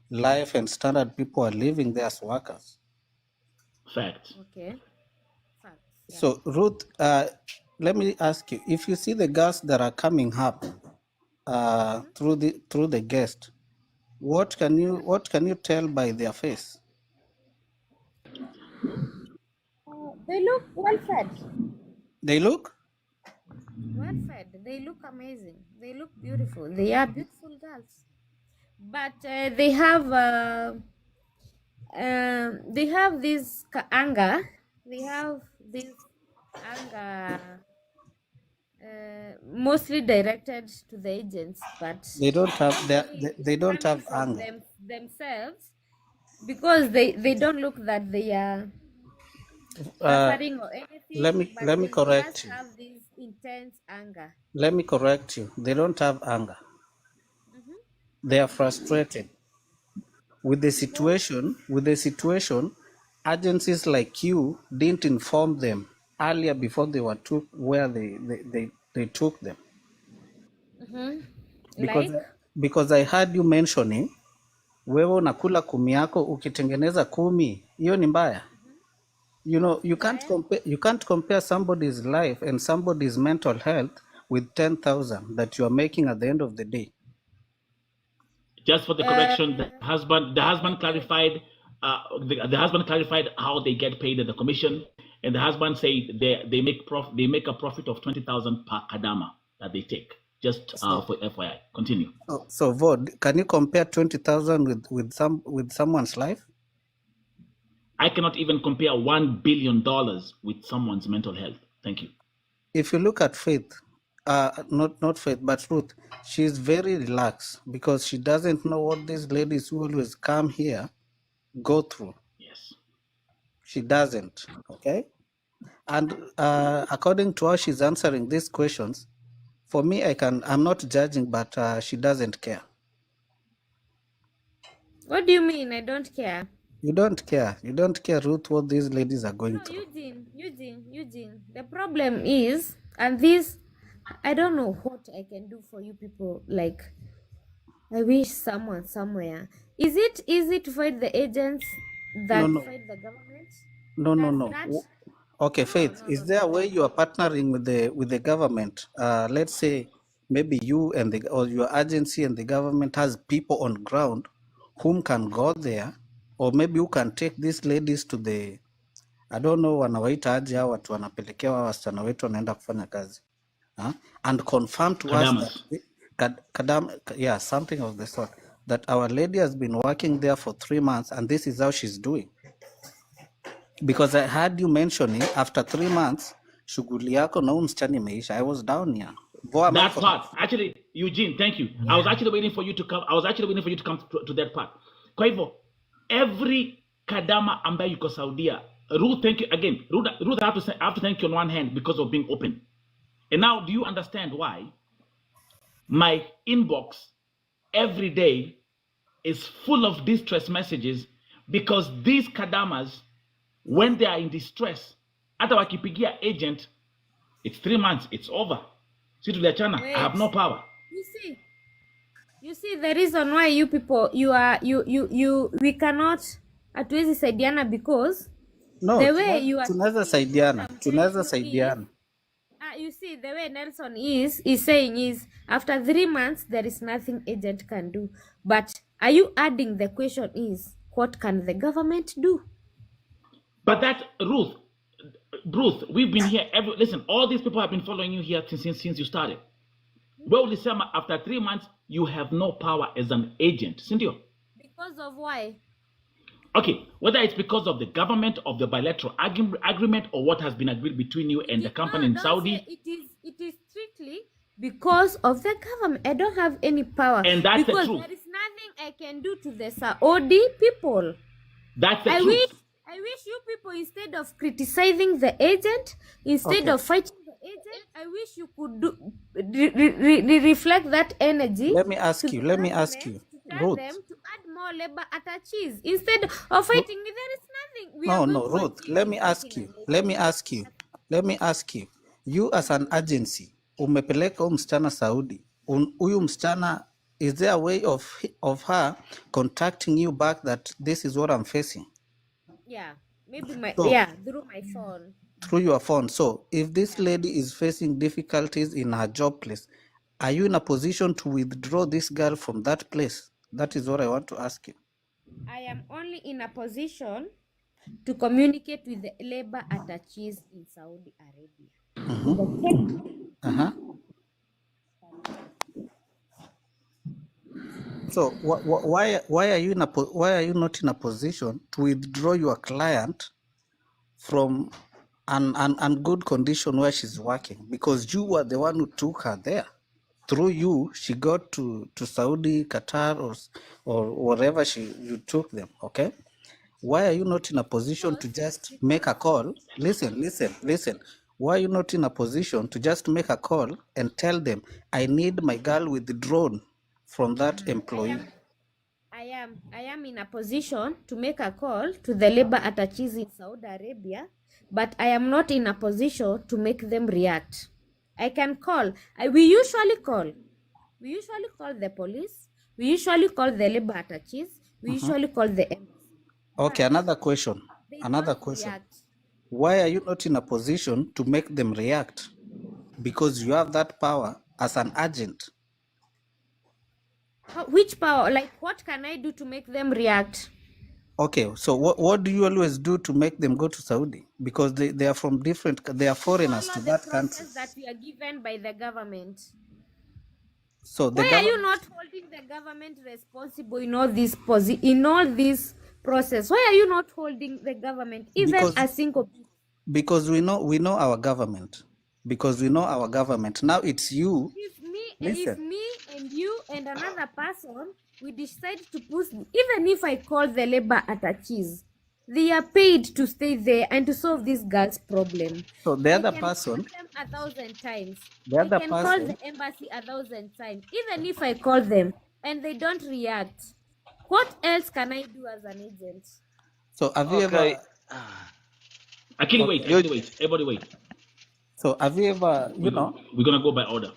life and standard people are living there as workers. Fact. Okay. Facts. Yeah. So Ruth, let me ask you: if you see the girls that are coming up through the guest, what can you tell by their face? They look well fed. They look Well fed. They look amazing. They look beautiful. They are beautiful girls. But they have this anger. They have this anger mostly directed to the agents, but they don't have they don't have from anger. themselves, because they don't look that they are suffering or anything. Let me but correct just you. have this intense anger. Let me correct you. They don't have anger. They are frustrated with the situation. Agencies like you didn't inform them earlier before they were took where they took them. Because I heard you mentioning wewe unakula 10 yako ukitengeneza 10, hiyo ni mbaya. You know, you can't compare somebody's life and somebody's mental health with 10,000 that you are making at the end of the day. Just for the correction, the husband clarified. The husband clarified how they get paid at the commission, and the husband said they make a profit of 20,000 per kadama that they take. Just for FYI, continue. So Vod, can you compare 20,000 with someone's life? I cannot even compare $1 billion with someone's mental health. Thank you. If you look at Faith, not Faith, but Ruth, she's very relaxed because she doesn't know what these ladies who always come here go through. Yes. she doesn't. Okay, and according to how she's answering these questions, for me, I'm not judging, but she doesn't care. What do you mean? I don't care. You don't care. You don't care, Ruth, what these ladies are going No, through. Eugene. The problem is, and this, I don't know what I can do for you people. Like, I wish someone somewhere. Is it easy to fight the agents that No. fight the government? No. Does that? Okay, Faith, is there a way you are partnering with the government? Let's say maybe you and or your agency and the government has people on ground whom can go there, or maybe you can take these ladies to the, I don't know, wanawaita aje hao watu wanapelekewa wasichana wetu wanaenda kufanya kazi, and confirm to us that something of the sort, that our lady has been working there for 3 months and this is how she's doing. Because I heard you mentioning after 3 months shughuli yako na huyu msichana imeisha. I was down here. That part, actually, Eugene, thank you. Yeah. I was actually waiting for you to come. To that part. Kwa hivyo, every kadama ambaye yuko Saudia, Ruth, thank you again. Ruth, I have to thank you on one hand because of being open. And now, do you understand why my inbox every day is full of distress messages? Because these kadamas, when they are in distress, hata wakipigia agent, it's 3 months, it's over. See to the channel, I have no power. You see the reason why you people, we cannot hatuwezi saidiana because the way you are tunaweza saidiana. You see the way Nelson is saying is after 3 months there is nothing agent can do. But are you adding the question is what can the government do? But that Ruth, we've been here. Listen, all these people have been following you here since you started. Well, December, after 3 months, you have no power as an agent, Cynthia. Because of why? Okay, whether it's because of the government, of the bilateral agreement, or what has been agreed between you and the company in Saudi. It is strictly because of the government. I don't have any power. And that's because the truth. There is nothing I can do to the Saudi people. That's the truth. I wish you people, instead of criticizing the agent, instead of fighting the agent, I wish you could reflect that energy. Let me ask you, Ruth. Them to add more labor attaches instead of fighting. There is nothing. No, Ruth. Let me ask you. You as an agency, umepeleka huyu msichana Saudi. Huyu msichana, is there a way of her contacting you back that this is what I'm facing? Yeah, maybe through my phone. Through your phone. So if this lady is facing difficulties in her job place, are you in a position to withdraw this girl from that place? That is what I want to ask you. I am only in a position to communicate with the labor attaches in Saudi Arabia. So why are you not in a position to withdraw your client from an good condition where she's working? Because you were the one who took her there. Through you, she got to Saudi, Qatar, or wherever you took them. Okay, why are you not in a position to just make a call? Listen. Why are you not in a position to just make a call and tell them, I need my girl withdrawn from that employee? I am in a position to make a call to the labor attaches in Saudi Arabia, but I am not in a position to make them react. I can call. We usually call the police. We usually call the labor attaches. We usually call the embassy. Okay, another question. React. Why are you not in a position to make them react? Because you have that power as an agent. Which power? Like, what can I do to make them react? Okay, so what do you always do to make them go to Saudi? Because they are from they are foreigners to that country. That we are given by the government. So why are you not holding the government responsible in all this process? Why are you not holding the government even a single? Because we know our government. Now it's you. If me and you and another person, we decide to push, even if I call the labor attaches, They are paid to stay there and to solve this girl's problem. So the I other can call person, them 1,000 times. the I other can call person. the embassy 1,000 times. Even if I call them and they don't react, what else can I do as an agent? So have you Okay. ever? Actually, Okay. wait. Actually, wait. Everybody, wait. So have you ever? We're gonna go by order.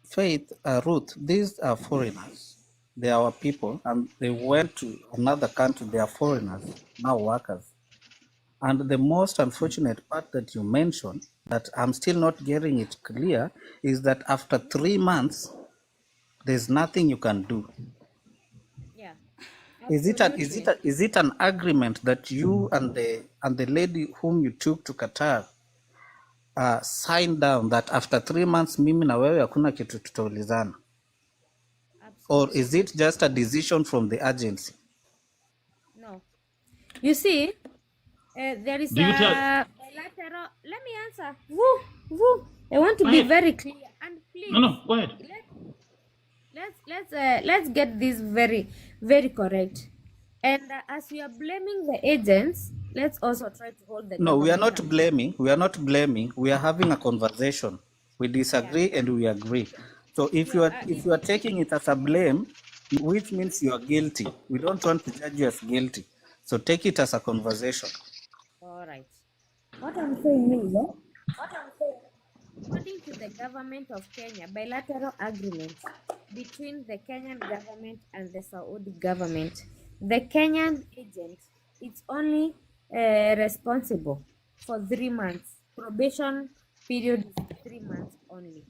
Faith, Ruth. These are foreigners. They are our people, and they went to another country. They are foreigners, now workers. And the most unfortunate part that you mentioned, that I'm still not getting it clear, is that after 3 months, there's nothing you can do. Yeah, Is absolutely. it an agreement that you and the lady whom you took to Qatar signed down that after 3 months mimi na wewe hakuna kitu tutaulizana, or Absolutely. is it just a decision from the agency? No. You see, there is Do you tell? a bilateral. Let me answer. Woo, woo. I want to Go be ahead. very clear. And please, No. Go ahead. let's get this very, very correct. And as we are blaming the agents, let's also try to hold the No, we are government not blaming. We are not blaming. We are having a conversation. We Yeah. disagree and we agree. So if you are taking it as a blame, which means you are guilty. We don't want to judge you as guilty. So take it as a conversation. All right. What I'm saying is, according to the government of Kenya, bilateral agreement between the Kenyan government and the Saudi government, the Kenyan agent is only responsible for 3 months. Probation period is 3 months only.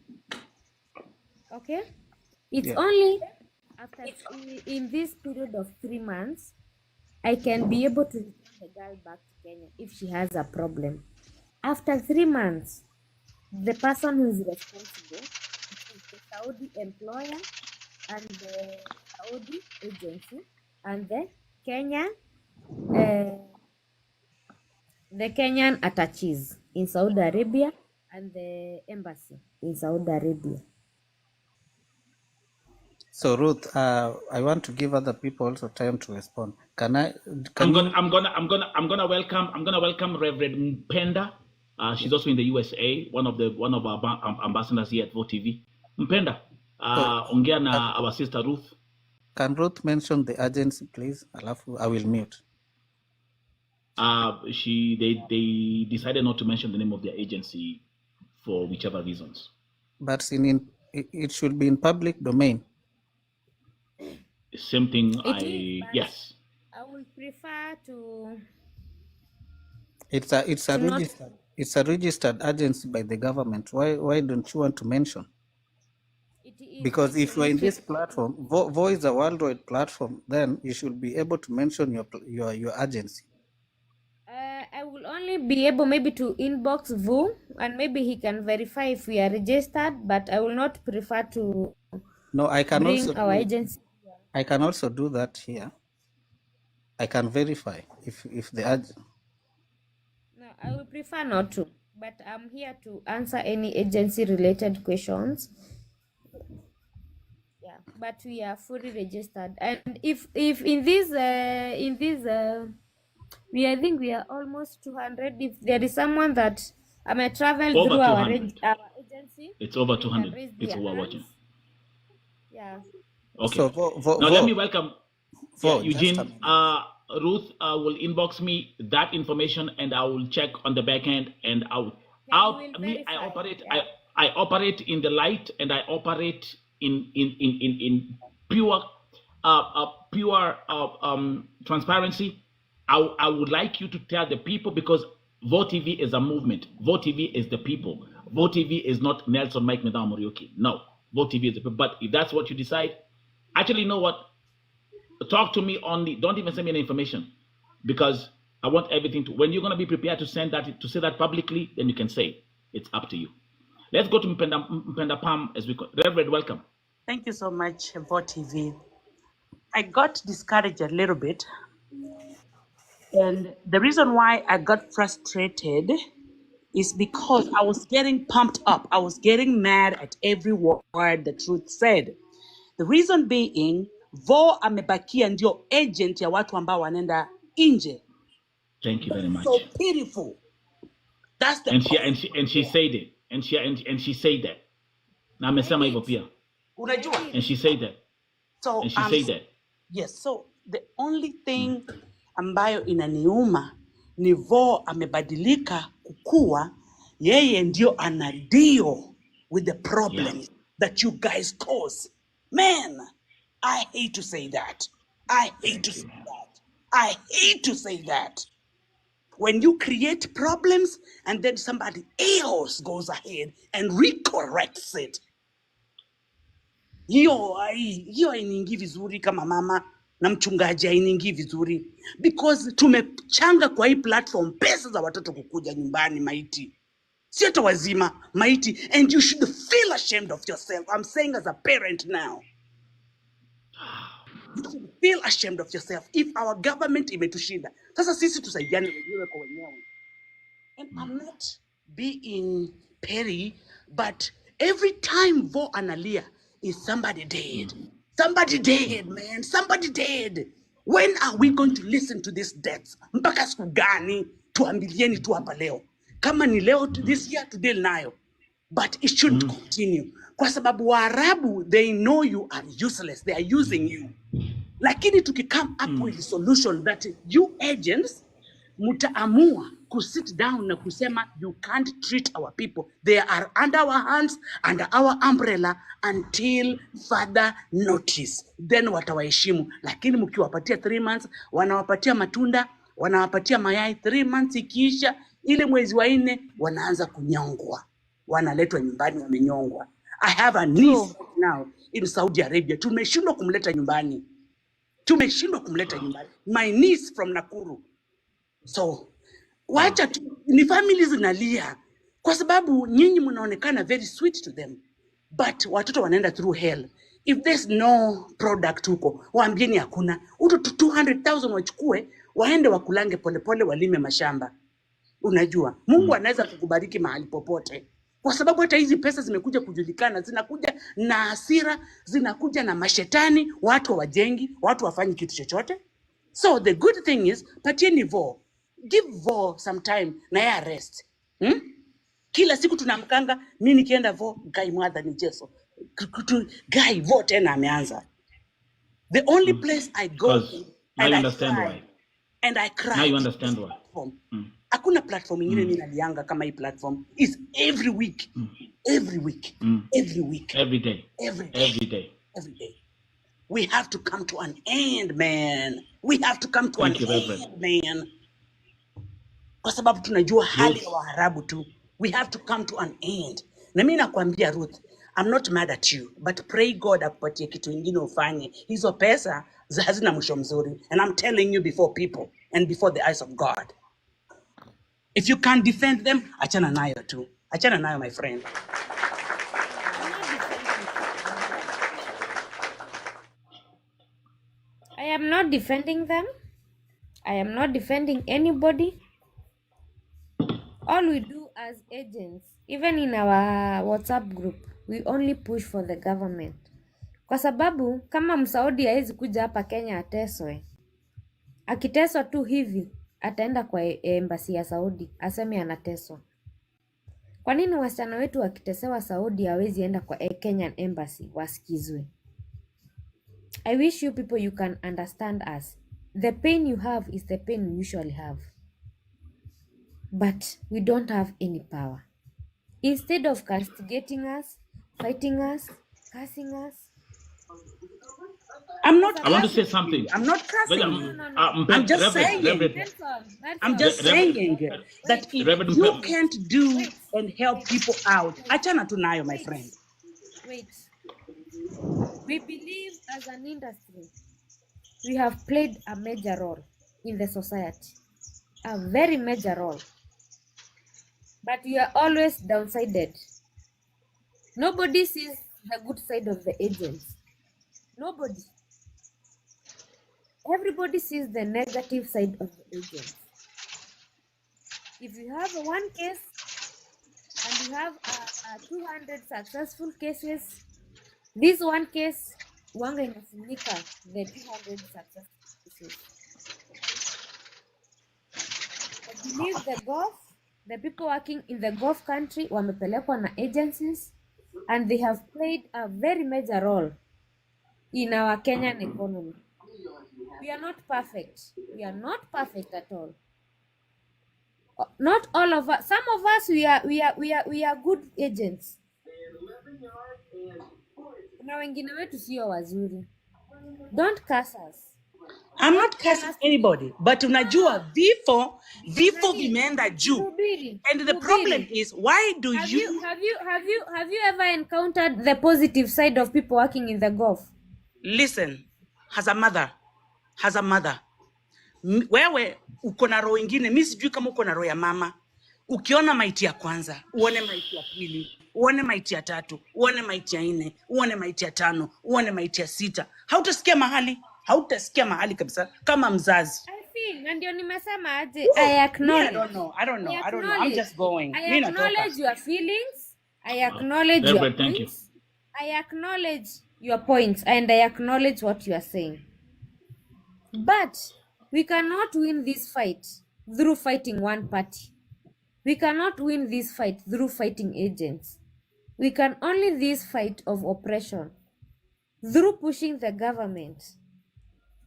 Okay? It's Yeah. only after in this period of 3 months I can be able to return the girl back to Kenya if she has a problem. After 3 months, the person who is responsible is the Saudi employer and the Saudi agency and the Kenyan attaches in Saudi Arabia and the embassy in Saudi Arabia. So Ruth, I want to give other people also time to respond. Can I'm you? gonna welcome Reverend Mpenda. She's also in the USA, one of our ambassadors here at Vote TV. Mpenda, ongea na our sister Ruth. Can Ruth mention the agency, please? Alafu, I will mute. They decided not to mention the name of their agency for whichever reasons. But it should be in public domain. Same thing. Yes. I would prefer to. It's a registered agency by the government. Why don't you want to mention? Because if you're in this platform, Vo is a worldwide platform, then you should be able to mention your agency. I will only be able maybe to inbox Vu and maybe he can verify if we are registered, but I will not prefer to. No, I can bring also our agency. I can also do that here. I can verify if the agent. No, I will prefer not to, but I'm here to answer any agency related questions. Yeah, but we are fully registered, and if in this I think we are almost 200. If there is someone that may travel Over through our 200. agency, It's over they can 200 raise people their who are hands. watching. Yeah. Okay. So Now let me welcome Vo, Eugene. just a minute. Ruth will inbox me that information, and I will check on the back end, and I operate in the light, and I operate in pure transparency. I would like you to tell the people, because Vote TV is a movement. Vote TV is the people. Vote TV is not Nelson Mike Medam Morioki. No, Vote TV is the people. But if that's what you decide, actually, you know what? Talk to me only. Don't even send me any information, because I want everything to. When you're going to be prepared to say that publicly, then you can say it's up to you. Let's go to Mpenda Pam as we call. Reverend, welcome. Thank you so much, Vote TV. I got discouraged a little bit. And the reason why I got frustrated is because I was getting pumped up. I was getting mad at every word the truth said. The reason being, Vo amebakia ndio agent ya watu ambao wanaenda Inje. Thank you very much. So pitiful. That's the And she said it. And she said that. Na amesema hivyo pia. unajua. And she said that. So And she said that. yes, so the only thing ambayo inaniuma ni Vo amebadilika kukua, yeye ndio ana deal with the problems that you guys cause. Man, I hate to say that. I hate to say that. I hate to say that. When you create problems and then somebody else goes ahead and recorrects it, hiyo hainiingii vizuri kama mama na mchungaji, hainiingii vizuri because tumechanga kwa hii platform pesa za watoto kukuja nyumbani maiti, si hata wazima maiti, and you should feel ashamed of yourself. I'm saying as a parent now, you should feel ashamed of yourself if our government imetushinda. Sasa sisi tusaidiane wenyewe kwa wenyewe. And I'm not being petty, but every time Vo analia is somebody dead. Somebody dead, man. Somebody dead. When are we going to listen to these deaths? Mpaka siku gani tuambilieni tu hapa leo? Kama ni leo this year to deal nayo. But it shouldn't continue. Kwa sababu Waarabu, they know you are useless. They are using you. Lakini tukicome up with a solution that you agents mutaamua sit down na kusema you can't treat our people. They are under our hands, under our umbrella until further notice. Then watawaheshimu. Lakini mkiwapatia 3 months, wanawapatia matunda, wanawapatia mayai. 3 months ikiisha, ile mwezi wa 4 wanaanza kunyongwa. Wanaletwa nyumbani wamenyongwa. I have a niece right now in Saudi Arabia. Tumeshindwa kumleta nyumbani. My niece from Nakuru. So wacha tu, ni families zinalia kwa sababu nyinyi mnaonekana very sweet to them, but watoto wanaenda through hell. If there's no product huko, waambieni hakuna. Uto 200,000 wachukue waende wakulange polepole, walime mashamba. Unajua Mungu anaweza kukubariki mahali popote, kwa sababu hata hizi pesa zimekuja kujulikana, zinakuja na hasira, zinakuja na mashetani, watu wajengi, watu wafanyi kitu chochote. So the good thing is, patieni Vo, give Vo some time na ya rest. Kila siku tunamkanga, mimi nikienda Vo, Guy mwadha ni Jeso. Guy Vo tena ameanza. The only place I go now you understand why. And I cry. Now you understand why. Hakuna platform ingine mimi nalianga kama hii platform. Is every week. Every week. Every week. Every day. Every day. Every day. Every day. We have to come to an end, man. We have to come to an end, man. Kwa sababu tunajua hali ya Waarabu tu. We have to come to an end. Na mimi nakwambia Ruth, I'm not mad at you, but pray God akupatie kitu ingine ufanye. Hizo pesa hazina mwisho mzuri. And I'm telling you before people and before the eyes of God. If you can't defend them, achana nayo tu. Achana nayo, my friend. I am not defending them. I am not defending anybody. All we do as agents, even in our WhatsApp group, we only push for the government. Kwa sababu kama Msaudi hawezi kuja hapa Kenya ateswe. Akiteswa tu hivi, ataenda kwa embassy ya Saudi, aseme anateswa. Kwa nini wasichana wetu wakitesewa Saudi hawezi enda kwa Kenyan embassy wasikizwe? I wish you people you can understand us. The pain you have is the pain we usually have. But we don't have any power. Instead of castigating us, fighting us, cursing us. I'm not. I want to say something. I'm not cursing. No. I'm just saying. I'm just saying that if you can't do and help people out, achana tu nayo, my friend. Wait. We believe as an industry, we have played a major role in the society. A very major role. But we are always downsided. Nobody sees the good side of the agents. Nobody. Everybody sees the negative side of the agents. If you have one case and you have 200 successful cases, this one case wanga inafunika the 200 successful cases. I believe the people working in the Gulf country wamepelekwa na agencies and they have played a very major role in our Kenyan economy. We are not perfect. We are not perfect at all. Not all of us. Some of us we are good agents. Na wengine wetu sio wazuri. Don't curse us. I'm not cursing anybody, but unajua vifo vimeenda juu. Subiri. And the problem is, why do Have you ever encountered the positive side of people working in the Gulf? Listen, as a mother, wewe uko na roho ingine, mimi sijui kama uko na roho ya mama. Ukiona maiti ya kwanza, uone maiti ya pili, uone maiti ya tatu, uone maiti ya nne, uone maiti ya tano, uone maiti ya sita, hautasikia mahali kabisa kama mzazi. I feel, na ndio nimesema aje, I acknowledge. I don't know. I'm just going. I acknowledge your feelings. I acknowledge your Thank you. points. I acknowledge your points and I acknowledge what you are saying. But we cannot win this fight through fighting one party. We cannot win this fight through fighting agents. We can only this fight of oppression through pushing the government.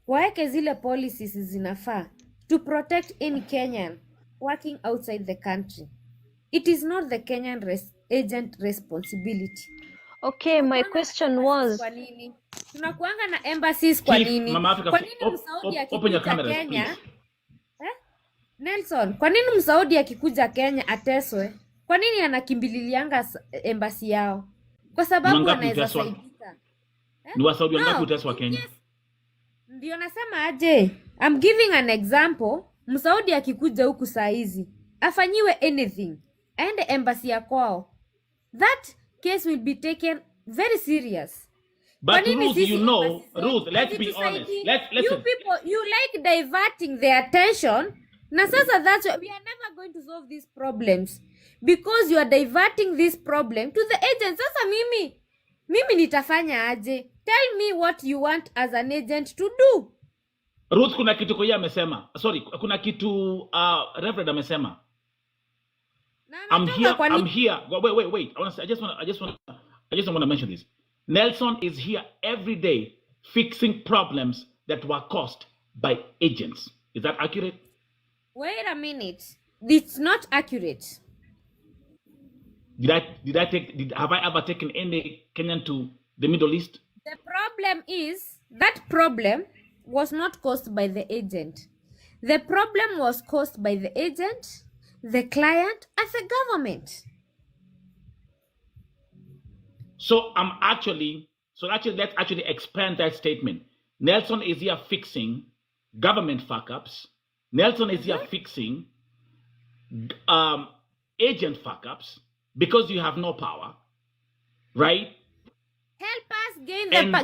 Waeke zile policies zinafaa to protect any Kenyan working outside the country. It is not the Kenyan agent responsibility. Okay, my question was, Kwa nini? Tunakuanga na embassies kwa Chief, nini? Mama Africa, Kwa nini Msaudi akikuja Kenya? Nelson, kwa nini Msaudi akikuja Kenya ateswe? Kwa nini anakimbililianga embassy yao? Kwa sababu anaweza saidika. Ni Wasaudi wangapi uteswa Kenya? Ndio nasema aje. I'm giving an example. Msaudi akikuja huku saa hizi afanyiwe anything, aende embassy ya kwao, that case will be taken very serious. But Ruth, let's be honest. You people, you like diverting the attention. Na sasa that's why we are never going to solve these problems because you are diverting this problem to the agent. Sasa mimi nitafanya aje? Tell me what you want as an agent to do. Ruth, kuna kitu kwa amesema. Sorry, kuna kitu Reverend amesema. I'm here. Wait. I just want to mention this. Nelson is here every day fixing problems that were caused by agents. Is that accurate? Wait a minute. It's not accurate. Have I ever taken any Kenyan to the Middle East? The problem is that problem was not caused by the agent. The problem was caused by the agent, the client, and the government. So let's actually expand that statement. Nelson is here fixing government fuck-ups. Nelson is here fixing agent fuck-ups because you have no power, right? Help us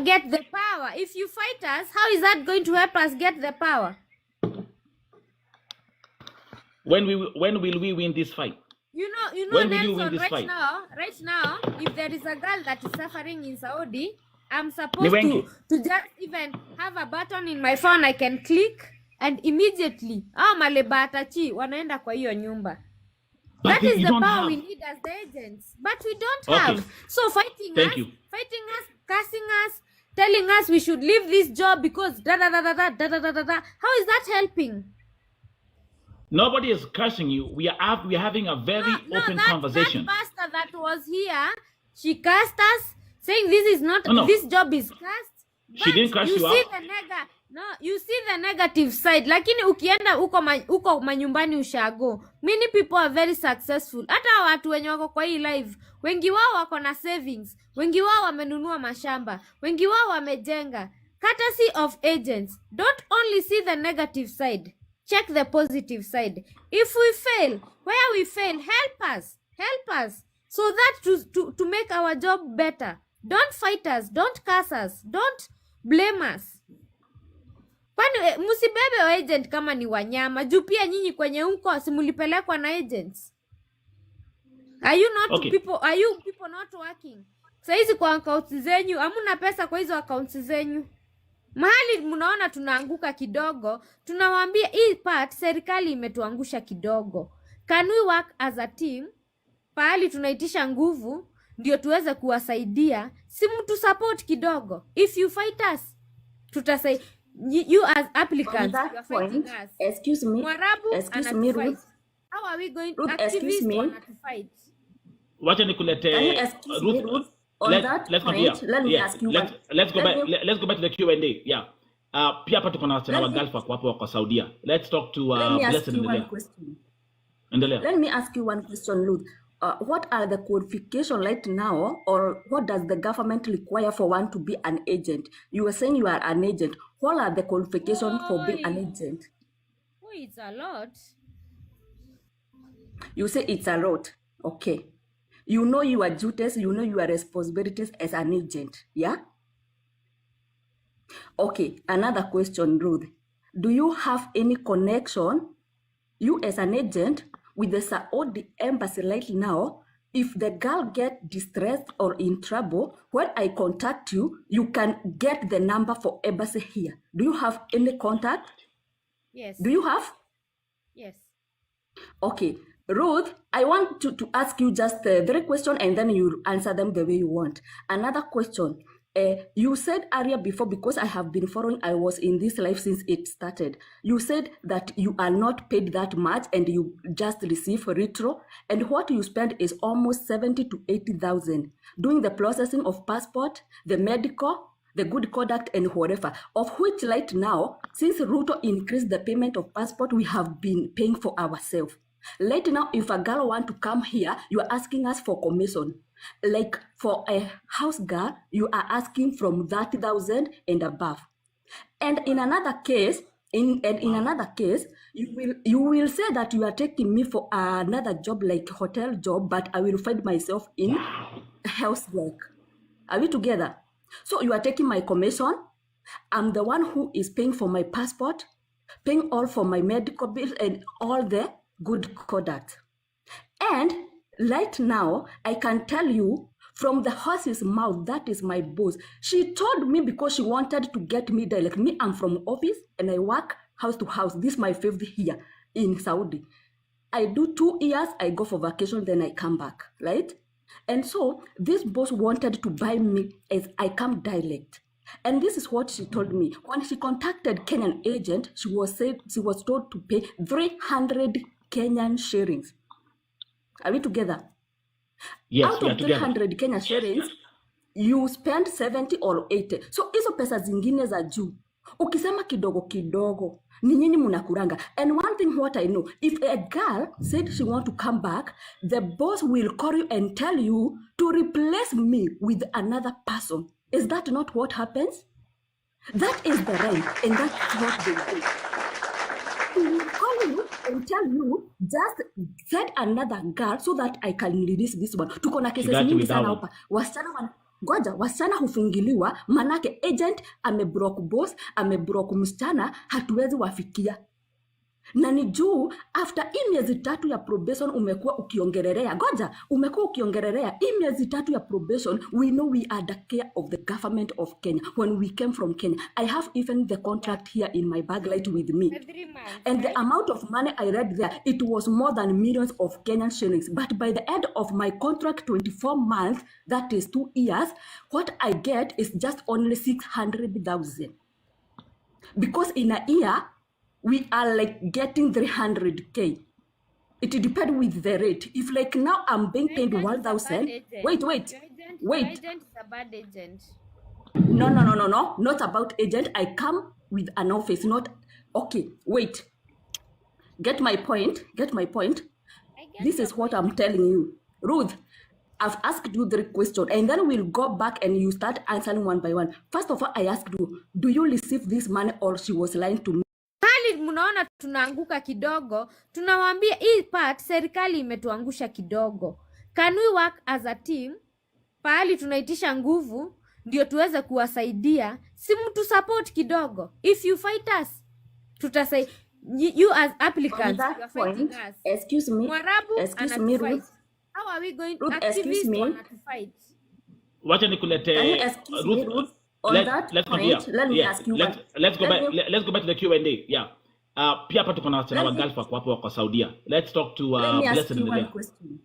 get the power. If you fight us, how is that going to help us get the power? When will we win this fight? You know, When will you Nelson, win this fight? right now, if there is a girl that is suffering in Saudi, I'm supposed to just even have a button in my phone I can click and immediately malebatachi wanaenda kwa hiyo nyumba. But that is the power we need as the agents, but we don't have. So fighting us, cursing us, telling us we should leave this job because da da da da da da da da da. How is that helping? Nobody is cursing you. We are having a very open conversation. That pastor that was here, she cursed us, saying this is not this job is cursed. She didn't curse you out. You see the negative side. Lakini ukienda uko manyumbani ushago. Many people are very successful. Hata watu wenye wako kwa hii live, wengi wao wako na savings, wengi wao wamenunua mashamba, wengi wao wamejenga. Courtesy of agents. Don't only see the negative side. Check the positive side. If we fail, where we fail, help us. So that to make our job better. Don't fight us, don't curse us, don't blame us. Kwani msibebe wa agent kama ni wanyama. Juu pia nyinyi kwenye unko simulipelekwa na agents. Are you people not working? Saizi kwa accounts zenyu, hamuna pesa kwa hizo accounts zenyu. mahali mnaona tunaanguka kidogo, tunawaambia hii part serikali imetuangusha kidogo. Can we work as a team? Pahali tunaitisha nguvu ndio tuweze kuwasaidia, si mtu support kidogo. If you fight us, tutasay you as On applicants, you are that fighting point, us. excuse me, Mwarabu excuse me, anatufight. Ruth. How are we going Ruth, excuse activists me. wanatufight? Wacha Can you nikulete excuse me, Ruth. Ruth? On that Let's point, continue. let me Yeah, ask you let's go let back. me Let's go back to the Q&A. Yeah. Pia hapa tuko na wasichana wa let me Gulf wako hapo wako Saudia. Let's talk to let me ask Blessed you one endelea. question. Endelea. Let me ask you one question, Ruth. What are the qualifications right now, or what does the government require for one to be an agent? You were saying you are an agent. What are the qualifications for being an agent? Oh, it's a lot. You say it's a lot. Okay. You know your duties, you know your responsibilities as an agent. Yeah? Okay. Another question, Ruth. Do you have any connection, you as an agent, with the Saudi embassy right now? If the girl get distressed or in trouble, when I contact you, you can get the number for embassy here. Do you have any contact? Yes. Do you have? Yes. Okay. Ruth, I want to ask you just 3 questions and then you answer them the way you want. Another question. You said earlier before, because I have been following, I was in this life since it started. You said that you are not paid that much and you just receive retro, and what you spend is almost 70 to 80,000 doing the processing of passport, the medical, the good conduct, and whatever, of which right now, since Ruto increased the payment of passport, we have been paying for ourselves. Right now, if a girl want to come here, you are asking us for commission. Like for a house girl, you are asking from 30,000 and above. And in another case, in another case, you will say that you are taking me for another job, like hotel job, but I will find myself in house work. Are we together? So you are taking my commission. I'm the one who is paying for my passport, paying all for my medical bills and all the good conduct. And right now, I can tell you from the horse's mouth, that is my boss. She told me because she wanted to get me there. Like me, I'm from office and I work house to house. This is my 5th year in Saudi. I do 2 years, I go for vacation, then I come back, right? And so this boss wanted to buy me as I come direct. And this is what she told me. When she contacted Kenyan agent, she was told to pay 300 Kenyan shillings. Are we together? Yes, Out we are of together. 300 Kenya shillings, you spend 70 or 80. So hizo pesa zingine za juu, ukisema kidogo kidogo, ni nyinyi munakuranga. And one thing what I know, if a girl said she want to come back, the boss will call you and tell you to replace me with another person. Is that not what happens? That is the right, and that's what they do. He will call you and tell you, just get another girl so that I can release this one. Tuko na She cases got you mingi with that sana one. hapa. Wasichana hufungiliwa, manake agent ameblock boss, ameblock msichana, hatuwezi wafikia. Na ni juu after hii miezi 3 ya probation umekuwa ukiongelelea. Umekuwa ukiongelelea hii miezi 3 ya probation. We know we are the care of the government of Kenya. When we came from Kenya, I have even the contract here in my bag right with me. 3 months, And the right? amount of money I read there, it was more than millions of Kenyan shillings. But by the end of my contract, 24 months, that is 2 years, what I get is just only 600,000. Because in a year, we are like getting 300K. It depends with the rate. If like now I'm being Your paid agent is a bad 1,000. agent. Wait. Your agent is a bad agent. No. Not about agent. I come with an office. Not okay. Wait. Get my point. I get This your is what point. I'm telling you. Ruth, I've asked you 3 questions and then we'll go back and you start answering one by one. First of all, I asked you, do you receive this money or she was lying to me? Mahali mnaona tunaanguka kidogo, tunawaambia hii part serikali imetuangusha kidogo. Can we work as a team? Pahali tunaitisha nguvu ndio tuweze kuwasaidia, si mtu support kidogo. If you fight us, tutasay you as On applicants, you are that fighting point, us. excuse me, Mwarabu Ruth. anatufight. How are we going Ruth, excuse activists me. wanatufight? Wacha Can you nikulete excuse me, Ruth. Ruth? let's continue. let me Yeah, ask you let's go let back. me- Let's go back to the Q&A. Yeah. Pia hapa tuko na wasichana wa Let me- Gulf wako hapo wako Saudia. Let's talk to let me ask Blessed. you one Endelea. question.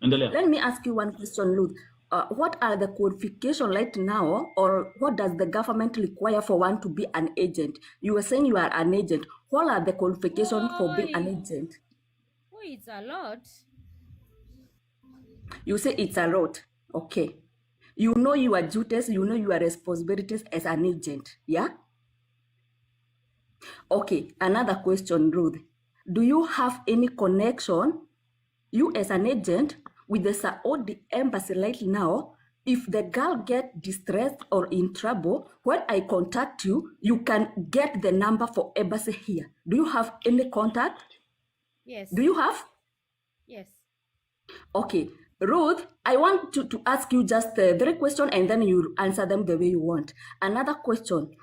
Endelea. Let me ask you one question, Ruth. What are the qualifications right now, or what does the government require for one to be an agent? You were saying you are an agent. What are the qualifications for being an agent? Oh, it's a lot. You say it's a lot. Okay. You know your duties, you know your responsibilities as an agent. Yeah? Okay. Another question, Ruth. Do you have any connection, you as an agent, with the Saudi embassy right now? If the girl get distressed or in trouble, when I contact you, you can get the number for embassy here. Do you have any contact? Yes. Do you have? Yes. Okay. Ruth, I want to ask you just 3 questions and then you answer them the way you want. Another question.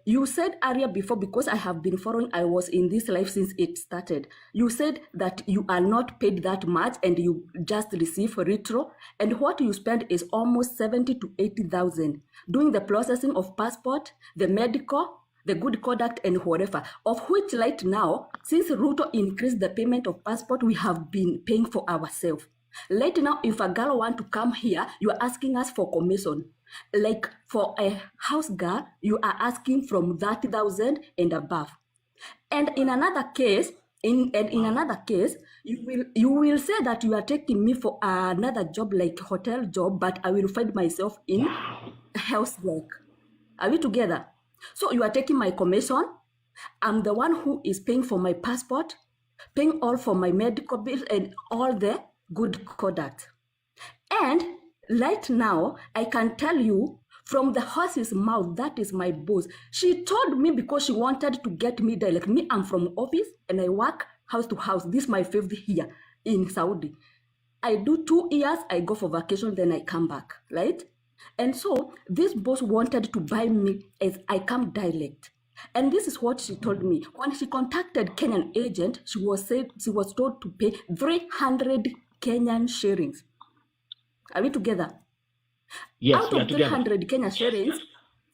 You said earlier before, because I have been following, I was in this life since it started. You said that you are not paid that much and you just receive retro, and what you spend is almost 70 to 80,000 doing the processing of passport, the medical, the good conduct, and whatever, of which right now, since Ruto increased the payment of passport, we have been paying for ourselves. Right now, if a girl want to come here, you are asking us for commission. Like for a house girl, you are asking from 30,000 and above. And in another case, in another case, you will say that you are taking me for another job, like hotel job, but I will find myself in house work. Are we together? So you are taking my commission. I'm the one who is paying for my passport, paying all for my medical bills and all the good conduct. And right now, I can tell you from the horse's mouth, that is my boss. She told me because she wanted to get me there. Like me, I'm from office and I work house to house. This is my fifth year in Saudi. I do 2 years, I go for vacation, then I come back, right? And so this boss wanted to buy me as I come direct. And this is what she told me. When she contacted Kenyan agent, she was told to pay 300 Kenyan shillings. Are we together? Yes, Out we are of together. 300 Kenya shillings,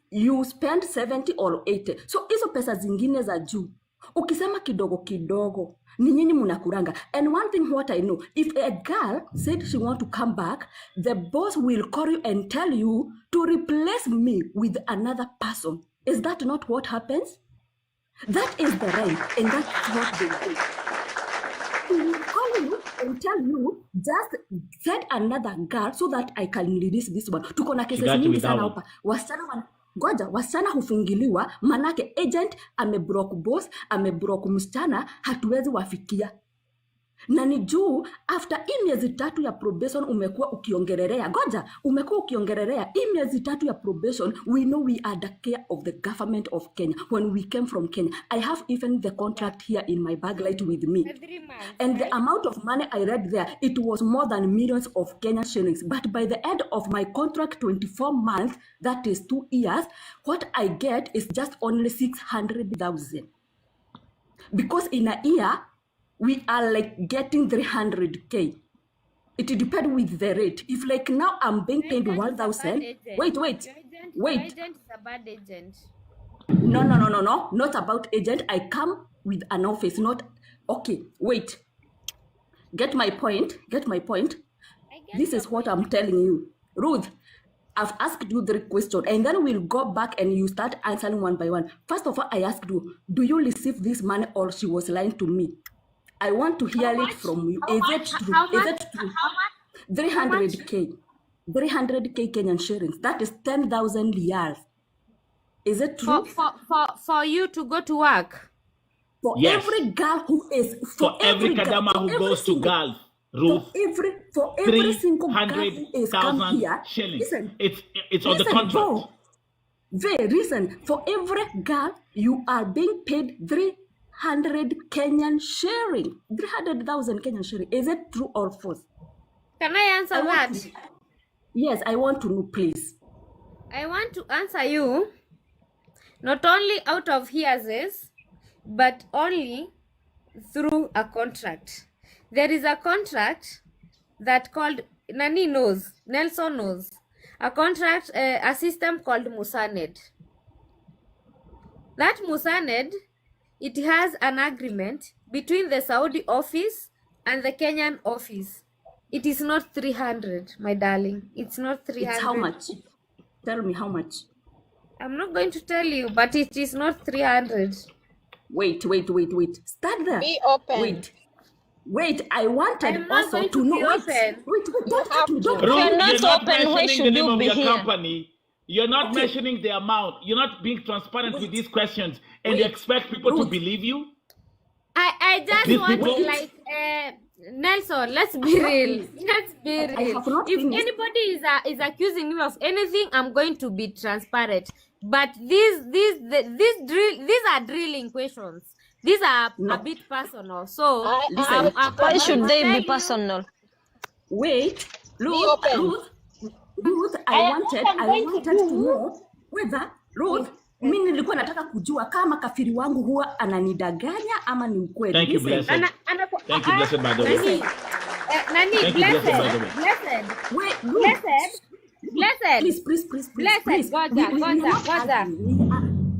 you spend 70 or 80. So hizo pesa zingine za juu, ukisema kidogo kidogo, ni nyinyi munakuranga. And one thing what I know, if a girl said she want to come back, the boss will call you and tell you to replace me with another person. Is that not what happens? That is the right, and that's what they do. He will call you and tell you, just get another girl so that I can release this one. Tuko na cases got you mingi with that sana one. hapa. Wasichana hufungiliwa, manake agent ameblock boss, ameblock msichana, hatuwezi wafikia. Na ni juu after hii miezi 3 ya probation umekuwa ukiongelelea. Umekuwa ukiongelelea hii miezi 3 ya probation. We know we are the care of the government of Kenya when we came from Kenya. I have even the contract here in my bag right with me. 3 months. And the right? amount of money I read there, it was more than millions of Kenyan shillings. But by the end of my contract, 24 months, that is 2 years, what I get is just only 600,000. Because in a year, we are like getting 300K. It depends with the rate. If like now I'm being paid Your agent is a bad 1,000. agent. Wait. Your agent is a bad agent. No. Not about agent. I come with an office, not... Okay, wait. Get my point. I get This your is what point. I'm telling you. Ruth, I've asked you 3 questions, and then we'll go back and you start answering one by one. First of all, I asked you, do you receive this money or she was lying to me? I want to hear it from you. Is it true? Is it true? 300K. 300K Kenyan shillings. That is 10,000 riyals. Is it true? For you to go to work. For Yes. every girl who is... For every Kadama who goes to Gulf, Ruth, For every single girl who is come 300,000 here... shillings. Listen. It's on the contract. Bro. Listen, for every girl, you are being paid 300 Kenyan shilling. 300,000 Kenyan shilling. Is it true or false? Can I answer that? Yes, I want to know, please. I want to answer you not only out of hearsays, but only through a contract. There is a contract that called Nelson knows a system called Musaned. That Musaned, it has an agreement between the Saudi office and the Kenyan office. It is not 300, my darling. It's not 300. It's how much? Tell me how much. I'm not going to tell you, but it is not 300. Wait. Start there. Be open. Wait, I wanted also to know. Wait, don't cut me. Don't. Ruth, not you're not open, why mentioning should the name you of be your here? company. You're not Okay. mentioning the amount. You're not being transparent with these questions, and Wait. you expect people to Ruth. believe you. I just These want people- like Nelson, let's be real. Let's be I real. have not If finished. anybody is accusing me of anything, I'm going to be transparent. But these are drilling questions. These are No. a bit personal. So Listen. Why should they tell be you- personal? Wait, open. Ruth, I wanted to know whether Ruth, mimi nilikuwa nataka kujua kama kafiri wangu huwa ananidanganya ama ni ukweli. Thank you, Listen, Blessed. Thank you, Blessed, by the way. Nani, Thank you, Blessed, by the way. blessed. wait, Ruth, Blessed. please. Blessed, goja.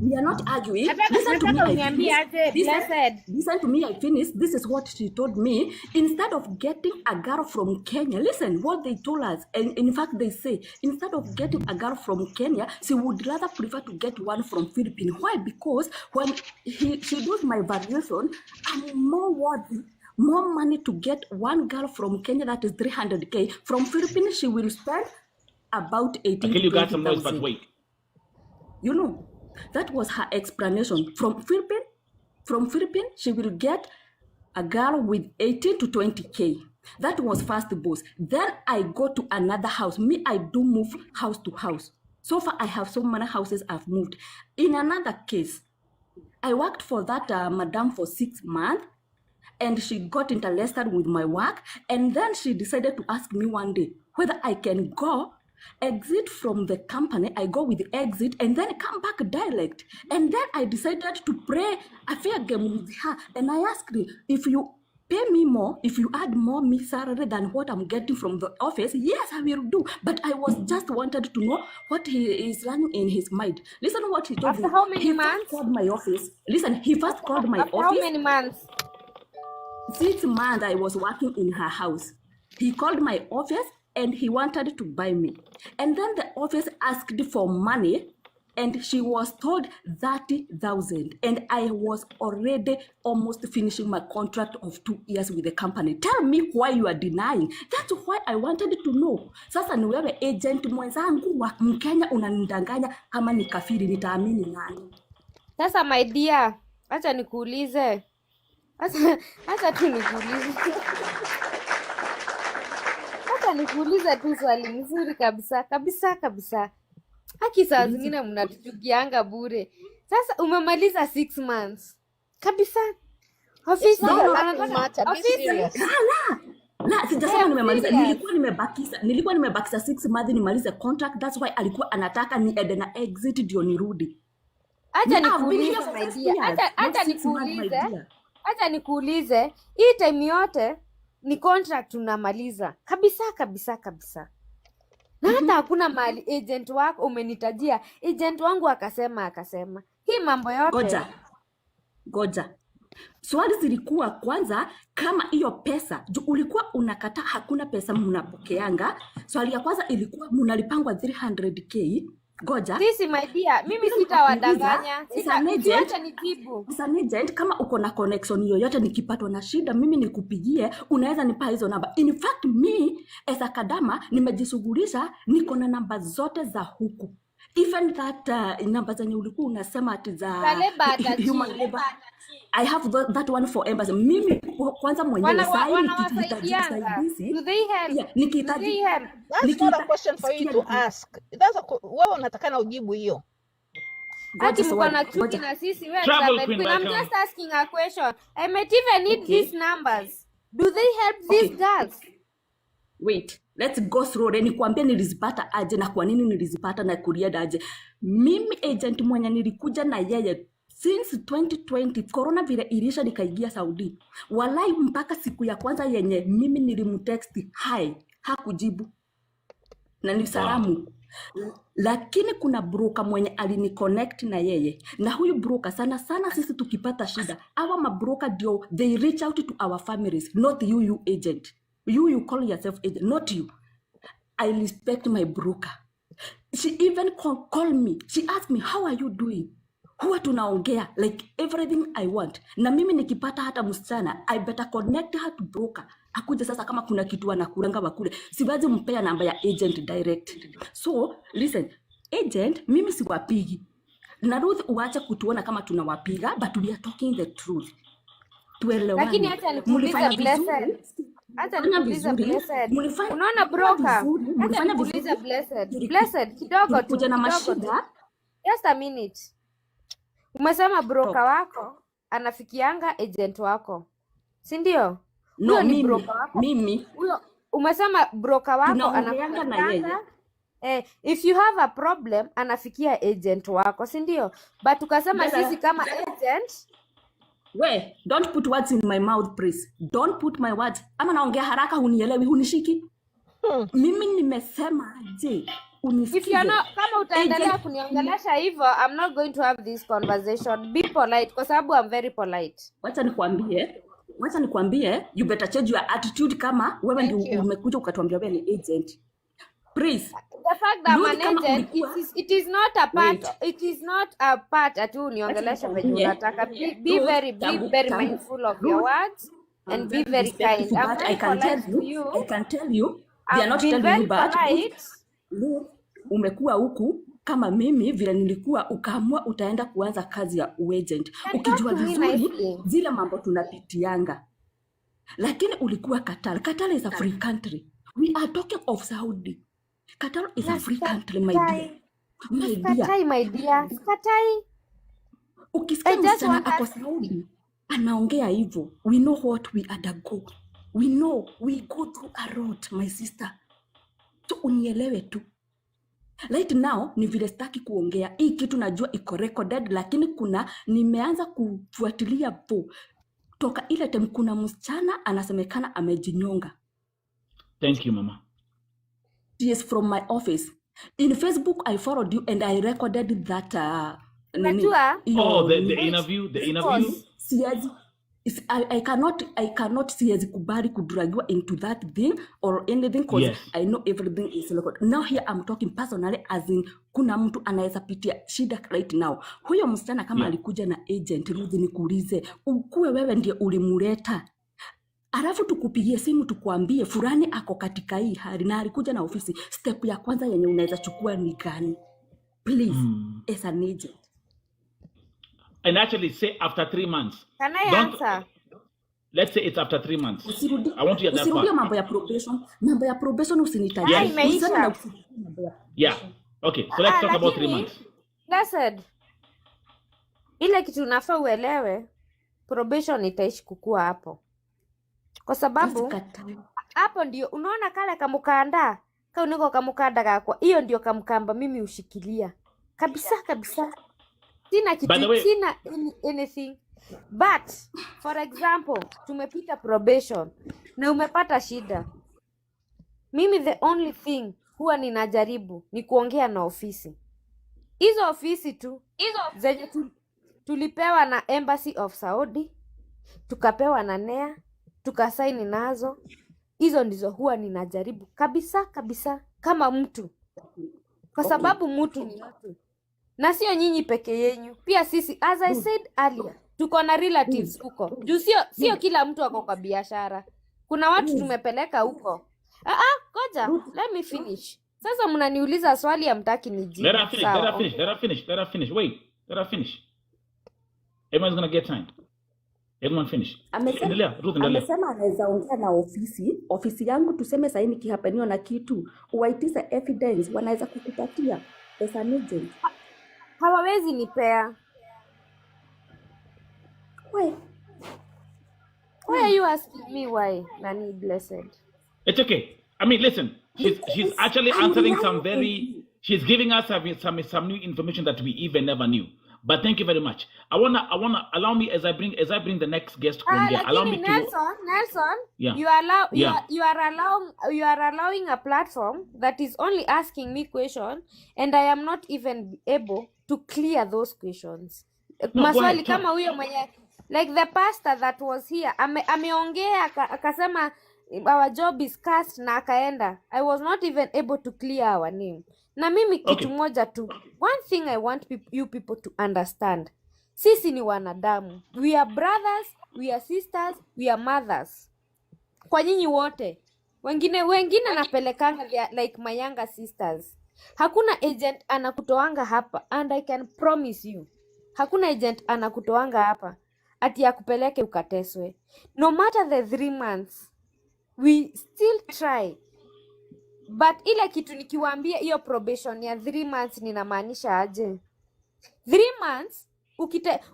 We are not arguing. Nataka uniambie aje, Blessed. Listen to me, I finished. This is what she told me. Instead of getting a girl from Kenya, listen what they told us. And in fact, they say, instead of getting a girl from Kenya, she would rather prefer to get one from Philippines. Why? Because when she does my valuation, I'm more worthy, more money to get one girl from Kenya, that is 300K. From Philippines, she will spend about 18 Until to you got some noise, 20,000. but wait. You know, that was her explanation. From Philippines, she will get a girl with 18 to 20K. That was first boss. Then I go to another house. Me, I do move house to house. So far, I have so many houses I've moved. In another case, I worked for that madam for 6 months, and she got interested with my work. And then she decided to ask me one day whether I can go exit from the company. I go with the exit and then come back direct. And then I decided to play a fair game with her. And I asked her, if you pay me more, if you add more me salary than what I'm getting from the office, yes, I will do. But I was just wanted to know what he is running in his mind. Listen to what he told me. After how many He months? first called my office. Listen, he first called my After how office. many months? 6 months I was working in her house. He called my office and he wanted to buy me. And then the office asked for money and she was told 30,000. And I was already almost finishing my contract of 2 years with the company. Tell me why you are denying. That's why I wanted to know. Sasa ni wewe agent mwenzangu wa Mkenya unanidanganya kama ni kafiri, nitaamini nani? Sasa my dear, acha nikuulize. Acha tu nikuulize. Acha nikuulize tu swali nzuri kabisa. Haki saa zingine mnatuchukianga bure. Sasa umemaliza 6 months. Kabisa. Ofisi Be serious. La, sijasema nimemaliza. serious. Nilikuwa nimebakisha 6 months nimalize contract. That's why alikuwa anataka niende na exit ndio nirudi. Acha Me, I've been here nikuulize for my 6 dear. years, Acha not 6 months, my nikuulize. dear. Acha nikuulize. Hii time yote ni contract tunamaliza. Kabisa. Na hata hakuna mali agent wako umenitajia. Agent wangu akasema. Hii mambo yote. Goja. Swali zilikuwa kwanza kama hiyo pesa ulikuwa unakataa hakuna pesa mnapokeanga. Swali ya kwanza ilikuwa mnalipangwa 300K. Goja. Sisi my dear, mimi sitawadanganya. Sita nijibu. agent, kama uko na connection yoyote nikipatwa na shida mimi nikupigie, unaweza nipa hizo namba. In fact me as a kadama nimejishughulisha, niko na namba zote za huku. Even that namba zenye ulikuwa unasema ati za human labor. I have that one for embassy. Mimi kwanza mwenyewe Wanawasaidianga. Do they help? That's not a question for you to ask. Wewe unatakana ujibu hiyo. Ati mko na chuki na sisi wewe Travel Elizabeth. Queen, I'm welcome. just asking a question. I might even need these numbers. Do they help these girls? Wait, let's go through. Nikuambia nilizipata aje na kwa nini nilizipata na kuriada aje. Mimi agent mwenye nilikuja na yeye since 2020 corona vile ilisha nikaingia Saudi. Walai mpaka siku ya kwanza yenye mimi nilimtext hi, hakujibu. Na ni salamu. lakini kuna broker mwenye aliniconnect na yeye, na huyu broker sana sana sisi tukipata shida, our mabroker ndio they reach out to our families, not you agent. You call yourself agent, not you. I respect my broker. She even call me. She asked me, how are you doing? Huwa tunaongea like everything I want. Na mimi nikipata hata msichana, I better connect her to broker. Akuje sasa kama kuna kitu anakuranga wakule. Siwezi mpea namba ya agent direct. So, listen, agent, mimi siwapigi. Na Ruth uache kutuona kama tunawapiga, but we are talking the truth. Tuelewane. Lakini hata nikuuliza Blessed. Hata nikuuliza Blessed. Unaona broker? Hata nikuuliza Blessed. Blessed kidogo tu. Kuja na mashida. Just a minute. Umesema broker wako anafikianga agent wako. Si ndio? No, ni mimi, broker wako. Mimi. Umesema broker wako Tunaongeanga na yeye. If you have a problem anafikia agent wako, si ndio? But ukasema sisi kama agent. We, don't put words in my mouth, please. Don't put my words. Ama naongea haraka hunielewi, hunishiki. Mimi nimesema je, unisikize. If you're not, kama utaendelea kuniongelesha hivyo, I'm not going to have this conversation. Be polite kwa sababu I'm very polite. Wacha nikwambie, you better change your attitude kama wewe ndio umekuja ukatuambia wewe ni agent. Please. The fact that I'm an agent, it is not a part. It is not a part at uniongelesha venye unataka. Be very mindful of your words and be very kind. I can tell you, they are not telling you bad. Look, umekuwa huku kama mimi vile nilikuwa, ukaamua utaenda kuanza kazi ya agent ukijua vizuri zile mambo tunapitianga, lakini ulikuwa Qatar. Qatar is a free country. We are talking of Saudi. Qatar is a free country, my dear. My dear. Ukisikia msichana ako Saudi anaongea hivyo, we know what we undergo. We know we go through a lot, my sister. So unielewe tu. Right now ni vile sitaki kuongea. Hii kitu najua iko recorded, lakini nimeanza kufuatilia toka ile time kuna msichana anasemekana amejinyonga. Thank you, Mama. She is from my office. In Facebook, I followed you and I recorded that. The interview. I cannot siwezi kubali kudragiwa into that thing or anything because I know everything is recorded. Now here I'm talking personally as in kuna mtu anaweza pitia shida right now. Huyo msichana kama alikuja na agent, rudi nikuulize, ukuwe wewe ndiye ulimuleta. Alafu tukupigie simu tukuambie fulani ako katika hii hali na alikuja na ofisi. Step ya kwanza yenye unaweza chukua ni gani? Please, as an agent. And actually say after 3 months. Can I answer? Let's say it's after 3 months. I want to get that part. Mambo ya probation usinitaje. Yeah. Okay, so let's talk about 3 months. Listen. Ile kitu unafaa uelewe, probation itaishi kukua hapo. Kwa sababu hapo ndio unaona kale kamukanda, kauniko kamukanda kakwa. Hiyo ndio kamkamba mimi ushikilia. Kabisa. Sina kitu, sina anything. But for example, tumepita probation na umepata shida. Mimi the only thing huwa ninajaribu ni kuongea na ofisi. Hizo ofisi tu, zenye tulipewa na Embassy of Saudi, tukapewa na NEA, tukasaini nazo. Hizo ndizo huwa ninajaribu kabisa kama mtu. Kwa sababu mtu ni mtu. Na sio nyinyi peke yenyu. Pia sisi, as I said earlier, tuko na relatives huko. Juu sio kila mtu ako kwa biashara. Kuna watu tumepeleka huko. Ngoja, let me finish. Sasa mnaniuliza swali hamtaki nijibu. Let her finish. Wait, let her finish. Everyone's going to get time. Everyone finish. Amesema anaweza ongea na ofisi yangu, tuseme sasa hivi kihapenio na kitu, uwaitize evidence, wanaweza kukupatia as an agent. Hawawezi nipea. Why are you asking me why? Nani Blessed? It's okay. I mean, listen. She's actually answering she's giving us some new information that we even never knew. But thank you very much. I wanna allow me as I bring the next guest kuongea. Allow me Lakini to Nelson, yeah. you allow Yeah. you are allowing a platform that is only asking me question, and I am not even able to clear those questions. No, go Maswali ahead. kama huyo mwenye, like the pastor that was here ameongea akasema our job is cast na akaenda. I was not even able to clear our name. Na mimi kitu Okay. moja tu, one thing I want you people to understand, sisi ni wanadamu, we are brothers, we are sisters, we are mothers. Kwa nyinyi wote wengine napelekanga like my younger sisters. Hakuna agent anakutoanga hapa, and I can promise you, hakuna agent anakutoanga hapa ati akupeleke ukateswe. No matter the 3 months, we still try. But ile kitu nikiwaambia hiyo probation ya 3 months ninamaanisha aje? 3 months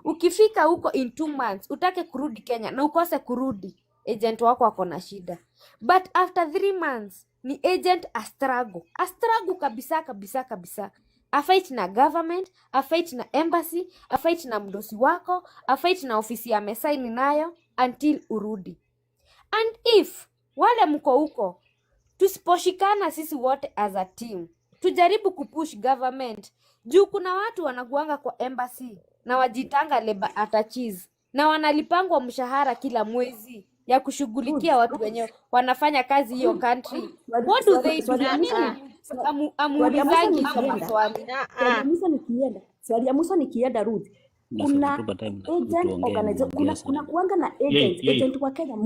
ukifika huko in 2 months utake kurudi Kenya na ukose kurudi, agent wako ako na shida. But after 3 months ni agent a struggle kabisa. A fight na government, a fight na embassy, a fight na mdosi wako, a fight na ofisi ya mesaini nayo until urudi. And if wale mko huko, tusiposhikana sisi wote as a team, tujaribu kupush government, juu kuna watu wanakuanga kwa embassy na wajitanga labor attached na wanalipangwa mshahara kila mwezi ya kushughulikia watu wenye wanafanya kazi hiyo country. What do they do? Amuulizangi hizo maswali. Swali ya mwisho nikienda Ruth, kuna agent organization, kuna kuanga na agent wa Kenya,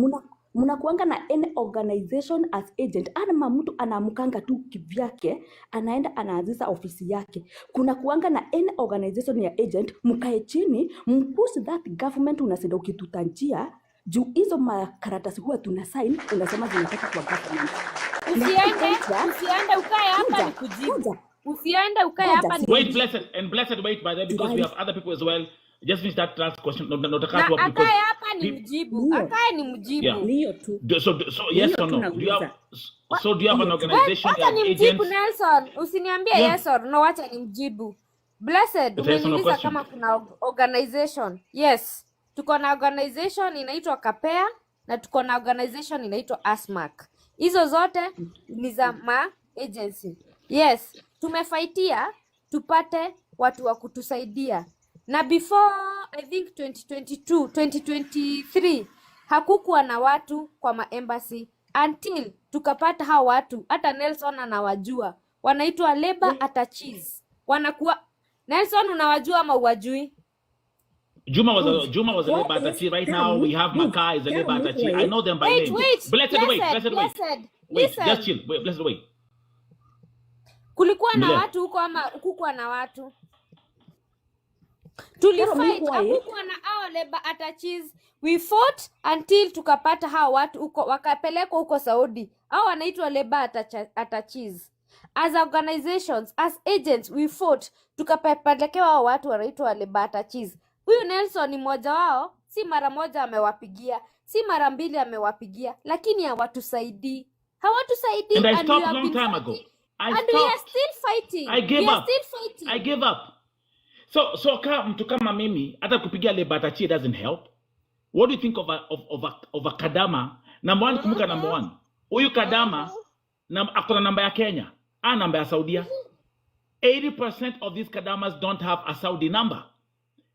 muna kuanga na any organization as agent, ama mtu anamkanga tu kivyake anaenda anaanzisha ofisi yake. Kuna kuanga na any organization ya agent, mkae chini mpush that government, unasema ukitutanjia juu hizo makaratasi huwa tuna sign, unasema zinatoka kwa government. Usiende ukae hapa nikujibu. Usiende ukae hapa ni Wait, blessed wait by that, because we have other people as well. Just finish that last question. No, akae hapa ni mjibu. Akae ni mjibu. Ndio tu. So yes or no? Do you have an organization that agents? Mjibu Nelson, usiniambie yes or no, wacha ni mjibu. Blessed, umeniuliza kama kuna organization. Yes. Tuko na organization inaitwa Kapea na tuko na organization inaitwa ASMAC. Hizo zote ni za ma agency. Yes, tumefaitia tupate watu wa kutusaidia. Na before I think 2022, 2023 hakukuwa na watu kwa maembassy until tukapata hao watu. Hata Nelson anawajua. Wanaitwa labor attached. Wanakuwa Nelson, unawajua ama uwajui? Juma was a labor attaché. Right now we have Makai as a labor attaché. I know them by name. Blessed wait. Just chill. Blessed wait. Kulikuwa na watu huko ama hukukuwa na watu? Tulifight, hakukuwa na hao labor attached. We fought until tukapata hao watu huko, wakapelekwa huko Saudi. Hao wanaitwa labor attached. As organizations, as agents, we fought, tukapelekewa hao watu wanaitwa labor attached. Huyu Nelson ni mmoja wao, si mara moja amewapigia, si mara mbili amewapigia, lakini hawatusaidii. And I stopped long time ago. We are still fighting. I gave up. So kama mtu kama mimi hata kupigia labor attaché doesn't help. What do you think of a Kadama? Number one, kumbuka number one. Huyu Kadama akona namba ya Kenya, namba ya Saudia. 80% of these Kadamas don't have a Saudi number.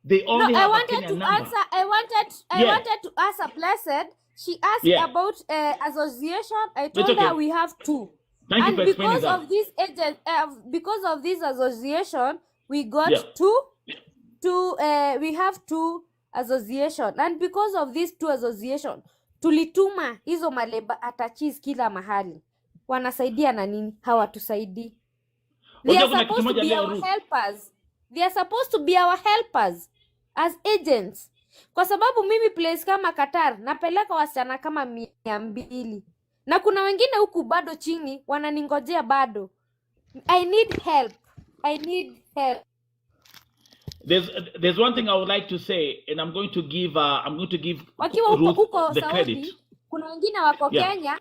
They only have a Kenyan number. I wanted to ask a Blessed. She asked about association. I told her we have 2. Thank you for explaining that. Because of this association, we got 2. We have 2 association, and because of these 2 association, tulituma hizo maleba attached kila mahali. Wanasaidia na nini? Hawatusaidii. They are supposed to be our helpers. They are supposed to be our helpers as agents. Kwa sababu mimi place kama Qatar napeleka wasichana kama 200. Na kuna wengine huku bado chini wananingojea bado. I need help. There's one thing I would like to say, and I'm going to give wakiwa Ruth the Saudi, credit. Kuna wengine wako Kenya.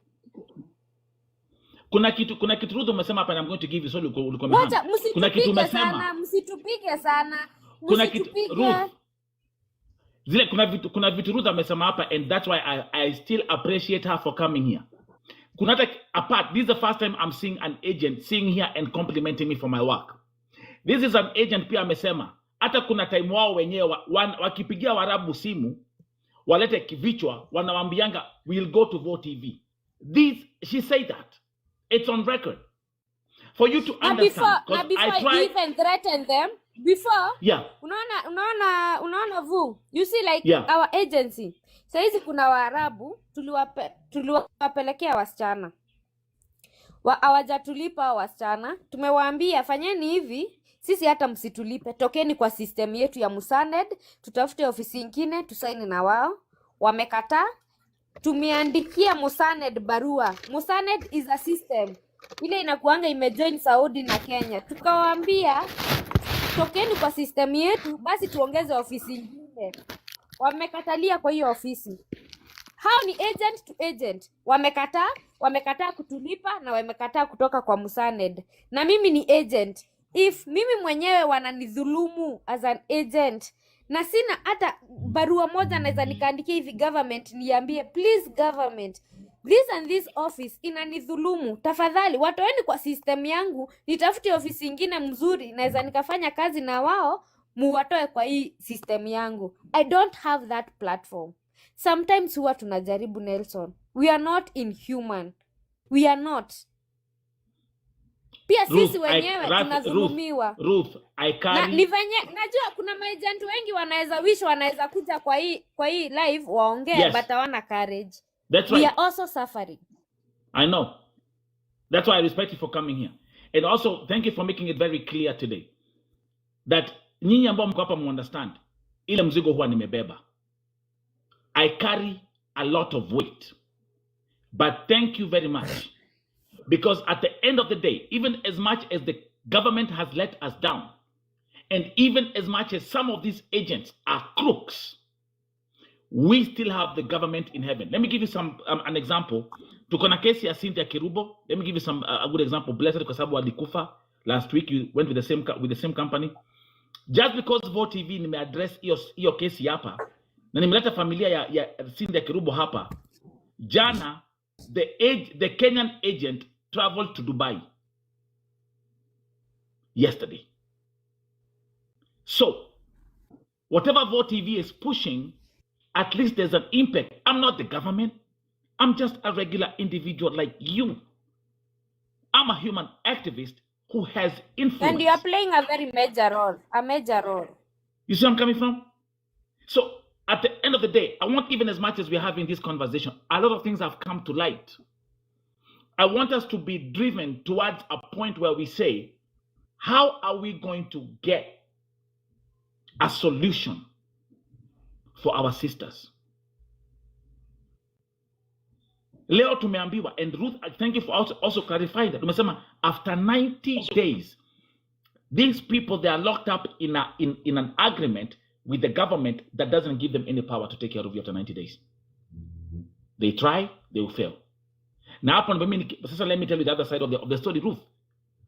Kuna kitu Ruth umesema hapa, and I'm going to give you, so ulikuwa Wacha msitupige sana. kuna kitu msitupiga. Ruth, zile kuna vitu Ruth amesema hapa, and that's why I still appreciate her for coming here. Kuna hata apart, this is the first time I'm seeing an agent sitting here and complimenting me for my work. This is an agent pia amesema hata kuna time wao wenyewe wakipigia Warabu simu walete kivichwa, wanawambianga we'll go to Vote TV. She said that. It's on record. For you to understand, Before you even threaten them, yeah, unaona vu, you see like yeah, our agency saizi kuna Waarabu tuliwapelekea wasichana hawajatulipa wasichana, tumewaambia fanyeni hivi, sisi hata msitulipe, tokeni kwa system yetu ya Musaned, tutafute ofisi nyingine tusaini na wao. Wamekataa. Tumeandikia Musaned barua. Musaned is a system ile inakuanga imejoin Saudi na Kenya, tukawaambia tokeni kwa system yetu, basi tuongeze ofisi nyingine. Wamekatalia kwa hiyo ofisi. Hao ni agent to agent. Wamekataa kutulipa na wamekataa kutoka kwa Musaned. Na mimi ni agent. If mimi mwenyewe wananidhulumu as an agent na sina hata barua moja naweza nikaandikia hivi government niambie, please government, this and this office inanidhulumu, tafadhali watoeni kwa system yangu, nitafute ofisi nyingine mzuri naweza nikafanya kazi na wao, muwatoe kwa hii system yangu. I don't have that platform. Sometimes huwa tunajaribu, Nelson. We are not inhuman. We are not. Pia sisi wenyewe tunadhulumiwa. Ruth, I carry. Ni venye najua kuna maagent wengi wanaweza kuja kwa hii live waongee, Yes, but hawana courage. that's We right. are also suffering. I know. That's why I respect you for coming here. And also, thank you for making it very clear today that nyinyi ambao mko hapa understand ile mzigo huwa nimebeba. I carry a lot of weight. But thank you very much. Because at the end of the day, even as much as the government has let us down, and even as much as some of these agents are crooks, we still have the government in heaven. Let me give you an example. Tuko na kesi ya Cynthia Kirubo. Let me give you a good example. Blessed kwa sababu alikufa last week. You went with the same company. Just because Vote TV nimeaddress hiyo kesi hapa na nimeleta familia ya Cynthia Kirubo hapa. Jana the Kenyan agent traveled to Dubai yesterday. So whatever Vote TV is pushing, at least there's an impact. I'm not the government. I'm just a regular individual like you. I'm a human activist who has influence. And you are playing a very major role. You see where I'm coming from? So at the end of the day, I want, even as much as we're having this conversation, a lot of things have come to light. I want us to be driven towards a point where we say, how are we going to get a solution for our sisters? Leo tumeambiwa, and Ruth, thank you for also clarifying that. Tumesema after 90 days, these people, they are locked up in an agreement with the government that doesn't give them any power to take care of you after 90 days. They try, they will fail. Now, let me tell you the other side of the story, Ruth.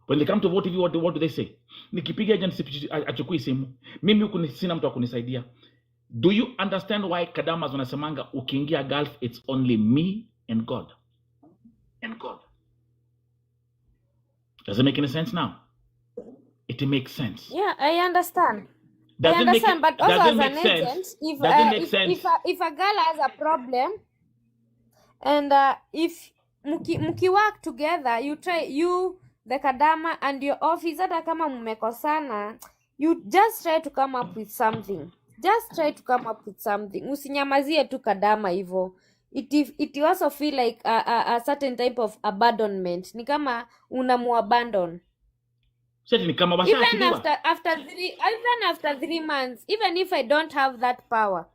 When they come to Vote TV, what do they say? Nikipiga agency achukui simu. Mimi huku sina mtu wa kunisaidia. Do you understand why Kadamas wanasemanga ukiingia Gulf, it's only me and God? And God. Does it make any sense now? It makes sense. Yeah, I understand. But also as an agent, if a girl has a problem, and if muki work together, you the Kadama and your office, hata kama mmekosana, you just try to come up with something. Usinyamazie tu Kadama hivyo. It also feel like a certain type of abandonment. Ni kama unamuabandon. Even after 3 months, even if I don't have that power,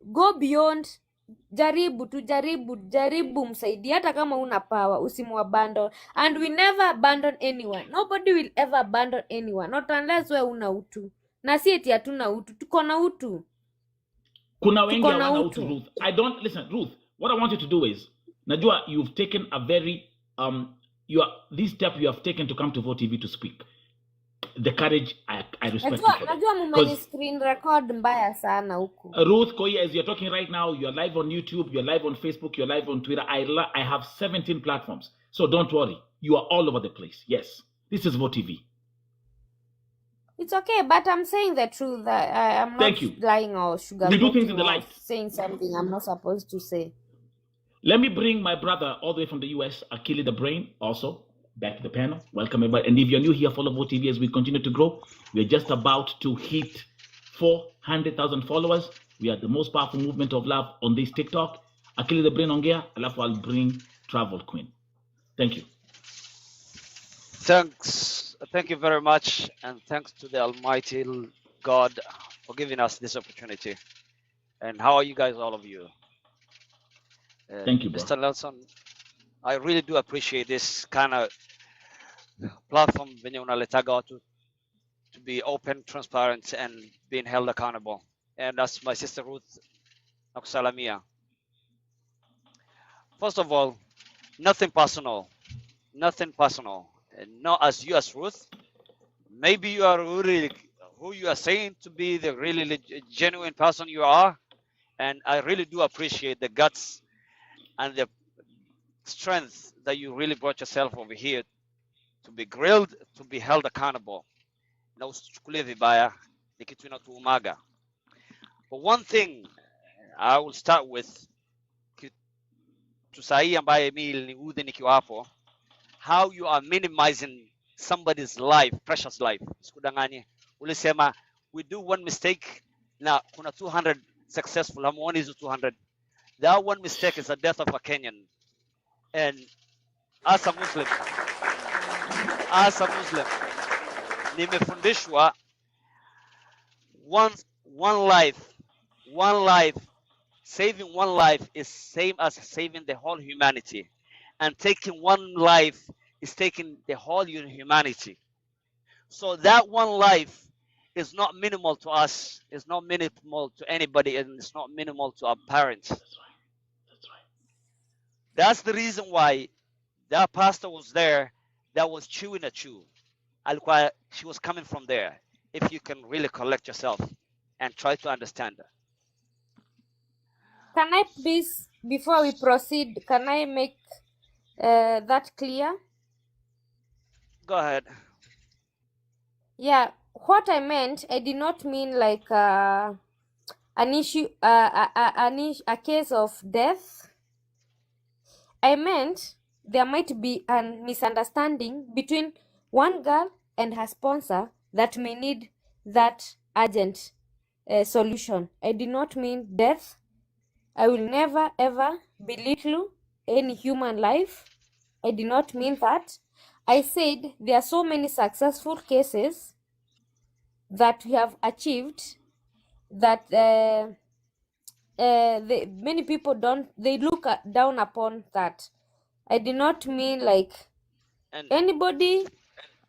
go beyond. Jaribu msaidie, hata kama una power, usimuabandon. And we never abandon anyone. Nobody will ever abandon anyone, not unless we una utu. Na si eti hatuna utu, tuko na utu. Kuna wengi hawana utu, Ruth. Listen, Ruth, what I want you to do is, najua you've taken a very this step you have taken to come to Vote TV to speak. the courage, I respect you Najua for that. najua mumeni Because screen record mbaya sana huku. Ruth Koye, as you're talking right now, you're live on YouTube, you're live on Facebook, you're live on Twitter. I have 17 platforms. So don't worry. You are all over the place. Yes. This is Vote TV. It's okay, but I'm saying the truth. I'm not Thank you. lying or We do things sugarcoating in the or light. saying something I'm not supposed to say. Let me bring my brother all the way from the US, Akili the Brain, also back to the panel. Welcome, everybody. And if you're new here, follow Vote TV as we continue to grow. We're just about to hit 400,000 followers. We are the most powerful movement of love on this TikTok. Akili the Brain ongea, alafu I'll bring Travel Queen. Thank you. Thank you very much, and thanks to the Almighty God for giving us this opportunity. And how are you guys, all of you? Thank you, bro. Mr. Nelson, I really do appreciate this kind of platform venye unaletaga watu to be open, transparent, and being held accountable. And that's my sister Ruth nakusalamia. First of all, nothing personal, and not as you as Ruth. Maybe you are really who you are saying to be, the really genuine person you are, and I really do appreciate the guts and the strength that you really brought yourself over here to be grilled, to be held accountable. Na usichukulie vibaya, ni kitu inatuumaga. But one thing I will start with, kitu sahihi ambaye mimi iliniudhi nikiwa hapo, how you are minimizing somebody's life, precious life. Sikudanganye. Ulisema we do one mistake na kuna 200 successful, hamuoni hizo 200. That one mistake is the death of a Kenyan. And as a Muslim, nimefundishwa one life, saving one life is same as saving the whole humanity, and taking one life is taking the whole humanity. So that one life is not minimal to us, it's not minimal to anybody, and it's not minimal to our parents. That's right. That's the reason why that pastor was there that was chewing a chew. She was coming from there. If you can really collect yourself and try to understand her. Can I please, before we proceed, can I make that clear? Go ahead. Yeah, what I meant, I did not mean like an issue, a case of death. I meant there might be a misunderstanding between one girl and her sponsor that may need that urgent solution. I did not mean death. I will never ever belittle any human life. I did not mean that. I said there are so many successful cases that we have achieved that many people they look down upon that. I did not mean like And anybody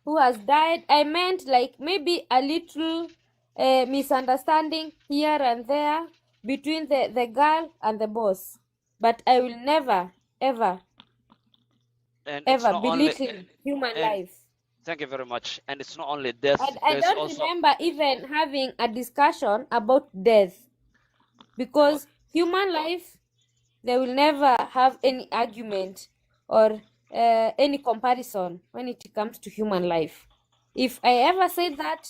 who has died. I meant like maybe a little misunderstanding here and there between the girl and the boss. But I will never, ever, and it's ever not only belittle human and life. thank you very much. And it's not only death, And I there's don't also remember even having a discussion about death because human life, they will never have any argument or any comparison when it comes to human life. If I ever said that,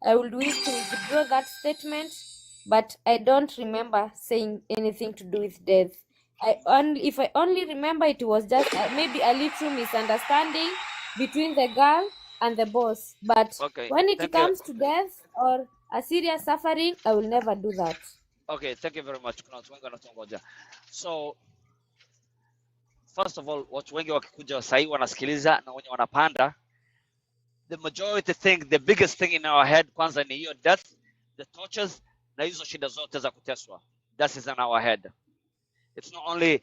I would wish to withdraw that statement, but I don't remember saying anything to do with death. If I only remember, it was just maybe a little misunderstanding between the girl and the boss. But okay. when it Thank you. comes to death or a serious suffering, I will never do that. Okay, thank you very much. Kuna watu wengi wanatungoja. So first of all, watu wengi wakikuja sahii wanasikiliza na wenye wanapanda, the majority think the biggest thing in our head kwanza ni hiyo death, the tortures na hizo shida zote za kuteswa. That is in our head. It's not only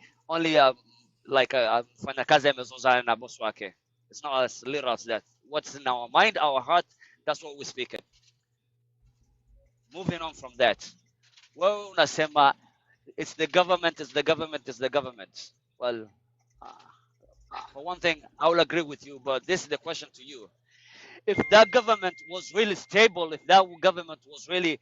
like a mfanyakazi amezozana na boss wake. It's not as little as that. What's in our mind, our heart, that's what we speak it. Moving on from that. Well, unasema it's the government. Well, for one thing, I will agree with you, but this is the question to you. If that government was really stable, if that government was really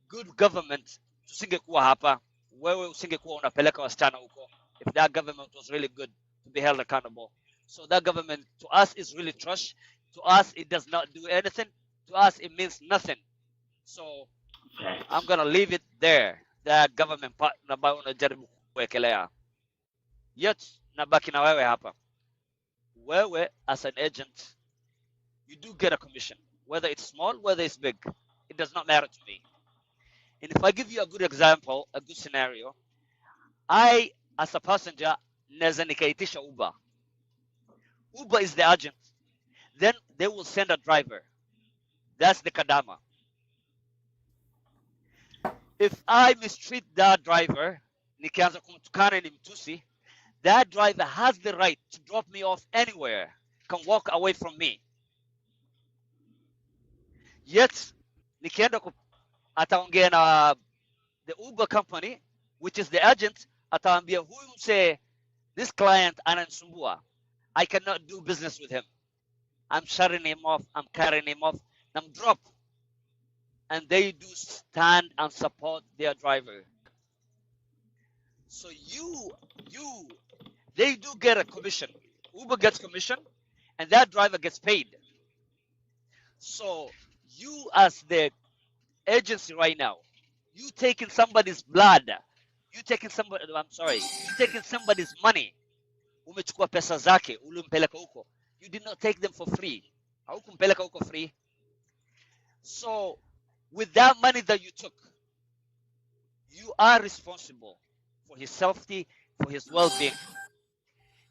good government, tusingekuwa hapa, wewe usingekuwa unapeleka wasichana huko. If that government was really good to be held accountable. So that government to us is really trash. To us it does not do anything. To us it means nothing. So I'm gonna leave it there. That government part ambayo unajaribu kuwekelea. Yet nabaki na wewe hapa. Wewe as an agent, you do get a commission, whether it's small, whether it's big. It does not matter to me. And if I give you a good example, a good scenario, I, as a passenger, naweza nikaitisha Uber. Uber is the agent. Then they will send a driver. That's the kadama. If I mistreat that driver, nikianza kumtukana ni mtusi, that driver has the right to drop me off anywhere, can walk away from me. Yet, nikienda ataongea na the Uber company, which is the agent, ataambia huyu mse, this client ananisumbua. I cannot do business with him. I'm shutting him off, I'm cutting him off, I'm drop. And they do stand and support their driver. So they do get a commission. Uber gets commission, and that driver gets paid. So you as the agency right now, you taking somebody's blood, you taking somebody's money, umechukua pesa zake, ulimpeleka huko. You did not take them for free. Haukumpeleka huko free. So with that money that you took, you are responsible for his safety, for his well-being.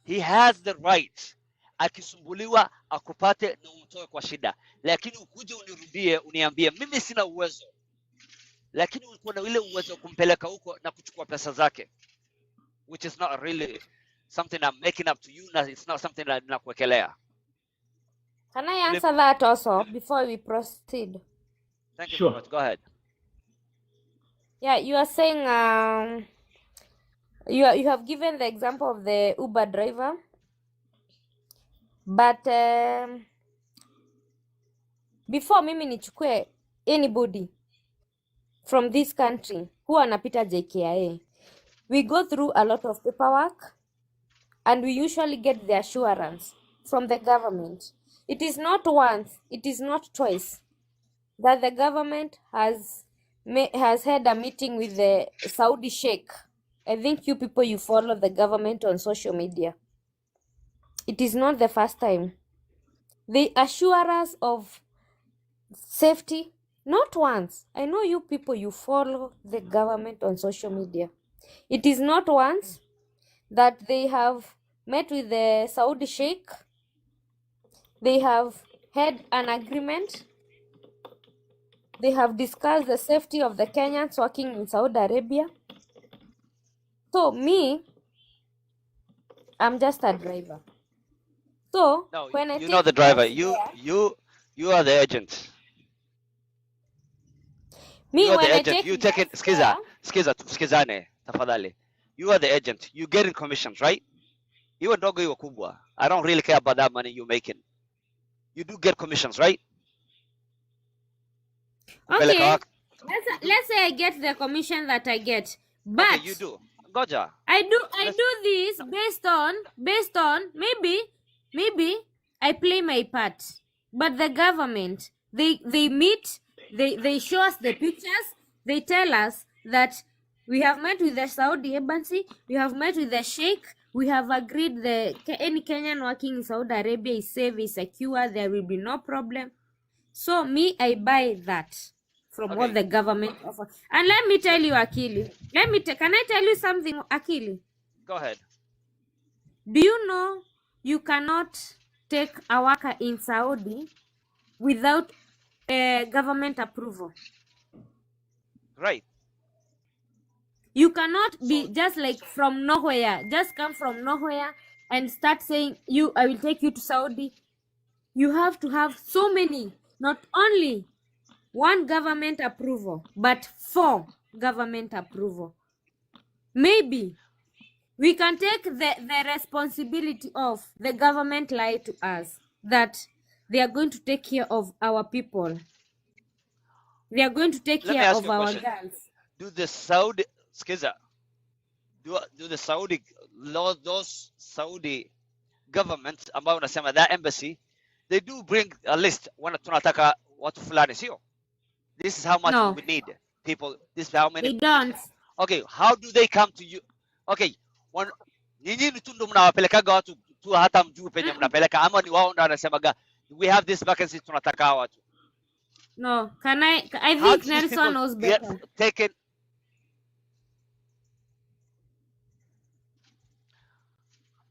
He has the right, akisumbuliwa akupate na umtoe kwa shida, lakini ukuje unirudie uniambie mimi sina uwezo, lakini ulikuwa na ile uwezo wa kumpeleka huko na kuchukua pesa zake, which is not really something I'm making up to you, na it's not something that nakuwekelea. Can I answer that also before we proceed? Thank you Sure. very much. Go ahead. Yeah, you are saying you have given the example of the Uber driver, but before mimi nichukue anybody from this country who anapita JKIA, we go through a lot of paperwork and we usually get the assurance from the government. It is not once, it is not twice that the government has had a meeting with the Saudi Sheikh. I think you people, you follow the government on social media. It is not the first time. They assure us of safety, not once. I know you people, you follow the government on social media. It is not once that they have met with the Saudi Sheikh. They have had an agreement. They have discussed the safety of the Kenyans working in Saudi Arabia. So me, I'm just a driver. So No, when I you're not the take driver. off there, You are the agent. me You are when the I agent. take You take it. gas there, Skizane, tafadhali. You are the agent. You getting commissions, right? Iwe ndogo iwe kubwa. I don't really care about that money you're making. You do get commissions, right? Kupeleka okay, wako. You do. let's say I get the commission that I get, but Okay, you do. Goja. I do Let's, this based on maybe I play my part, but the government, they meet, they show us the pictures, they tell us that we have met with the Saudi embassy, we have met with the Sheikh, we have agreed any Kenyan working in Saudi Arabia is safe, is secure, there will be no problem. So me, I buy that from what okay. the government offers. And let me tell you, Akili. Can I tell you something, Akili? Go ahead. Do you know you cannot take a worker in Saudi without government approval? Right. You cannot be So just like from nowhere, just come from nowhere and start saying, I will take you to Saudi. You have to have so many, not only one government approval, but 4 government approval. Maybe we can take the responsibility of the government lied to us that they are going to take care of our people. They are going to take Let me care ask of you a our question. girls. Do the Saudi skiza, do the Saudi law, those Saudi governments ambao unasema that embassy, they do bring a list wana tunataka watu fulani sio? This is how much No, we need people, this is how many. they don't. Okay, how do they come to you? Okay, nyinyi tu ndo mnawapelekaga watu tu hata mjuu penye mnapeleka ama ni wao ndo wanasemaga we have this vacancy tunataka hawa watu? No, I How think do these Nelson people knows get better. taken?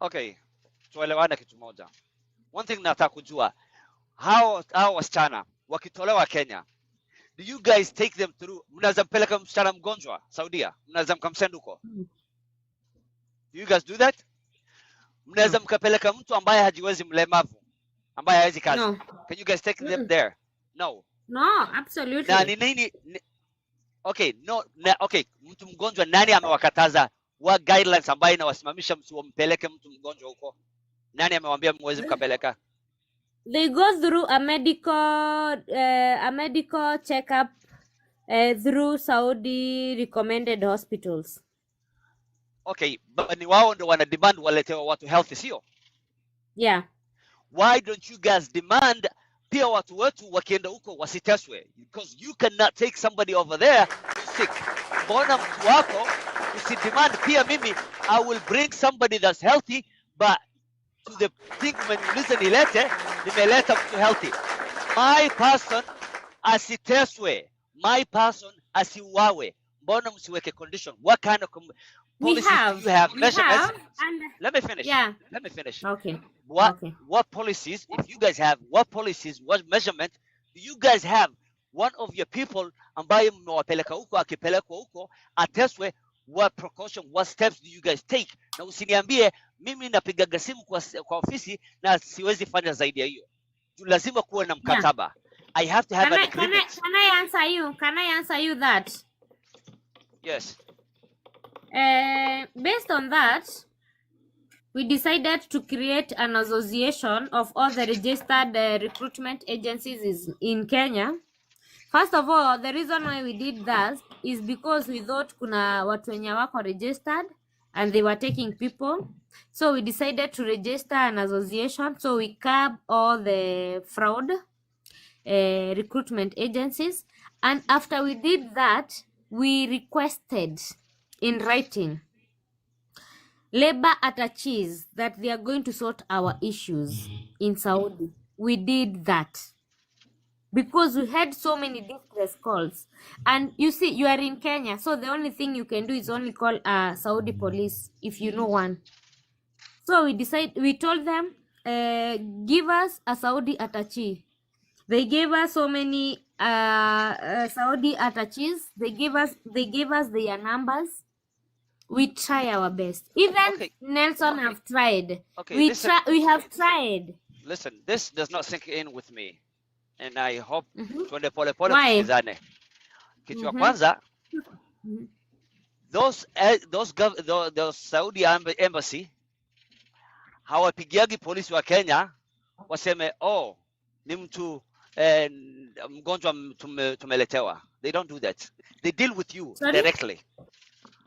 Okay, tuelewane kitu moja. One thing nataka kujua, hao wasichana wakitolewa Kenya, do you guys take them through? Mnaweza mpeleka msichana mgonjwa Saudia, mnaweza mkamsend huko? Do you guys do that? Mnaweza mkapeleka mtu ambaye hajiwezi, mlemavu ambaye hawezi kazi? No. Can you guys take them there? No. No, Na absolutely. ni nini? Okay, no, okay, mtu mgonjwa nani amewakataza? What guidelines ambayo inawasimamisha msimpeleke mtu mgonjwa huko? Nani amewambia mwezi mkapeleka? They go through a medical checkup through Saudi recommended hospitals. Okay, but ni wao ndo wana demand waletewa watu healthy sio? Yeah. Why don't you guys demand pia watu wetu wakienda huko wasiteswe? Because you cannot take somebody over there sick. Mbona mtu wako usidemand pia mimi I will bring somebody that's healthy, but to the thing umeniuliza nilete, nimeleta mtu healthy. My person asiteswe, my person asiuawe. Mbona msiweke condition? What kind of policies do you have? Measurements? Let me finish. Yeah. Let me finish. Okay. What policies, if you guys have, what policies, what measurement do you guys have? One of your people ambaye mmewapeleka huko akipelekwa huko ateswe, what precaution, what steps do you guys take? Na usiniambie mimi napigaga simu kwa ofisi na siwezi fanya zaidi ya hiyo. Lazima kuwe na mkataba. I have to have an agreement. Can I answer you? Can I answer you that? Yes. Based on that, we decided to create an association of all the registered recruitment agencies in Kenya. First of all, the reason why we did that is because we thought kuna watu wenye wako registered and they were taking people. So we decided to register an association so we curb all the fraud recruitment agencies. And after we did that, we requested in writing labor attaches that they are going to sort our issues in Saudi. We did that because we had so many distress calls. And you see, you are in Kenya, so the only thing you can do is only call Saudi police if you know one. So we told them, give us a Saudi attaché. They gave us so many Saudi attaches. They gave us their numbers. We try our best. Even Nelson have tried. Okay, we have tried. Listen, this does not sink in with me, and I hope tuende pole pole Why? tusikizane. Kitu ya kwanza, those Saudi embassy hawapigiagi polisi wa Kenya waseme oh ni mtu mgonjwa tumeletewa. They don't do that. They deal with you directly.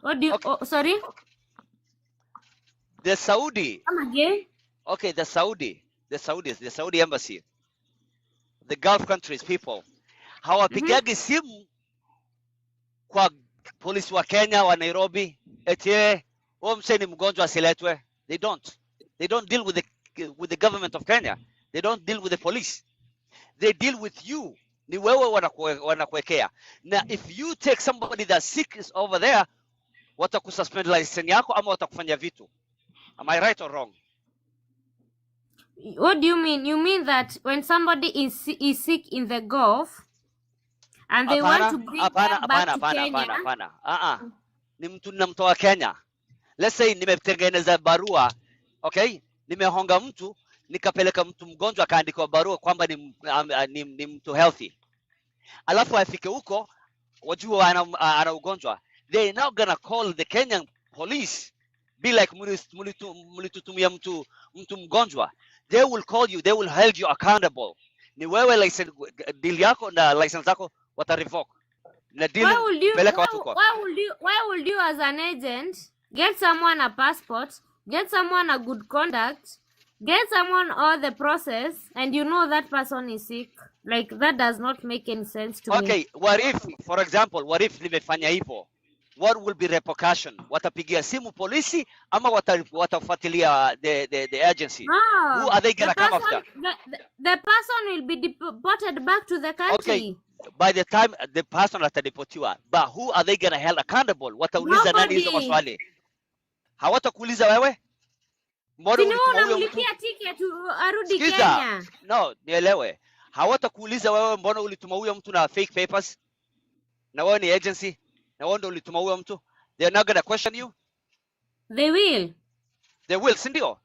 What do you? Okay. Oh, sorry. The Saudi. Come again. Okay, the Saudi embassy, the Gulf countries people, hawapigagi simu kwa polisi wa Kenya wa Nairobi eti mse ni mgonjwa asiletwe. They don't deal with the government of Kenya. They don't deal with the police. They deal with you. Ni wewe wanakuwekea. Now if you take somebody that's sick is over there, watakususpend license yako ama watakufanya vitu. Am I right or wrong? What do you mean? You mean that when somebody is sick in the Gulf and they want to bring them back to Kenya? Ni mtu namtoa Kenya. Let's say nimetengeneza barua, okay? Nimehonga mtu, nikapeleka mtu mgonjwa akaandikwa barua kwamba ni mtu healthy. Alafu afike huko, wajua ana ugonjwa. They're not gonna call the Kenyan police. Be like mulitutumia mtu mgonjwa. they will call you, they will hold you accountable. Ni wewe license deal yako na license zako wata revoke. Na deal Why would you peleka watu kwa. why would you as an agent get someone a passport, get someone a good conduct, get someone all the process, and you know that person is sick? Like, that does not make any sense to me. Okay, what if, for example, what if nimefanya hivyo? What will be repercussion? Watapigia simu polisi ama watafuatilia the agency? No, Who are they gonna come after? The person will be deported back to the country. Okay, by the time the person atadipotiwa, but who are they gonna held accountable? Watauliza nani hizo Nobody. maswali? Hawatakuuliza wewe? Mbona Sini wewe ulituma huyo mtu? unamlipia ticket arudi Sikiza, Kenya. no, nielewe. Hawatakuuliza wewe mbona ulituma huyo mtu na fake papers? Na wewe ni agency? Na wewe ndio ulituma huyo mtu? They're not gonna question you? They will. They will, si ndio?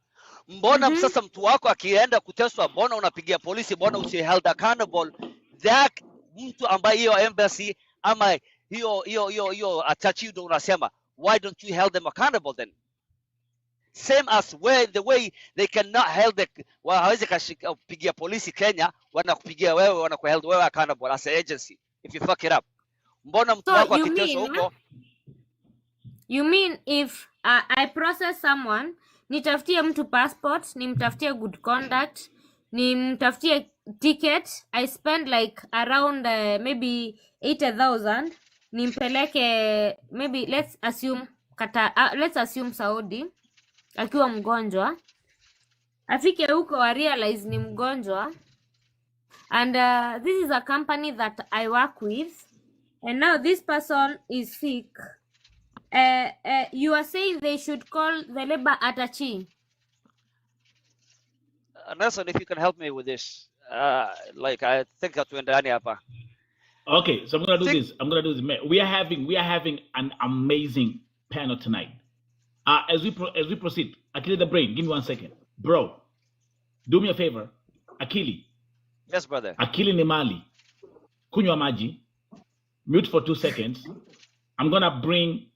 Mbona sasa mtu wako akienda kuteswa, mbona unapigia polisi, mbona usi held accountable? That mtu ambaye hiyo embassy ama hiyo attach ndio unasema, why don't you hold them accountable then? Same as the way they cannot hold hawezi kupigia polisi Kenya, wanakupigia wewe, wanakuheld wewe accountable as an agency if you fuck it up. Mbona mtu So wako you akiteswa mean, huko? you mean if I process someone, nitafutie mtu passport, nimtafutie good conduct, nimtafutie ticket, I spend like around maybe 80,000, nimpeleke maybe let's assume Saudi, akiwa mgonjwa, afike huko wa realize ni mgonjwa, and this is a company that I work with, and now this person is sick. You are saying they should call the labor attaché. Nelson, if you can help me with this, like I think hatuendani hapa. Okay, so I'm gonna do this. We are having an amazing panel tonight. As we proceed, Akili the brain, give me 1 second, bro. Do me a favor, Akili. Yes, brother. Akili ni mali. Kunywa maji. Mute for 2 seconds. I'm gonna bring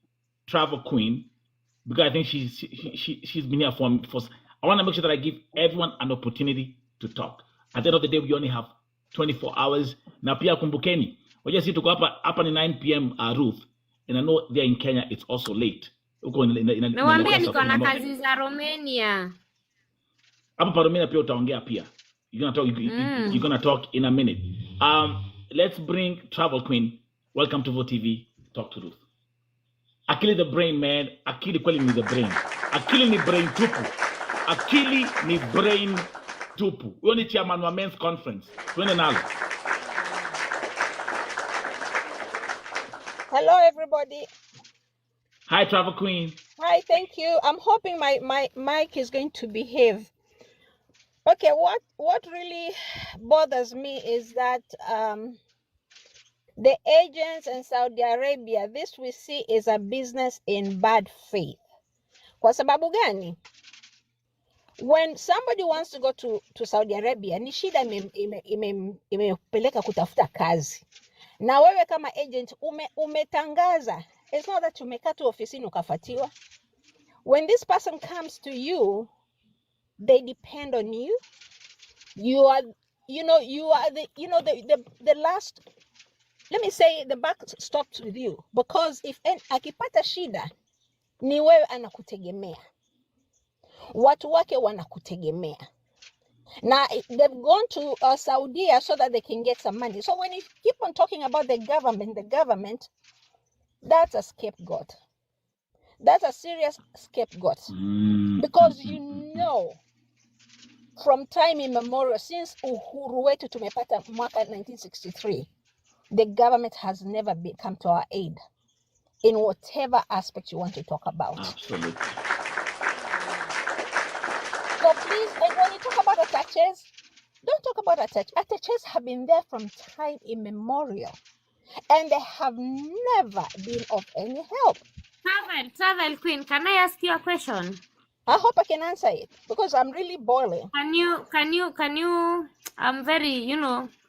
Travel Queen because I think she's been here for. I want to make sure that I give everyone an opportunity to talk. At the end of the day, we only have 24 hours. Na pia kumbukeni, waje si tuko hapa ni 9 p.m. Ruth, and I know they're in Kenya. It's also late. Nawambia niko na kazi za Romania. Hapa pa Romania pia utaongea pia. You're gonna talk in a minute. Let's bring Travel Queen. Welcome to Vote TV. Talk to Ruth. Akili the brain, man. Akili kweli ni the brain. Akili ni brain tupu. Akili ni brain tupu. Huyo ni chairman wa men's conference. Twende nalo. Hello, everybody. Hi, Travel Queen. Hi, thank you. I'm hoping my mic is going to behave. Okay, what really bothers me is that the agents in Saudi Arabia, this we see is a business in bad faith. Kwa sababu gani? When somebody wants to go to Saudi Arabia, ni shida imepeleka kutafuta kazi. Na wewe kama agent umetangaza. It's not that umekaa tu ofisini ukafatiwa. When this person comes to you, they depend on you. You are the last, let me say, the buck stops with you, because if akipata shida ni wewe anakutegemea, watu wake wanakutegemea. Now they've gone to Saudi so that they can get some money. So when you keep on talking about the government, that's a scapegoat. That's a serious scapegoat, because you know from time immemorial, since uhuru wetu tumepata mwaka 1963, the government has never come to our aid in whatever aspect you want to talk about. Absolutely. So please, when you talk about attaches, don't talk about attaches. Attaches have been there from time immemorial, and they have never been of any help. Travel Queen, can I ask you a question? I hope I can answer it, because I'm really boiling. Can you, I'm very,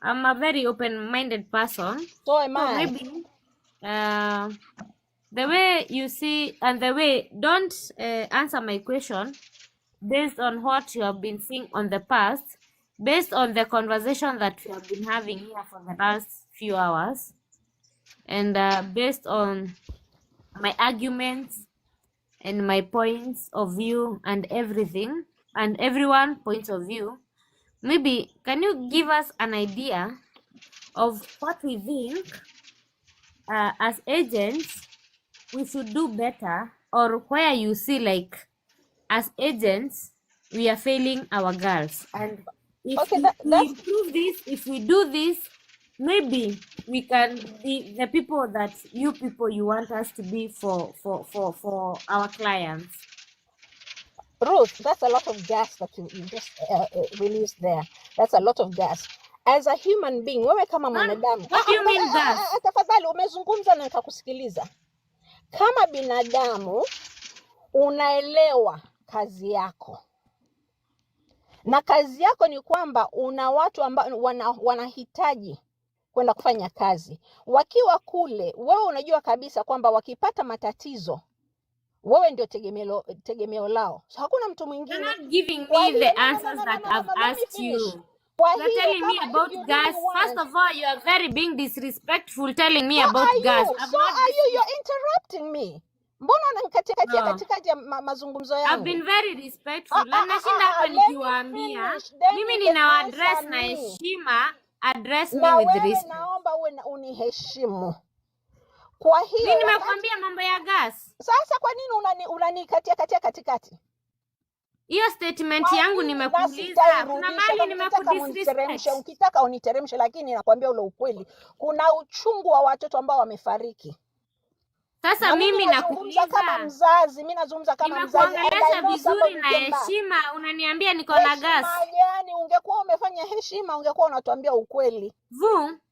I'm a very open-minded person. So am I. Maybe, the way you see, and the way, don't answer my question, based on what you have been seeing on the past, based on the conversation that we have been having here for the last few hours, and based on my arguments and my points of view and everything, and everyone points of view, maybe can you give us an idea of what we think as agents we should do better, or where you see like as agents we are failing our girls, and if Okay, we that's improve this, if we do this, maybe we can be the people that you people you want us to be for our clients. Ruth. That's a lot of gas that you just released there. That's a lot of gas. As a human being, wewe kama mwanadamu. What do you mean gas? Tafadhali, umezungumza na nikakusikiliza. Kama binadamu unaelewa kazi yako, na kazi yako ni kwamba una watu ambao wanahitaji kwenda kufanya kazi. Wakiwa kule, wewe unajua kabisa kwamba wakipata matatizo, wewe ndio tegemeo lao. So hakuna mtu mwingine. You're not giving me the answers that I've asked you. You're telling me about gas. First of all, you are very being disrespectful telling me about gas. You're interrupting me. Mbona unanikatia katikati ya mazungumzo yangu? I've been very respectful. Na nashinda hapa nikiwaambia mimi nina address na heshima, address me with respect. Naomba uwe uniheshimu. Kwa hiyo mimi nimekwambia mambo ya gas. Sasa kwa nini unanikatia katikati? Hiyo statement yangu nimekuuliza. Kuna mali nimekudisrespect. Ukitaka uniteremshe, lakini nakwambia ule ukweli. Kuna uchungu wa watoto ambao wamefariki. Sasa mimi nakuuliza kama mzazi, mimi nazungumza kama mzazi. Nimekuongelesha vizuri na heshima, unaniambia niko na gas. Yaani ungekuwa umefanya heshima, ungekuwa unatuambia ukweli.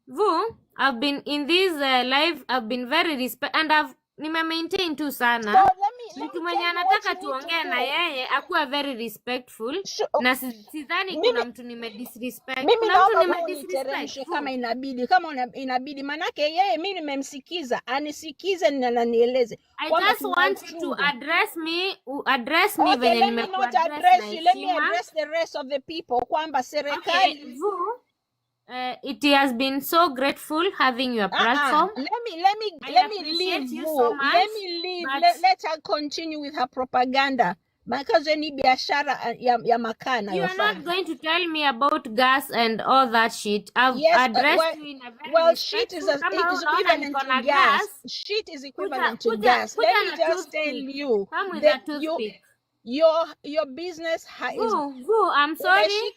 Vu, I've been in this life, I've been very respect and nime-maintain tu sana. Mtu mwenye anataka tuongee na yeye akuwa very respectful. Na sidhani kuna mtu nime-disrespect. Mimi naomba uniteremshe kama inabidi. Kama inabidi, manake yeye mimi nimemsikiza. Anisikize na nieleze. I just want you to address me venye nimekuaddress na let me address the rest of the people. Kwamba serikali it has been so grateful having your platform. Let me leave you so much. Let me leave. Let her continue with her propaganda. Because any biashara ya makana. You are not going to tell me about gas and all that shit. I've addressed you in a very shit is equivalent to gas. Shit is equivalent to gas. Let me just tell you. Come with a toothpick. Your business is I'm sorry.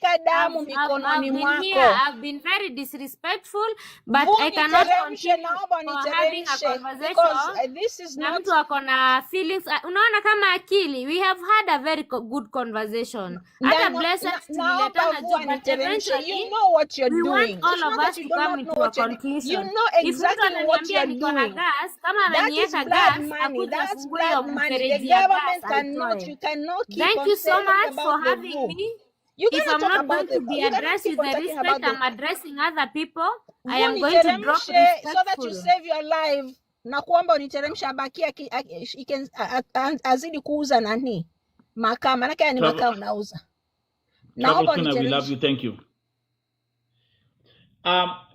I've been very disrespectful, but I cannot continue having a conversation because this is not mtu akona feelings. Unaona kama akili, we have had a very good conversation. Hata blessed tuliletana juu, but eventually you know what you're want doing. all of us to come into a conclusion. You know exactly what you're doing. That is blood money. That's blood money. The government cannot. You cannot keep Thank on you so much about for the having book. me. You If I'm not going to be addressed with the respect I'm addressing other people, I am going to drop respectfully. So that you save your life. Na kuomba uniteremshe abakia azidi kuuza nani makaa, manake ni makaa unauza. Naomba uniteremshe. We love you. Thank you.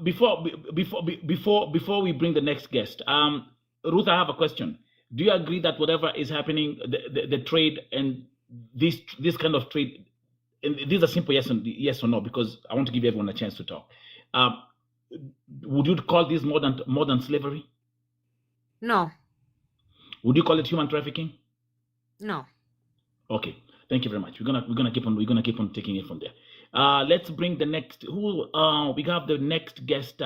Before we bring the next guest, Ruth, I have a question. Do you agree that whatever is happening, the trade and this kind of trade, and these are simple yes or no, because I want to give everyone a chance to talk. Would you call this modern slavery? No. Would you call it human trafficking? No. Okay. Thank you very much. We're gonna keep on taking it from there. Let's bring the next. We have the next guest.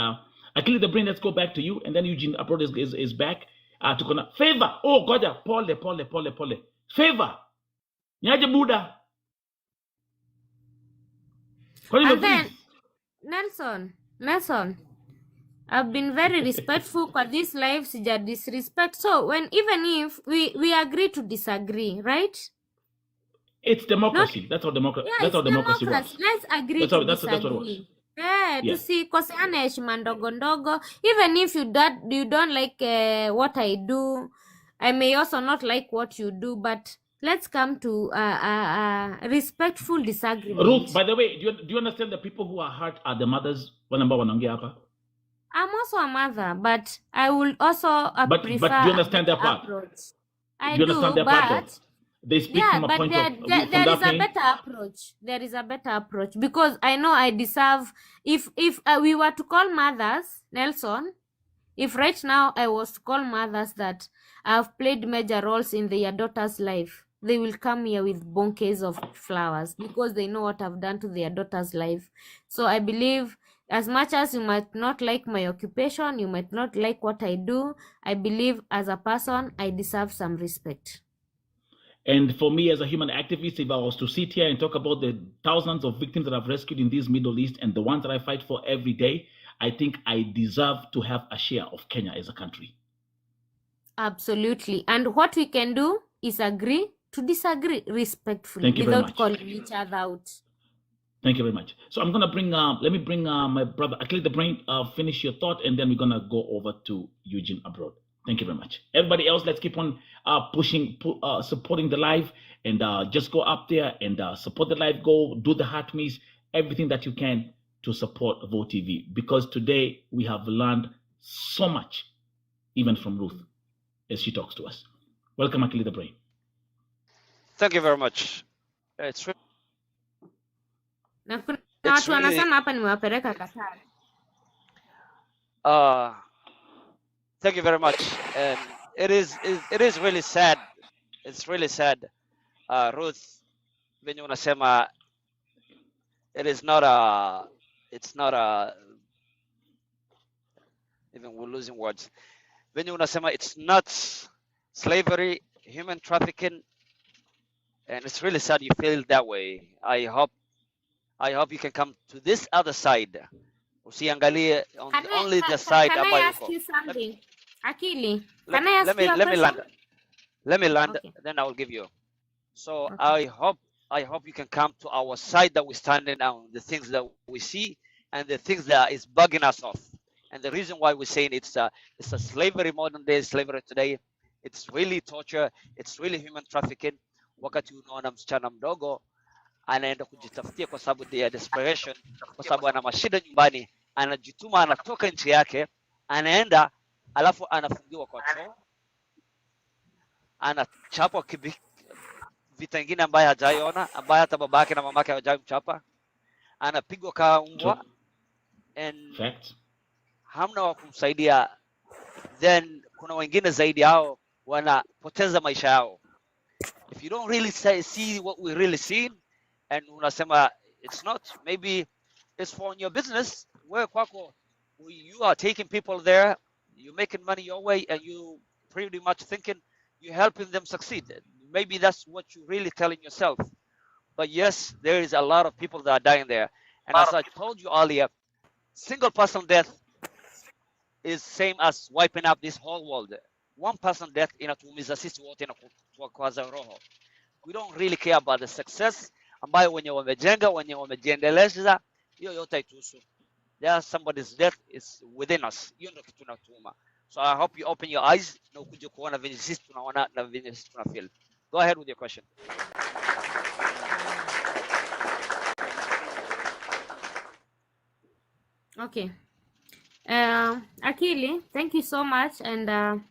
Akili the brain. Let's go back to you, and then Eugene abroad is back. Favor. Oh God, pole. Favor. Nyaje Buddha. And then Nelson, I've been very respectful for this life, sija disrespect. So even if we agree to disagree, right? It's democracy. That's how democracy. Yeah, that's how democracy works. Let's agree to disagree. That's what it works. Yeah, tusikoseane heshima ndogo ndogo. Even if you don't like what I do, I may also not like what you do, but let's come to respectful disagreement. Ruth, by the way, do you understand the people who are hurt are the mothers? I'm also a mother, but I would also prefer But do you understand that part? approach. Do you understand that part? But They speak from a point of there from that is a pain. better approach. There is a better approach because I know I deserve. If we were to call mothers, Nelson, if right now I was to call mothers that have played major roles in their daughter's life, they will come here with bouquets of flowers because they know what I've done to their daughter's life. So I believe, as much as you might not like my occupation, you might not like what I do, I believe as a person, I deserve some respect. And for me as a human activist, if I was to sit here and talk about the thousands of victims that I've rescued in this Middle East and the ones that I fight for every day, I think I deserve to have a share of Kenya as a country. Absolutely. And what we can do is agree to disagree respectfully without calling each other out. Thank you very much. So I'm gonna bring let me bring my brother Akili the Brain, finish your thought, and then we're gonna go over to Eugene Abroad. Thank you very much. Everybody else, let's keep on supporting the live, and just go up there and support the live. Go do the heart me's, everything that you can to support Vote TV, because today we have learned so much, even from Ruth, as she talks to us. Welcome, Akili the Brain. Thank you very much. It's really, Na kuna watu wanasema hapa nimewapeleka Qatar. Thank you very much. And it is really sad. It's really sad, Ruth, when you unasema it's not even we're losing words. When you unasema it's not slavery, human trafficking, and it's really sad you feel that way. I hope you can come to this other side. Usiangalie on only the side. Can I ask you something? Akili, can I ask you a question? Let me land, Okay. then I will give you. So Okay. I hope you can come to our side that we're standing on, the things that we see and the things that is bugging us off. And the reason why we're saying it's a slavery, modern day slavery today, it's really torture, it's really human trafficking. Wakati unaona msichana mdogo anaenda kujitafutia kwa sababu ya desperation, kwa sababu ana mashida nyumbani, anajituma, anatoka nchi yake, anaenda, alafu anafungiwa kwa choo, anachapwa vita ingine ambaye hajaiona, ambaye hata babake na mamake hawajamchapa, anapigwa kama mbwa, and hamna wa kumsaidia. Then kuna wengine zaidi yao wanapoteza maisha yao. If you don't really see what we really seen, and unasema it's not, maybe it's for your business, where kwako you are taking people there, you're making money your way, and you pretty much thinking you're helping them succeed. Maybe that's what you're really telling yourself. But yes, there is a lot of people that are dying there. And as I told you earlier, single person death is same as wiping out this whole world. One person death inatuumiza sisi wote na kutukwaza roho. We don't really care about the success ambayo wenye wamejenga, wenye wamejiendeleza, hiyo yote haituhusu. There somebody's death is within us. Hiyo ndio kitu natuuma. So I hope you open your eyes na ukuje kuona venye sisi tunaona na venye sisi tunafeel. Go ahead with your question. Okay. Akili, thank you so much, and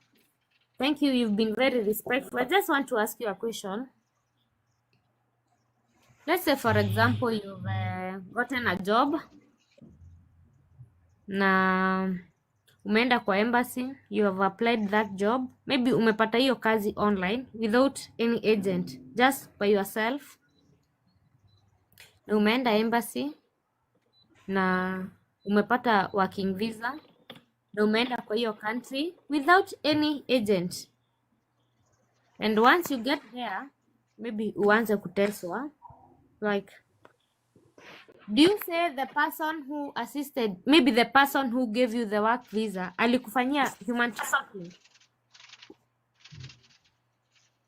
thank you. You've been very respectful. I just want to ask you a question. Let's say, for example, you've gotten a job na umeenda kwa embassy, you have applied that job, maybe umepata hiyo kazi online without any agent, just by yourself, na umeenda embassy na umepata working visa na umeenda kwa hiyo country without any agent, and once you get there, maybe uanze kuteswa. Like, do you say the person who assisted, maybe the person who gave you the work visa, alikufanyia human trafficking?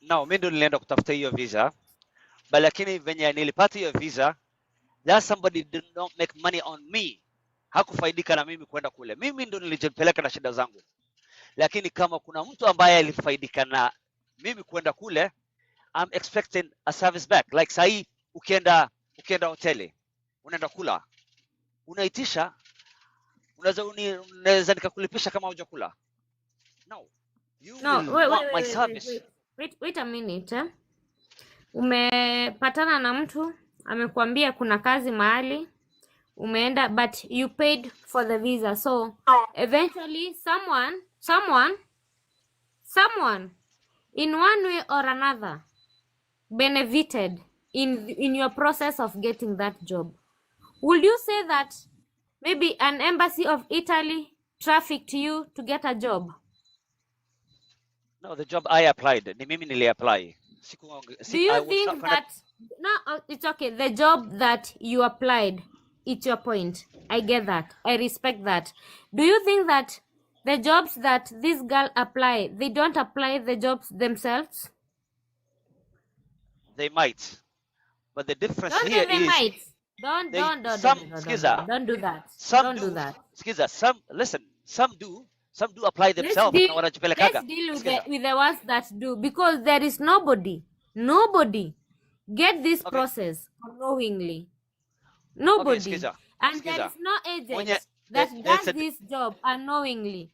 No, mimi ndo nilienda kutafuta hiyo visa, but lakini venye nilipata hiyo visa, that somebody did not make money on me. Hakufaidika na mimi kwenda kule. Mimi ndo nilijipeleka na shida zangu. Lakini kama kuna mtu ambaye alifaidika na mimi kwenda kule, I'm expecting a service back. Like sahi ukienda hoteli, unaenda kula, unaitisha, unaweza nikakulipisha kama hujakula. No. You No, will want my service. wait a minute. Umepatana na mtu amekwambia kuna kazi mahali umeenda, but you paid for the visa, so eventually someone in one way or another benefited in your process of getting that job. Would you say that maybe an embassy of Italy trafficked you to get a job? No, the job I applied, ni mimi niliapply. Do you think that no, it's okay, the job that you applied, it's your point, I get that, I respect that. Do you think that the jobs that this girl apply, they don't apply the jobs themselves? They might, but the difference Don't here say they is might. Don't do that. Don't do that. Some do that. Skiza, some do apply Let's themselves na deal wanajipelekaga. with the ones that do, because there is nobody get this Okay. process unknowingly. Nobody. Skiza, And Skiza. there is no agent Mwenye- that there's does a- this job unknowingly.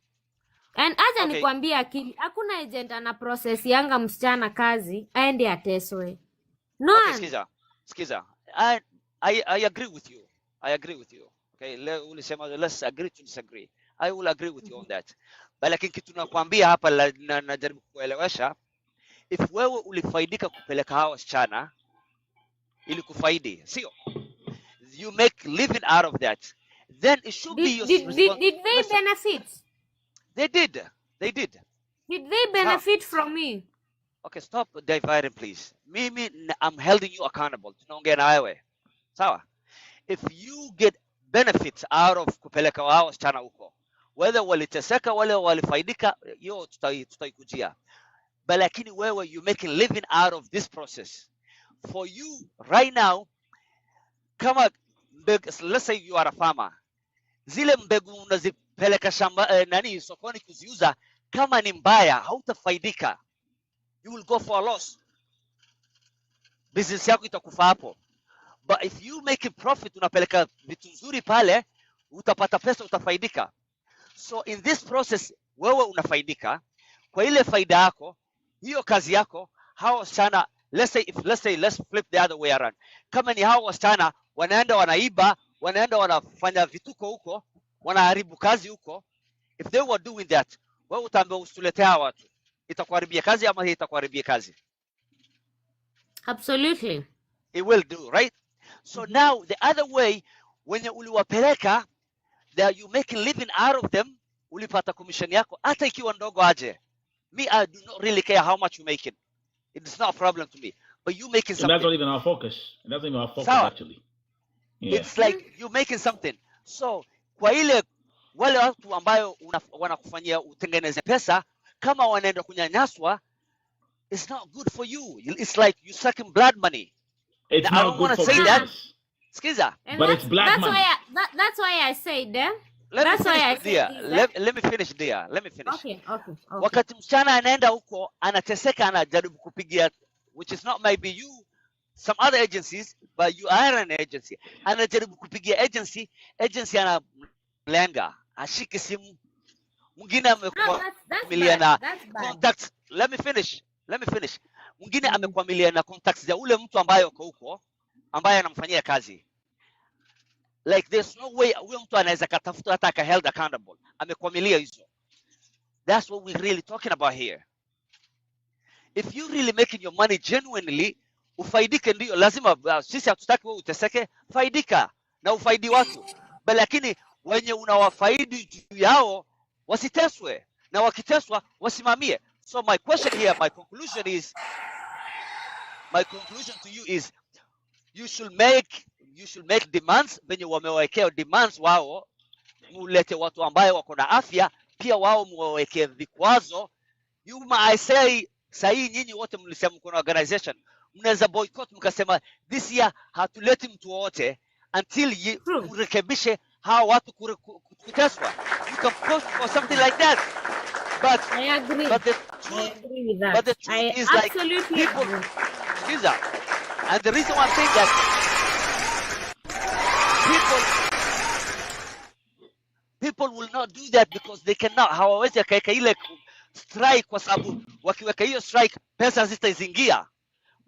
And acha Okay. nikwambie akili, hakuna agent ana process yanga msichana kazi aende ateswe. No Okay, one. Skiza. I agree with you. Okay, ulisema let's agree to disagree. I will agree with you on that. But lakini kitu nakwambia hapa najaribu kuelewesha, if wewe ulifaidika kupeleka hawa wasichana ili kufaidi, sio? You make living out of that. Then it should be your Did they listen, benefit? They did. Did they benefit from me? Okay, stop dividing, please. Mimi, I'm holding you accountable. Tunaongea na wewe. Sawa? If you get benefits out of kupeleka wao wasichana huko, whether waliteseka wale walifaidika, hiyo tutaikujia. But lakini wewe, you making living out of this process. For you, right now, kama let's say you are a farmer. Zile mbegu unazipeleka shamba sokoni kuziuza, kama ni mbaya, hautafaidika. You will go for a loss. Business yako itakufa hapo. But if you make a profit, unapeleka vitu nzuri pale, utapata pesa, utafaidika. So in this process, wewe unafaidika. Kwa ile faida yako, hiyo kazi yako, hao wasichana, let's flip the other way around. Kama ni hao wasichana wanaenda wanaiba, wanaenda wanafanya vituko huko, wanaharibu kazi huko, if they were doing that, wewe utaambia usituletea watu. Itakuharibia kazi ama hii itakuharibia kazi? Absolutely. It will do, right? So now the other way, when uliwapeleka, that you making living out of them, ulipata commission yako, hata ikiwa ndogo aje. Me, I do not really care how much you make it. It's not a problem to me. But you making And something. that's not even our focus. That's not even our focus, Sawa. actually. Yeah. It's like you making something. So kwa ile wale watu ambayo wanakufanyia utengeneze pesa, kama wanaenda kunyanyaswa, it's not good for you. It's like you sucking blood money. It's Now, I not don't good want to for say that. business. Skiza. And But it's black money. That's why I said Let that's me why I finish, dear. said this, Let me finish, dear. Let me finish. Okay. Wakati msichana anaenda huko, anateseka, anajaribu kupigia, which is not maybe you, some other agencies, but you are an agency. Anajaribu kupigia agency analenga, ashike simu. Mwingine No, amekwamilia na that's bad. contacts. Let me finish. Mwingine amekwamilia na contacts za ule mtu ambaye uko huko, ambaye anamfanyia kazi. Like there's no way huyo mtu anaweza katafuta hata aka held accountable. Amekwamilia hizo. That's what we're really talking about here. If you really making your money genuinely, ufaidike ndio lazima. Sisi hatutaki wewe uteseke, faidika na ufaidi watu. But lakini wenye unawafaidi juu yao wasiteswe, na wakiteswa wasimamie. So my question here, my conclusion to you is you should make demands venye wamewekea demands wao, mulete watu ambaye wako na afya, pia wao muwawekee vikwazo. I say sahi nyinyi wote mlisema mko na organization, mnaweza boycott mkasema this year hatuleti mtu wote until mrekebishe hawa watu kuteswa. You can push for something like that. But I agree. But the I truth, agree with that. but the truth I is like absolutely people, agree. Skiza. And the reason why I'm saying that, people will not do that because they cannot. Hawawezi akaweka ile strike kwa sababu wakiweka hiyo strike pesa zitazingia.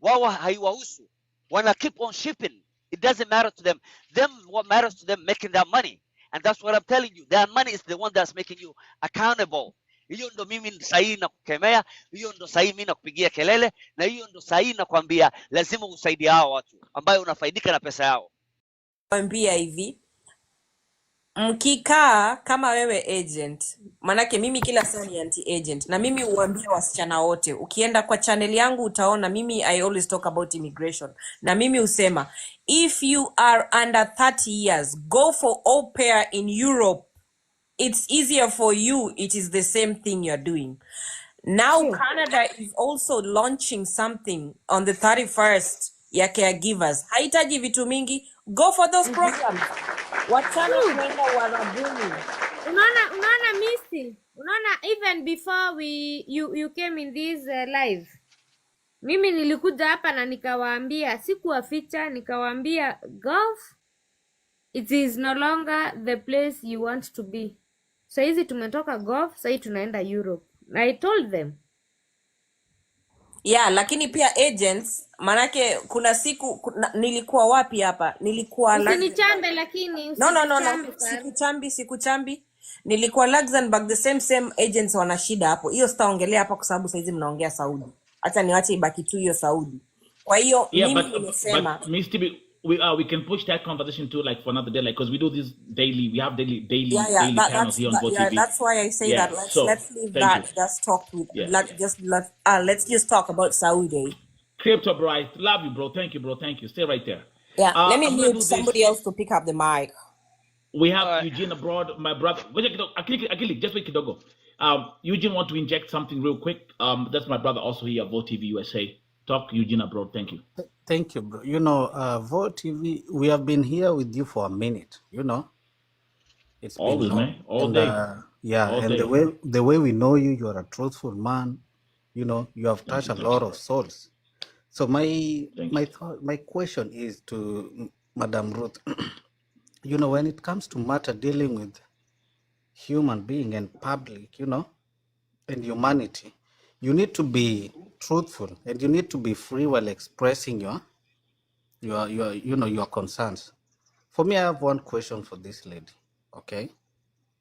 Wao haiwahusu. Wanna keep on shipping. It doesn't matter to them. What matters to them making that money. And that's what I'm telling you. Their money is the one that's making you accountable. Hiyo ndo mimi sahihi na kukemea, hiyo ndo sahihi mimi na kupigia kelele, na hiyo ndo sahihi na kuambia lazima usaidie hao watu ambayo unafaidika na pesa yao. Mwambia hivi, mkikaa kama wewe agent, manake mimi kila saa ni anti-agent, na mimi uambia wasichana wote, ukienda kwa channel yangu utaona mimi I always talk about immigration, na mimi usema if you are under 30 years, go for au pair in Europe. It's easier for you. It is the same thing you're doing. Now Canada is also launching something on the 31st ya caregivers. Haitaji vitu mingi. Go for those programs. Wachana kwenda warabuni. Unaona Missy? Unaona even before you came in this live. Mimi nilikuja hapa na nikawaambia, sikuwaficha, nikawaambia golf it is no longer the place you want to be. Saizi tumetoka golf, saizi tunaenda Europe. I told them. Yeah, lakini pia agents, manake kuna siku nilikuwa wapi hapa? Nilikuwa Usinichambe lakini No. Sikuchambi. Nilikuwa Luxembourg, the same agents wana shida hapo. Hiyo sitaongelea hapa kwa sababu saizi mnaongea Saudi. Acha niwache ibaki tu hiyo Saudi. Kwa hiyo mimi nimesema we can push that conversation too, like for another day, like because we do this daily. We have daily panels here on GoTV. Yeah, that's why I say that. Let's leave that. Just talk with. Let's just talk about Saudi. Crypto Bright, love you, bro. Thank you, bro. Thank you. Stay right there. Yeah, let me mute somebody else to pick up the mic. We have Eugene abroad, my brother. Akili, just wait, Kidogo. Eugene want to inject something real quick. That's my brother also here, GoTV USA. Talk, Eugene abroad. Thank you. Thank you, bro. You know, Vote TV, we have been here with you for a minute. You know, it's always, been man, all day. Yeah, all and day. the way we know you, you are a truthful man. You know, you have touched a lot of souls. So my question is to Madam Ruth. You know, when it comes to matter dealing with human being and public, you know, and humanity, you need to be truthful and you need to be free while expressing your concerns. For me, I have one question for this lady. Okay,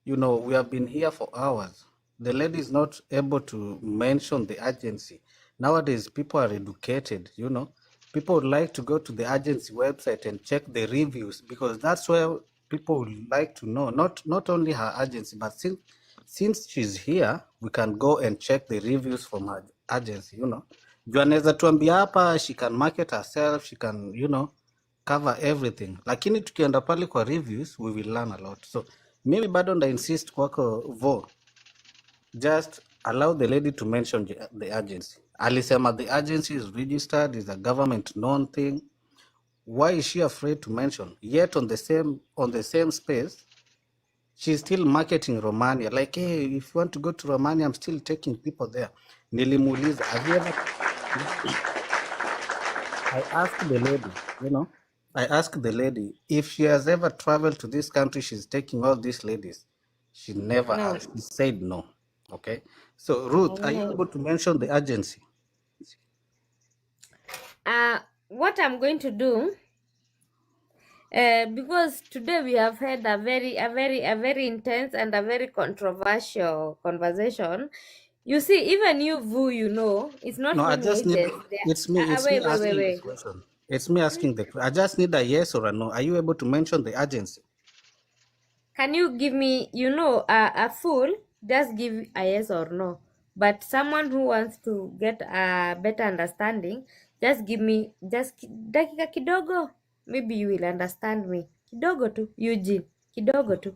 you know, we have been here for hours. The lady is not able to mention the agency. Nowadays, people are educated. You know, people would like to go to the agency website and check the reviews because that's where people would like to know. Not only her agency, but since she's here, we can go and check the reviews from her agency, you know. Juu anaweza tuambia hapa, she can market herself, she can, you know, cover everything. Lakini tukienda pale kwa reviews, we will learn a lot. So, mimi bado nda insist kwako Vo, just allow the lady to mention the agency. Alisema the agency is registered, is a government known thing. Why is she afraid to mention? Yet on the same space, she's still marketing Romania. Like, hey, if you want to go to Romania, I'm still taking people there. Nilimuuliza, have you ever... I asked the lady, if she has ever traveled to this country, she's taking all these ladies. She never asked. She said no. Okay. So, Ruth, are you able to mention the agency? What I'm going to do, because today we have had a very intense and a very controversial conversation. You see, even you, Vu, you know, it's not No, I many just need. agents. It's me. It's me asking this question. It's me asking the. I just need a yes or a no. Are you able to mention the agency? Can you give me, you know, a full? Just give a yes or no. But someone who wants to get a better understanding, just give me dakika kidogo. Maybe you will understand me. Kidogo tu, Eugene. Kidogo tu.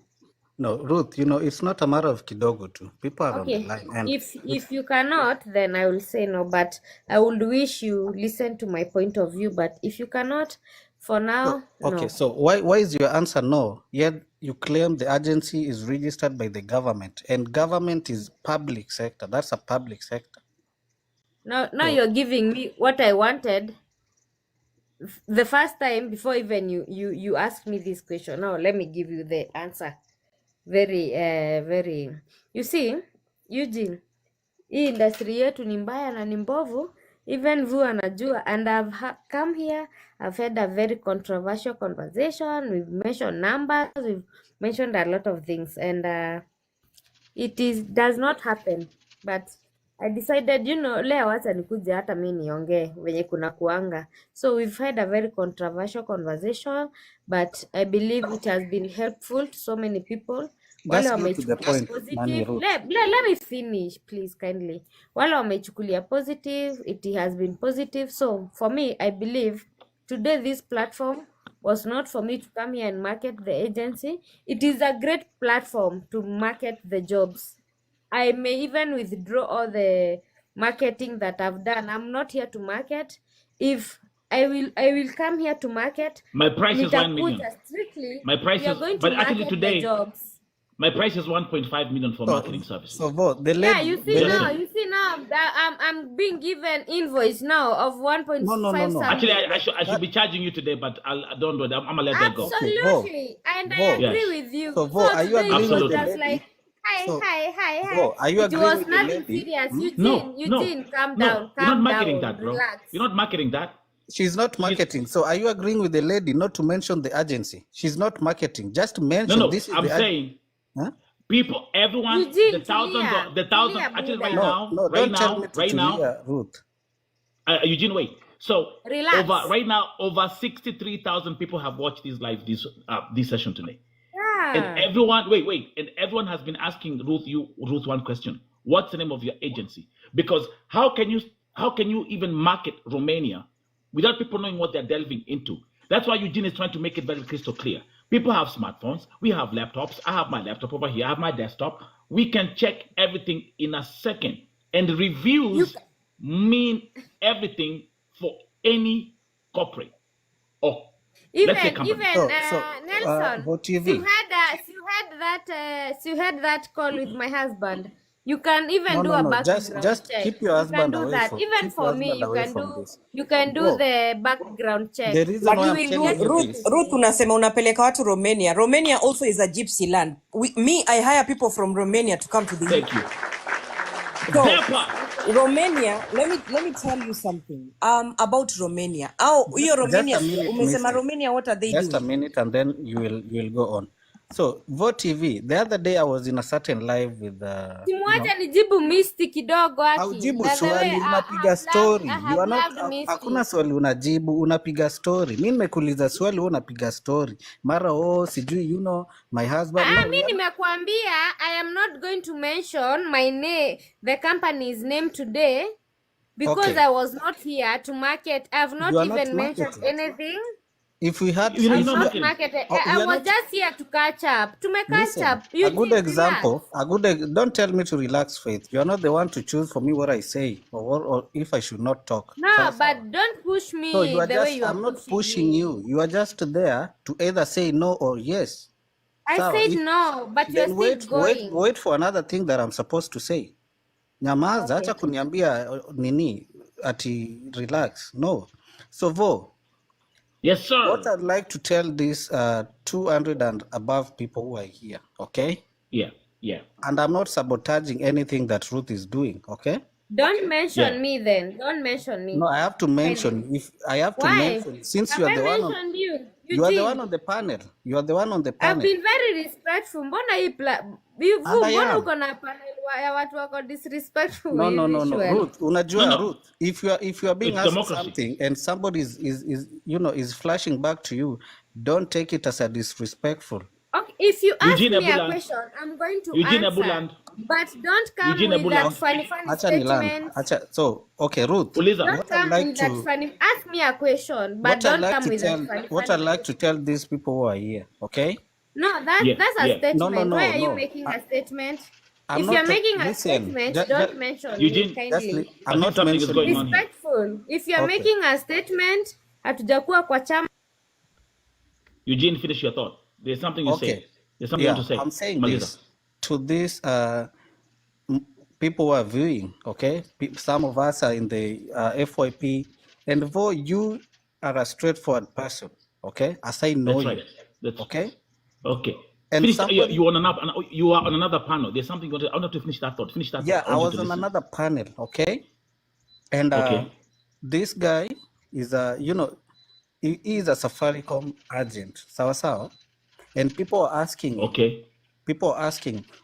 No, Ruth, you know, it's not a matter of kidogo too. People are on the Okay. line. And If you cannot, then I will say no. But I would wish you listen to my point of view. But if you cannot, for now, okay, no. so why is your answer no? Yet you claim the agency is registered by the government, and government is public sector. That's a public sector. Now So you're giving me what I wanted. the first time before even you asked me this question. Now let me give you the answer. Very you see, Eugene, hii industry yetu ni mbaya na ni mbovu, even Vu anajua, and I've come here, I've had a very controversial conversation, we've mentioned numbers, we've mentioned a lot of things, and does not happen, but I decided, leo wacha nikuje hata mi niongee venye kuna kuanga. So we've had a very controversial conversation, but I believe it has been helpful to so many people. Wale Just go to the wameichukulia point, Nani positive. Ruth. Let me finish, please, kindly. Wale wameichukulia positive, it has been positive. So for me, I believe today this platform was not for me to come here and market the agency. It is a great platform to market the jobs. I may even withdraw all the marketing that I've done. I'm not here to market. If I will come here to market, My price is 1 million. nitakuja strictly. My price We are is, going to but actually market the today, jobs. my price is 1.5 million for marketing services. So vote the Yeah, lady. you see The Just now, lady. saying. I'm being given invoice now of 1.5 No. Actually, something. I should be charging you today, but don't do that. I'm gonna let that go. Okay, Vo. Absolutely, and I Vo. agree Yes, with you. So Vo, So are you today it agreeing was with the absolutely. just like, lady? hi, So hi, hi, hi. Vo, are you It agreeing was with the nothing lady? serious. No, Eugene, calm no. down, You're not marketing down, that, bro. relax. You're not marketing that. She's not She's marketing. So are you agreeing with the lady not to mention the agency? She's not marketing. Just mention no. this is I'm the saying huh? people, everyone, Eugene, tulia, the thousands. tulia, Actually, Buddha. No, don't tell me to right now, Tulia, Ruth. Eugene, wait. So Relax. over 63,000 people have watched this session today. And Yeah. everyone, wait, and everyone has been asking Ruth one question. What's the name of your agency? Because how can you even market Romania without people knowing what they're delving into? That's why Eugene is trying to make it very crystal clear. People have smartphones. We have laptops. I have my laptop over here. I have my desktop. We can check everything in a second. And You reviews mean everything for any corporate or let's say company. So Nelson, Vo you TV. had that call with my husband. You can even do a No. background Just check. keep your You can husband do away that. from Even keep your for me, husband away from this. you can do Vo, the background check. the reason why You I'm will telling get you Ruth, this. Ruth unasema unapeleka watu Romania. Romania also is a gypsy land. I hire people from Romania to come to the Thank UK. you. So Therefore, Romania, let me tell you something about Romania. Hiyo Just Romania, a minute, umesema Missy. Romania, what are they Just a doing? minute, and then you will go on. So Vo TV. The other day I was in a certain live with Simwacha nijibu Misty kidogo aki. haujibu By the way, swali, unapiga story. I You have are not, loved Misty. hakuna swali unajibu, unapiga story. Mimi nimekuuliza swali, wewe unapiga story. Mara sijui my husband. No, Mi we are not. nimekuambia I am not going to mention the company's name today because Okay, I was not here to market. I've not you are not even mentioned marketing. anything. If we had, you're I've not not marketing. marketed. we I are was not. just here to catch up. Catch Listen, up. a good Eugene, relax. example, don't tell me to relax, Faith. You are not the one to choose for me what I say or if I should not talk. No, Sawa sawa. but don't push So me you are the way just, you are I'm not pushing pushing me. you. You are just there to either say no or yes. I Sawa. said no, but you're Then still going. wait for another thing that I'm supposed to say. Nyamaza, Okay. acha kuniambia nini ati relax. No. So Vo, Yes, what sir. I'd like to tell these 200 and above people who are here, okay? Yeah. And I'm not sabotaging anything that Ruth is doing, okay? Don't mention Yeah. me then. Don't mention me. No, I have to mention. Kindly. If I have to Why? mention, since Have you are I the one on, mentioned you? you are the one Eugene, on the panel. You are the one on the I've panel, been very respectful. Mbona and I mbona am. uko na panel ya watu wako disrespectful No. usually? Ruth, unajua No. Ruth, if you are being It's asked democracy. something and somebody is flashing back to you, don't take it as a disrespectful. Okay, if you ask Eugene me a Abuland. question, I'm going to Eugene answer. Abuland. But don't come Eugene with that Abuland. funny Acha niland. statement. So okay, Ruth. Uliza. Don't What I'd come like with that to funny. Ask me a question, but what I'd don't like come to with that tell funny what I'd like to question. tell these people who are here, okay? No, Yeah. that's a Yeah. statement. Why are you No. making a statement? I'm If not you're making a listen. statement, don't mention me Eugene, kindly. I I'm think not something is mentioning going you. on here. Respectful. If you're Okay. making a statement, hatujakuwa kwa chama. Eugene, finish your thought. There's something you say. Okay. There's something you want to say. I'm saying Maliza. this to these people who are viewing, okay? Some of us are in the FYP, and for you are a straightforward person, okay? As I know That's you, right. That's okay? okay. And Finish. somebody, You on another. You are on another panel. There's something. I want to finish that thought. Finish that yeah, thought. I I want you was to on listen. another panel, okay? And Okay. this guy is a, he is a Safaricom agent, sawa. And people are asking him, Okay.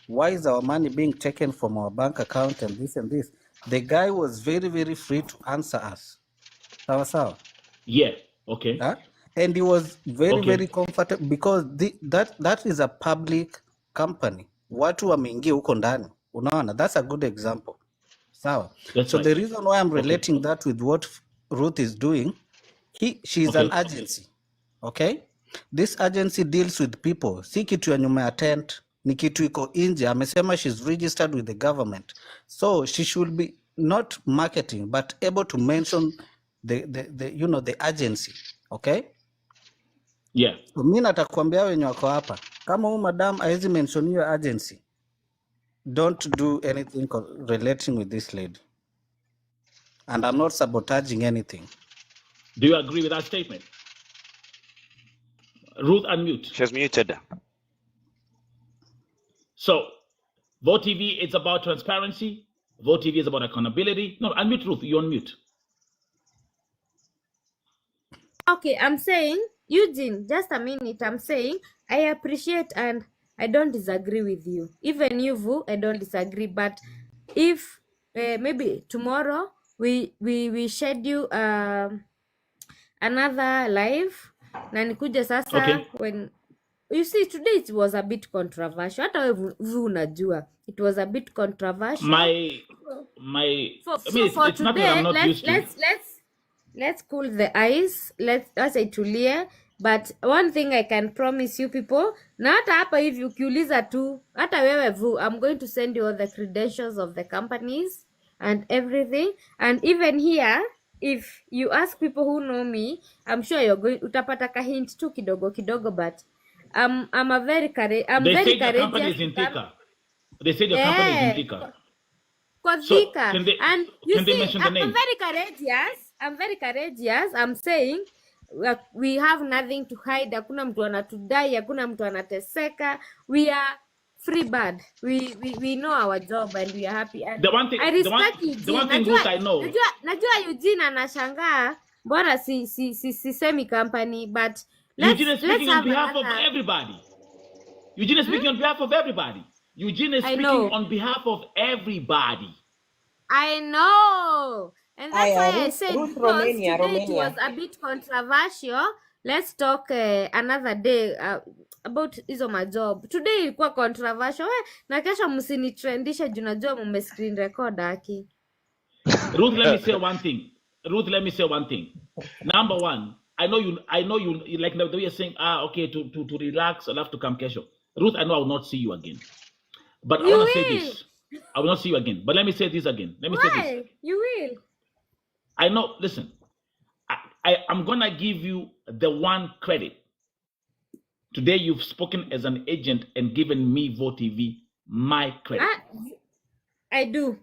why is our money being taken from our bank account and this and this? The guy was very, very free to answer us, sawa. Yeah. Okay. Huh? And he was very, Okay. very comfortable because that is a public company. Watu wameingia huko ndani. Unaona, that's a good example. Sawa. That's So right. the reason why I'm Okay. relating that with what Ruth is doing, she's an Okay. agency. Okay? This agency deals with people. Si kitu ya nyuma ya tent, ni kitu iko nje. Amesema she's registered with the government. So she should be not marketing but able to mention the agency. Okay? Yeah. So mimi natakwambia wenye wako hapa, kama huyu madam haizi mention your agency, don't do anything relating with this lady. And I'm not sabotaging anything. Do you agree with that statement? Ruth, unmute. She's muted. So, Vote TV, it's about transparency. Vote TV is about accountability. No, unmute Ruth. You're on mute. Okay, I'm saying, Eugene, just a minute. I'm saying I appreciate and I don't disagree with you. Even you, Vu, I don't disagree. But if maybe tomorrow we schedule another live na nikuje sasa Okay. when you see today it was a bit controversial. Hata wewe Vu unajua it was a bit controversial. My For, I mean, for it's nothing that today, I'm not used to. let's cool the ice. Let's itulie. But one thing I can promise you people, na hata hapa hivi ukiuliza tu, hata wewe Vu, I'm going to send you all the credentials of the companies and everything. And even here, if you ask people who know me, I'm sure you're going utapata ka hint tu kidogo kidogo, but I'm They very said your company courageous is in to come. Thika. They said your company is in Yeah. Thika. So Kodhika. can they And you see, mention the I'm name? very courageous. I'm saying we have nothing to hide. Hakuna mtu anatudai, hakuna mtu anateseka. We are free bird. We know our job and we are happy. And The one thing, I respect the Eugene. one thing, Ruth, I know. Najua Eugene anashangaa mbona sisemi company, but Eugene is let's speaking on have behalf of another. everybody. Eugene is speaking on behalf of everybody. Eugene is I speaking know. on behalf of everybody. I know. And that's why I said, Ruth because Romania, today it was Romania. a bit controversial. Let's talk another day about hizo majob. Today ilikuwa controversial. Na kesho msinitrendishe juu najua mume screen record aki. Ruth, let me say one thing. Number one, I know you like the way you're saying, okay, to relax, I'll have to come kesho. Ruth, I know I will not see you again. But I You want to say will. this. I will not see you again. But let me say this again. Say this. Why? You will. I know, listen, I'm going to give you the one credit. Today you've spoken as an agent and given me Vote TV my credit. I do.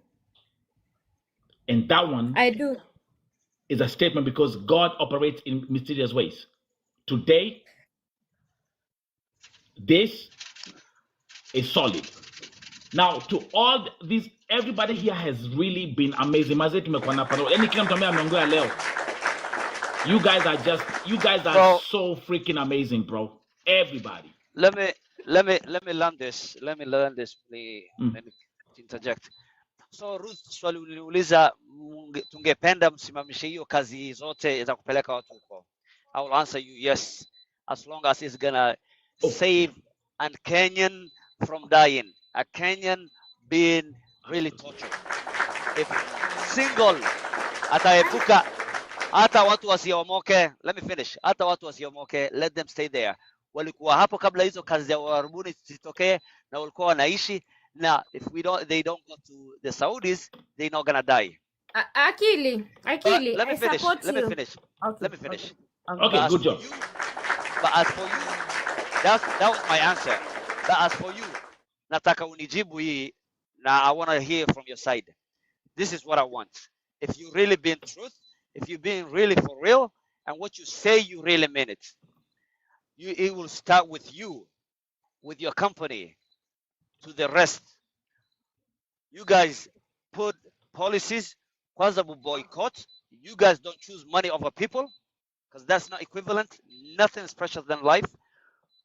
And that one I do. is a statement because God operates in mysterious ways. Today, this is solid. Now, to all these, everybody here has really been amazing. You guys are Bro, so freaking amazing, bro. Everybody. let me learn this. Let me learn this, please. Let me interject. So Ruth, swali uliuliza tungependa msimamishe hiyo kazi zote za kupeleka watu huko. I will answer you yes, as long as it's gonna save a Kenyan from dying, a Kenyan being really tortured. If single ataepuka hata watu wasiomoke, let me finish. Hata watu wasiomoke, let them stay there. Walikuwa hapo kabla hizo kazi za uarabuni zitokee na walikuwa wanaishi. Now, if they don't go to the Saudis, they're not gonna die. Akili, Let me I finish. support Let you. me finish. Okay. Let me finish. Okay, good job. But as for you, that was my answer. But as for you, nataka unijibu hii, now I want to hear from your side. This is what I want. If you really been truth, if you've been really for real, and what you say you really mean it. It will start with you, with your company, to the rest. You guys put policies, kwanza boycott. You guys don't choose money over people because that's not equivalent. Nothing is precious than life.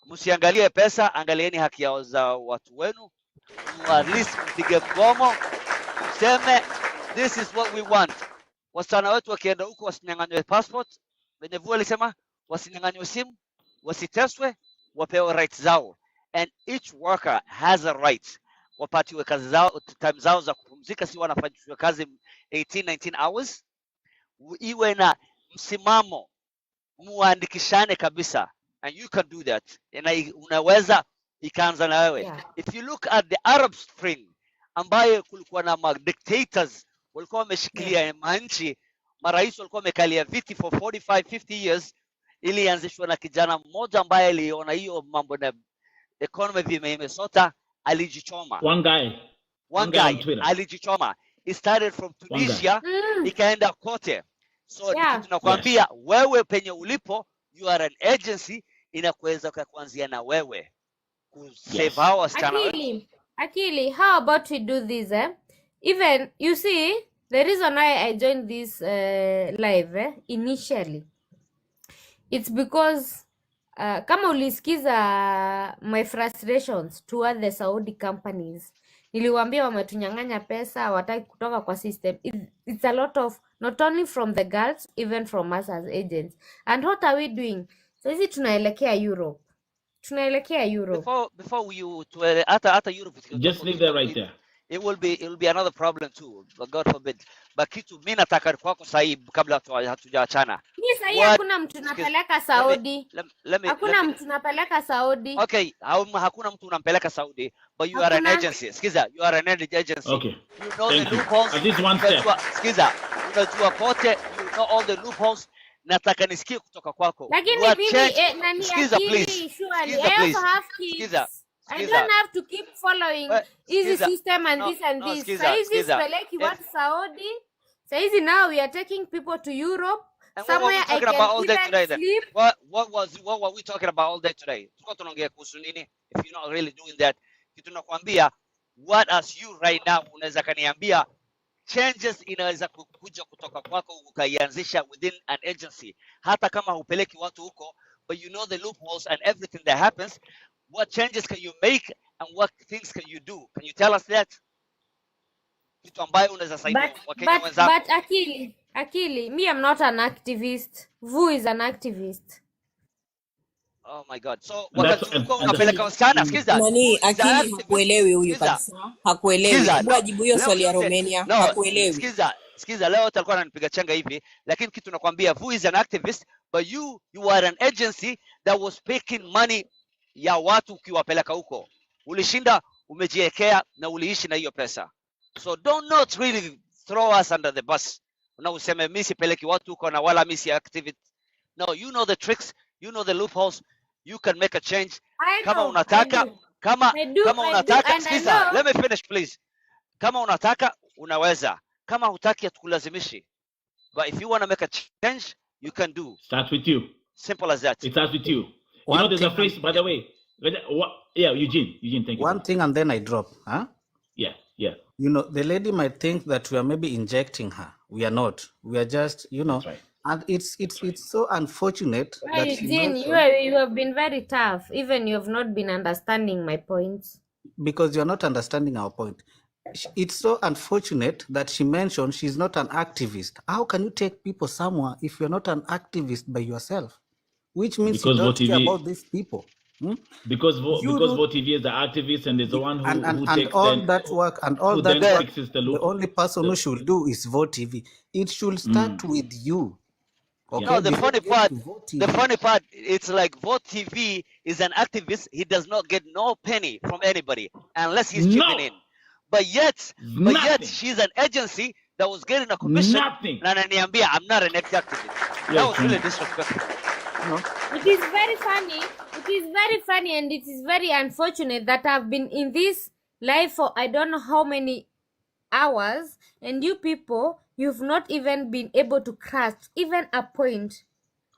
Msiangalie pesa, angalieni haki yao za watu wenu. At least mpige mgomo, mseme this is what we want. Wasichana wetu wakienda huko wasinyang'anywe passport, venye Vu alisema, wasinyang'anywe simu, wasiteswe, wapewe rights zao. And each worker has a right. Wapatiwe kazi zao, time zao za kupumzika, si wanafanyishwa kazi 18 19 hours. Iwe na msimamo, muandikishane kabisa, and you can do that. Na unaweza ikaanza na wewe. Yeah. If you look at the Arab Spring, ambaye kulikuwa na dictators walikuwa wameshikilia manchi, marais walikuwa wamekalia viti for 45 50 years, ilianzishwa na kijana mmoja ambaye aliona hiyo mambo na economy vime imesota, alijichoma. One guy on Twitter. Alijichoma. It started from Tunisia, ikaenda kote. So Yeah. tunakwambia wewe penye ulipo, you are an agency, inakuweza kuanzia na wewe kusave hawa wasichana wetu. Akili, how about we do this, Even, you see, the reason why I joined this live, initially, it's because kama ulisikiza my frustrations toward the Saudi companies, niliwaambia wametunyang'anya pesa, hawataki kutoka kwa system. It's a lot of, not only from the girls, even from us as agents. And what are we doing? So hizi tunaelekea Europe. Before you to hata Europe, Just leave that right there. It will be another problem too, but God forbid. But kitu mimi nataka kwako sahi kabla hatujaachana. Mimi sahi hakuna mtu napeleka Saudi. Hakuna mtu napeleka Saudi. Okay, hakuna mtu unampeleka Saudi, but you are an agency. Skiza, you are an agency. Okay. You know Thank the you. loopholes. At least one step. Skiza, unajua kote, you know all the loopholes. Nataka nisikie kutoka kwako. Lakini mimi nani Skiza, please. Surely Skiza, I please. also have kids. Skiza. I don't have to keep following easy system and this and this. Saizi speleki what Saudi. Saizi now we are taking people to Europe. And Somewhere I can even sleep. What were we talking about all day today? Tulikuwa tunaongea kuhusu nini? If you're not really doing that, kitu nakwambia, what as you right now unaweza kaniambia changes inaweza kuja kutoka kwako ukaianzisha within an agency, hata kama hupeleki watu huko, but you know the loopholes and everything that happens. What changes can you make and what things can you do? Can you tell us that? Kitu ambayo unaweza saidia Wakenya wenzako. But Akili, me I'm not an activist. Vu is an activist. Oh my God. So wakati ulikuwa unapeleka wasichana, skiza. Nani Akili hakuelewi huyu kabisa. Hakuelewi. Hebu ajibu hiyo swali ya Romania. Hakuelewi. Skiza, leo alikuwa ananipiga chenga hivi, lakini kitu nakwambia, Vu is an activist, but you are an agency that was picking money ya watu ukiwapeleka huko. Ulishinda, umejiwekea na uliishi na hiyo pesa. So don't not really throw us under the bus. Na useme mimi sipeleki watu huko na wala mimi si activist. No, you know the tricks, you know the loopholes. You can make a change. Kama unataka, kama unataka, skiza, let me finish please. Kama unataka, unaweza. Kama hutaki hatukulazimishi. But if you want to make a change, you can do. Starts with you. Simple as that. It starts with you. You know, there's a phrase, by the way. Yeah, Eugene, thank you. One thing and then I drop. Huh? Yeah. You know, the lady might think that we are maybe injecting her. We are not. We are just, you know, right. And it's so unfortunate that Eugene, you have been very tough. Even you have not been understanding my points. Because you're not understanding our point. It's so unfortunate that she mentioned she's not an activist. How can you take people somewhere if you're not an activist by yourself? Which means because you don't care about these people. Because VoTV is the activist and is the one who takes all that work and all that work. The only person who should do is VoTV. It should start with you. Okay? No, the funny part, it's like VoTV is an activist. He does not get no penny from anybody unless he's chipping in. But yet she's an agency that was getting a commission. Nothing. I'm not an activist. That was really disrespectful. No. It is very funny. It is very funny and it is very unfortunate that I've been in this live for I don't know how many hours, and you people, you've not even been able to grasp even a point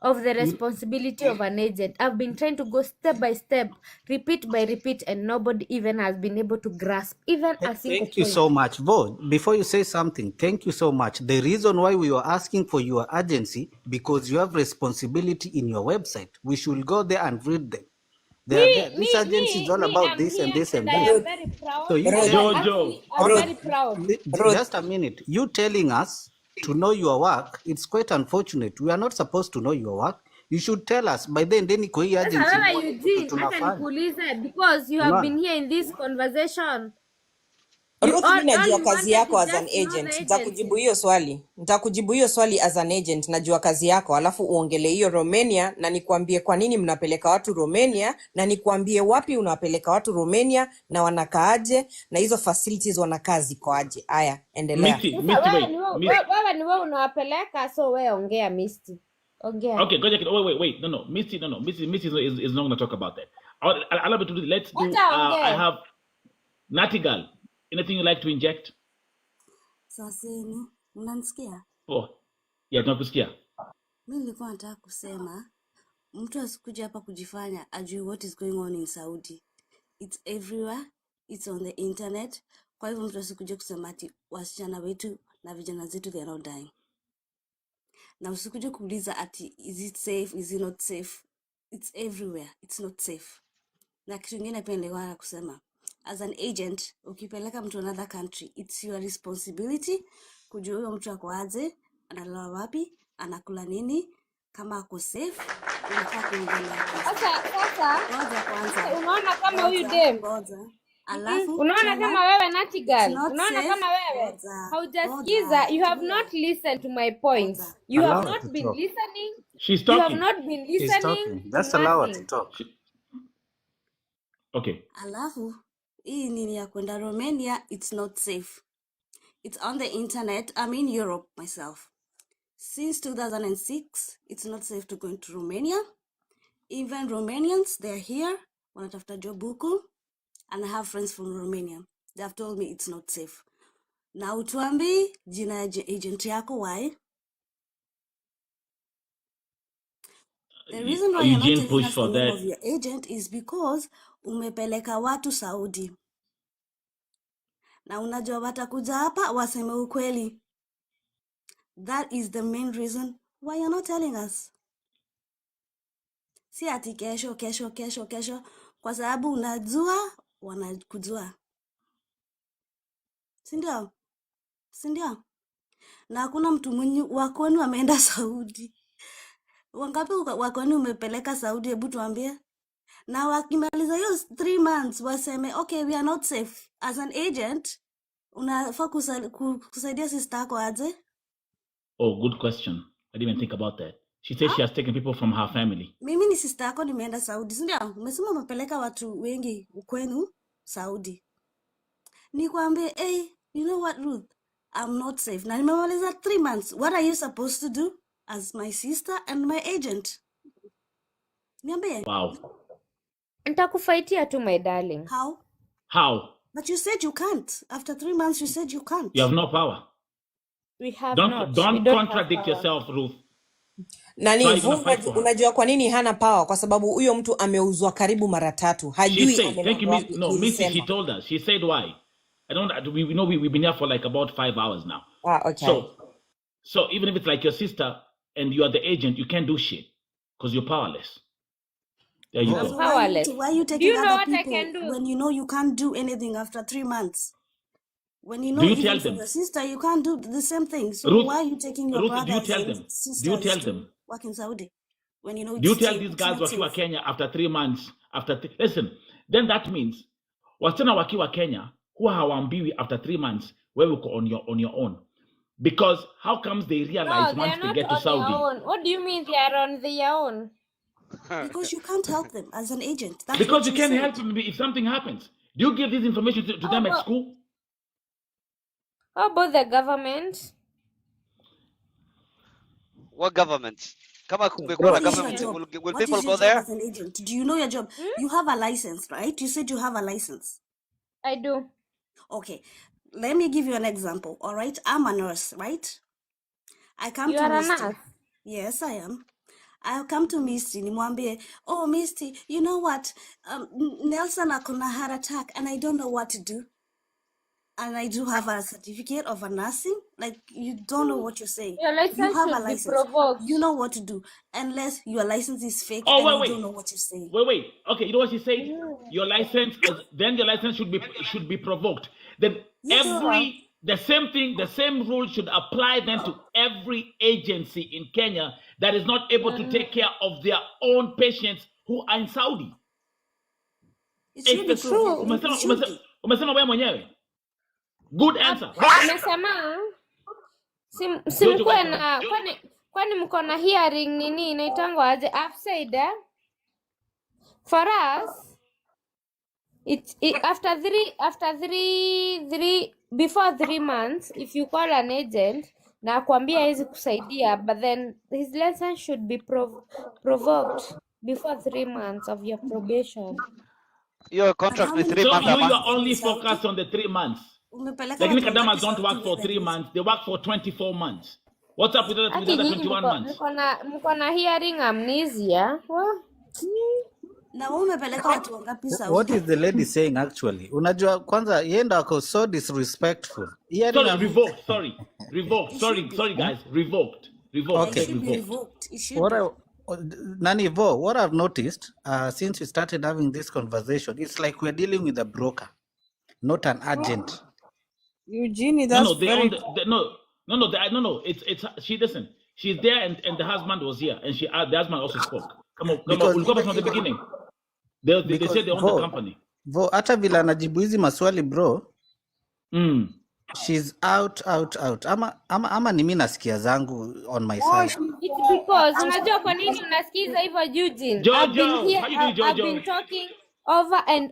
of the You, responsibility of an agent. I've been trying to go step by step, repeat by repeat, and nobody even has been able to grasp even a single thank you point. so much, Vo. Before you say something, thank you so much. The reason why we were asking for your agency, because you have responsibility in your website. We should go there and read them. They are there. This agency is all about I'm this and here this and and I this. am Ruth, very proud. So you Ruth, tell Jojo, I'm Ruth, very proud. Ruth. just a minute. You telling us to know your work, it's quite unfortunate. We are not supposed to know your work. You should tell us. By then kwa hii Sasa agency wewe muone kitu Eugene, hata tunafanya. nikuulize because you have been Unaona? here in this conversation. You Ruth, mi all najua you kazi wanted to yako as an just know the agent. Nitakujibu agency. hiyo swali. Nitakujibu hiyo swali as an agent. Najua kazi yako, alafu uongele hiyo Romania na nikuambie kwa nini mnapeleka watu Romania na nikuambie wapi unapeleka watu Romania na wanakaaje na hizo facilities wanakaa ziko aje. Aya, endelea. Misty, Sasa Misty, wewe wait. ni Misty. wewe ni wewe unawapeleka, so wewe ongea Misty. Ongea. Okay, go check it. Wait. No. Misty, no. Misty is not going to talk about that. Allow me to do. Let's do. Wacha I ongee. have Natty Girl. Anything you like to inject? Saseni, unanisikia? Oh, yeah, tunakusikia. Mimi nilikuwa nataka kusema mtu asikuja hapa kujifanya ajui what is going on in Saudi. It's everywhere. It's on the internet. Kwa hivyo mtu asikuja kusema ati wasichana wetu na vijana zetu they are not dying. Na usikuje kuuliza ati is it safe, is it not safe? It's everywhere. It's not safe. Na kitu kingine pia nilikuwa kusema, as an agent, ukipeleka mtu another country, it's your responsibility kujua huyo mtu ako aje, analala wapi, anakula nini, kama ako safe, unafaa kuingilia. Ngoja kwanza. Unaona kama huyu dem. Ngoja. Alafu Unaona kama wewe Natty Girl. not Unaona safe. kama wewe Ngoja. haujasikiza. You have not listened to my points. You Allow have her not to been talk. listening. She's You have talking. not been She's listening talking. to Just allow her to nothing. talk. Okay. Alafu hii nini ya kwenda Romania, it's not safe. It's on the internet. I'm in Europe myself. Since 2006, it's not safe to go into Romania. Even Romanians, they're here, wanatafuta job huku, and I have friends from Romania. They have told me it's not safe. Na utuambi jina ya agent yako, why? The reason why you're not Eugene telling pushed us the for name that. of your agent is because umepeleka watu Saudi. Na unajua watakuja hapa waseme ukweli. That is the main reason why you're not telling us. Si ati kesho, kwa sababu unajua wanakujua. Sindio? Na hakuna mtu mwenye wakoni ameenda Saudi. Wangapi wakoni umepeleka Saudi, hebu tuambie. Na wakimaliza hiyo 3 months waseme okay, we are not safe. As an agent, unafaa kusaidia sister yako aje? Oh, good question. I didn't even think about that. She said she has taken people from her family. Mimi ni sister yako, nimeenda Saudi, si ndio? Umesema umepeleka watu wengi kwenu Saudi. Nikwambie, hey, you know what, Ruth? I'm not safe. Na nimemaliza 3 months. What are you supposed to do as my sister and my agent? Niambie. Wow. Nitakufaitia tu my darling. How? But you said you can't. After 3 months, you said you can't. You have no power. We have Don't not. We don't don't contradict have power. yourself, Ruth. Nani, So are you gonna fight for her? unajua kwa nini hana power? Kwa sababu huyo mtu ameuzwa karibu mara 3. She Hajui said, thank you, amelandwa Miss. wapi, No, Missy, she nilisema. told us. She said why. I don't we know we've been here for like about 5 hours now. Okay. So even if it's like your sister and you are the agent, you can't do shit because you're powerless. There you I'm go. powerless. Why are you Do taking you know other what I people can do? when you know you can't do anything after 3 months? When you know Do you even tell for them? your sister, you can't do the same thing. So Ruth, why are you taking your Ruth, do you brothers tell and them? sisters Do you tell to them? work in Saudi? When you know Do you it's tell safe, these it's guys not wakiwa safe. Kenya after 3 months? Listen, then that means wasichana wakiwa Kenya huwa hawaambiwi after 3 months wewe uko on your own. Because how comes they realize No, they once are they not get to on their Saudi? own. What do you mean they are on their own? Because you can't help them as an agent. That's Because what you you can't said. help them if something happens. Do you give this information to them at school? How about the government? What government? Kama What kumekuwa na is your government, job? will What people is your go job there? as an agent? Do you know your job? You have a license, right? You said you have a license. I do. Okay. Let me give you an example. All right. I'm a nurse, right? I come You to are a Misty. nurse. Yes, I am. I'll come to Misty nimwambie, oh Misty, you know what, Nelson akona heart attack and I don't know what to do, and I do have a certificate of a nursing. Like, you don't know what you're saying. Your You license have a should be license. provoked. You know what to do. Unless your license is fake Oh, and you wait. don't know what you're saying. Wait. Okay, you know what she said? Your license, then your license should be provoked. Then Yes. the same rule should apply then to every agency in Kenya that is not able to take care of their own patients who are in Saudi. It should be provoked. It should be. Umesema wewe mwenyewe. Good answer. Umesema si Jojo, mkuwe welcome. na kwani mko na hearing nini inaitangwa aje? I've said for us before 3 months, if you call an agent na akwambia hawezi kusaidia, but then his license should be provoked before 3 months of your probation. Your contract with 3 So months. you are only focused on the 3 months. Like Nicodemus don't work for 3 months, they work for 24 months. What's up with the other 21 months? Mko na hearing amnesia. Na wewe umepeleka watu wangapi Saudi? What is the lady saying actually? Unajua kwanza yeye ndo ako so disrespectful. Revoked. Sorry guys. Revoked. Okay. It should be. What I've noticed since we started having this conversation, it's like we're dealing with a broker, not an agent. Eugenie, that's No. It's she listen. She's there and the husband was here and the husband also spoke. Come on. We'll go back from the beginning. They said they own the company. Hata vile anajibu hizi maswali bro. She's out. Ama ni mimi nasikia zangu on my side. It's because unajua kwa nini unasikiza hivyo Eugene? I've been talking over and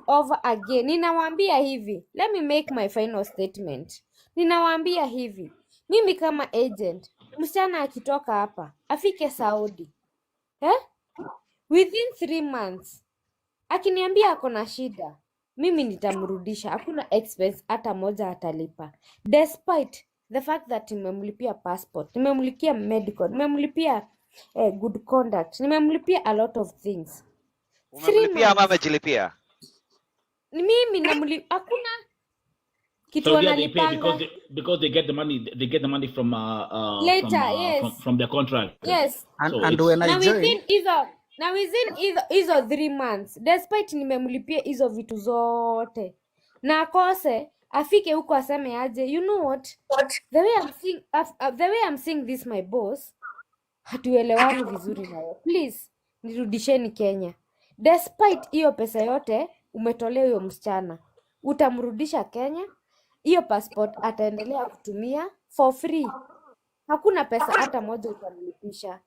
over again. Ninawaambia hivi. Let me make my final statement. Ninawaambia hivi. Mimi kama agent, msichana akitoka hapa, afike Saudi. Within 3 months, akiniambia ako na shida, mimi nitamrudisha. Hakuna expense hata moja atalipa. Despite the fact that nimemlipia passport, nimemlipia medical, nimemlipia good conduct, nimemlipia a lot of things. Umemlipia ama amejilipia? Mimi hakuna kitu wanalipanga because they get the money from later, yes. From their contract. Yes. And when I join within hizo 3 months, despite nimemlipia hizo vitu zote, na akose afike huko aseme aje, you know what? The way I'm seeing this my boss, hatuelewani vizuri nayo. Please, nirudisheni Kenya. Despite hiyo pesa yote umetolea huyo msichana, utamrudisha Kenya. Hiyo passport ataendelea kutumia for free. Hakuna pesa hata moja utamlipisha.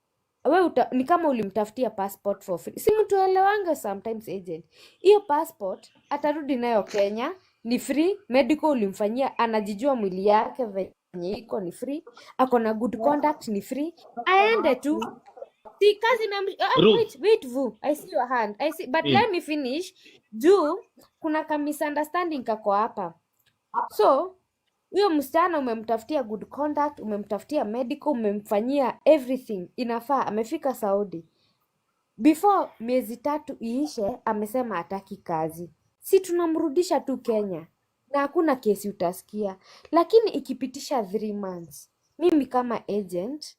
Ni kama ulimtafutia passport for free. Si mtuelewanga sometimes agent. Hiyo passport atarudi nayo Kenya, ni free. Medical ulimfanyia, anajijua mwili yake venye iko, ni free. Ako na good conduct, ni free. Aende tu. Si kazi na wait Vu, I see your hand. I see, but let me finish. Kuna ka misunderstanding kako hapa. So, huyo msichana umemtafutia good conduct, umemtafutia medical, umemfanyia everything. Inafaa, amefika Saudi. Before miezi 3 iishe, amesema hataki kazi. Si tunamrudisha tu Kenya. Na hakuna kesi utasikia. Lakini ikipitisha 3 months, mimi kama agent,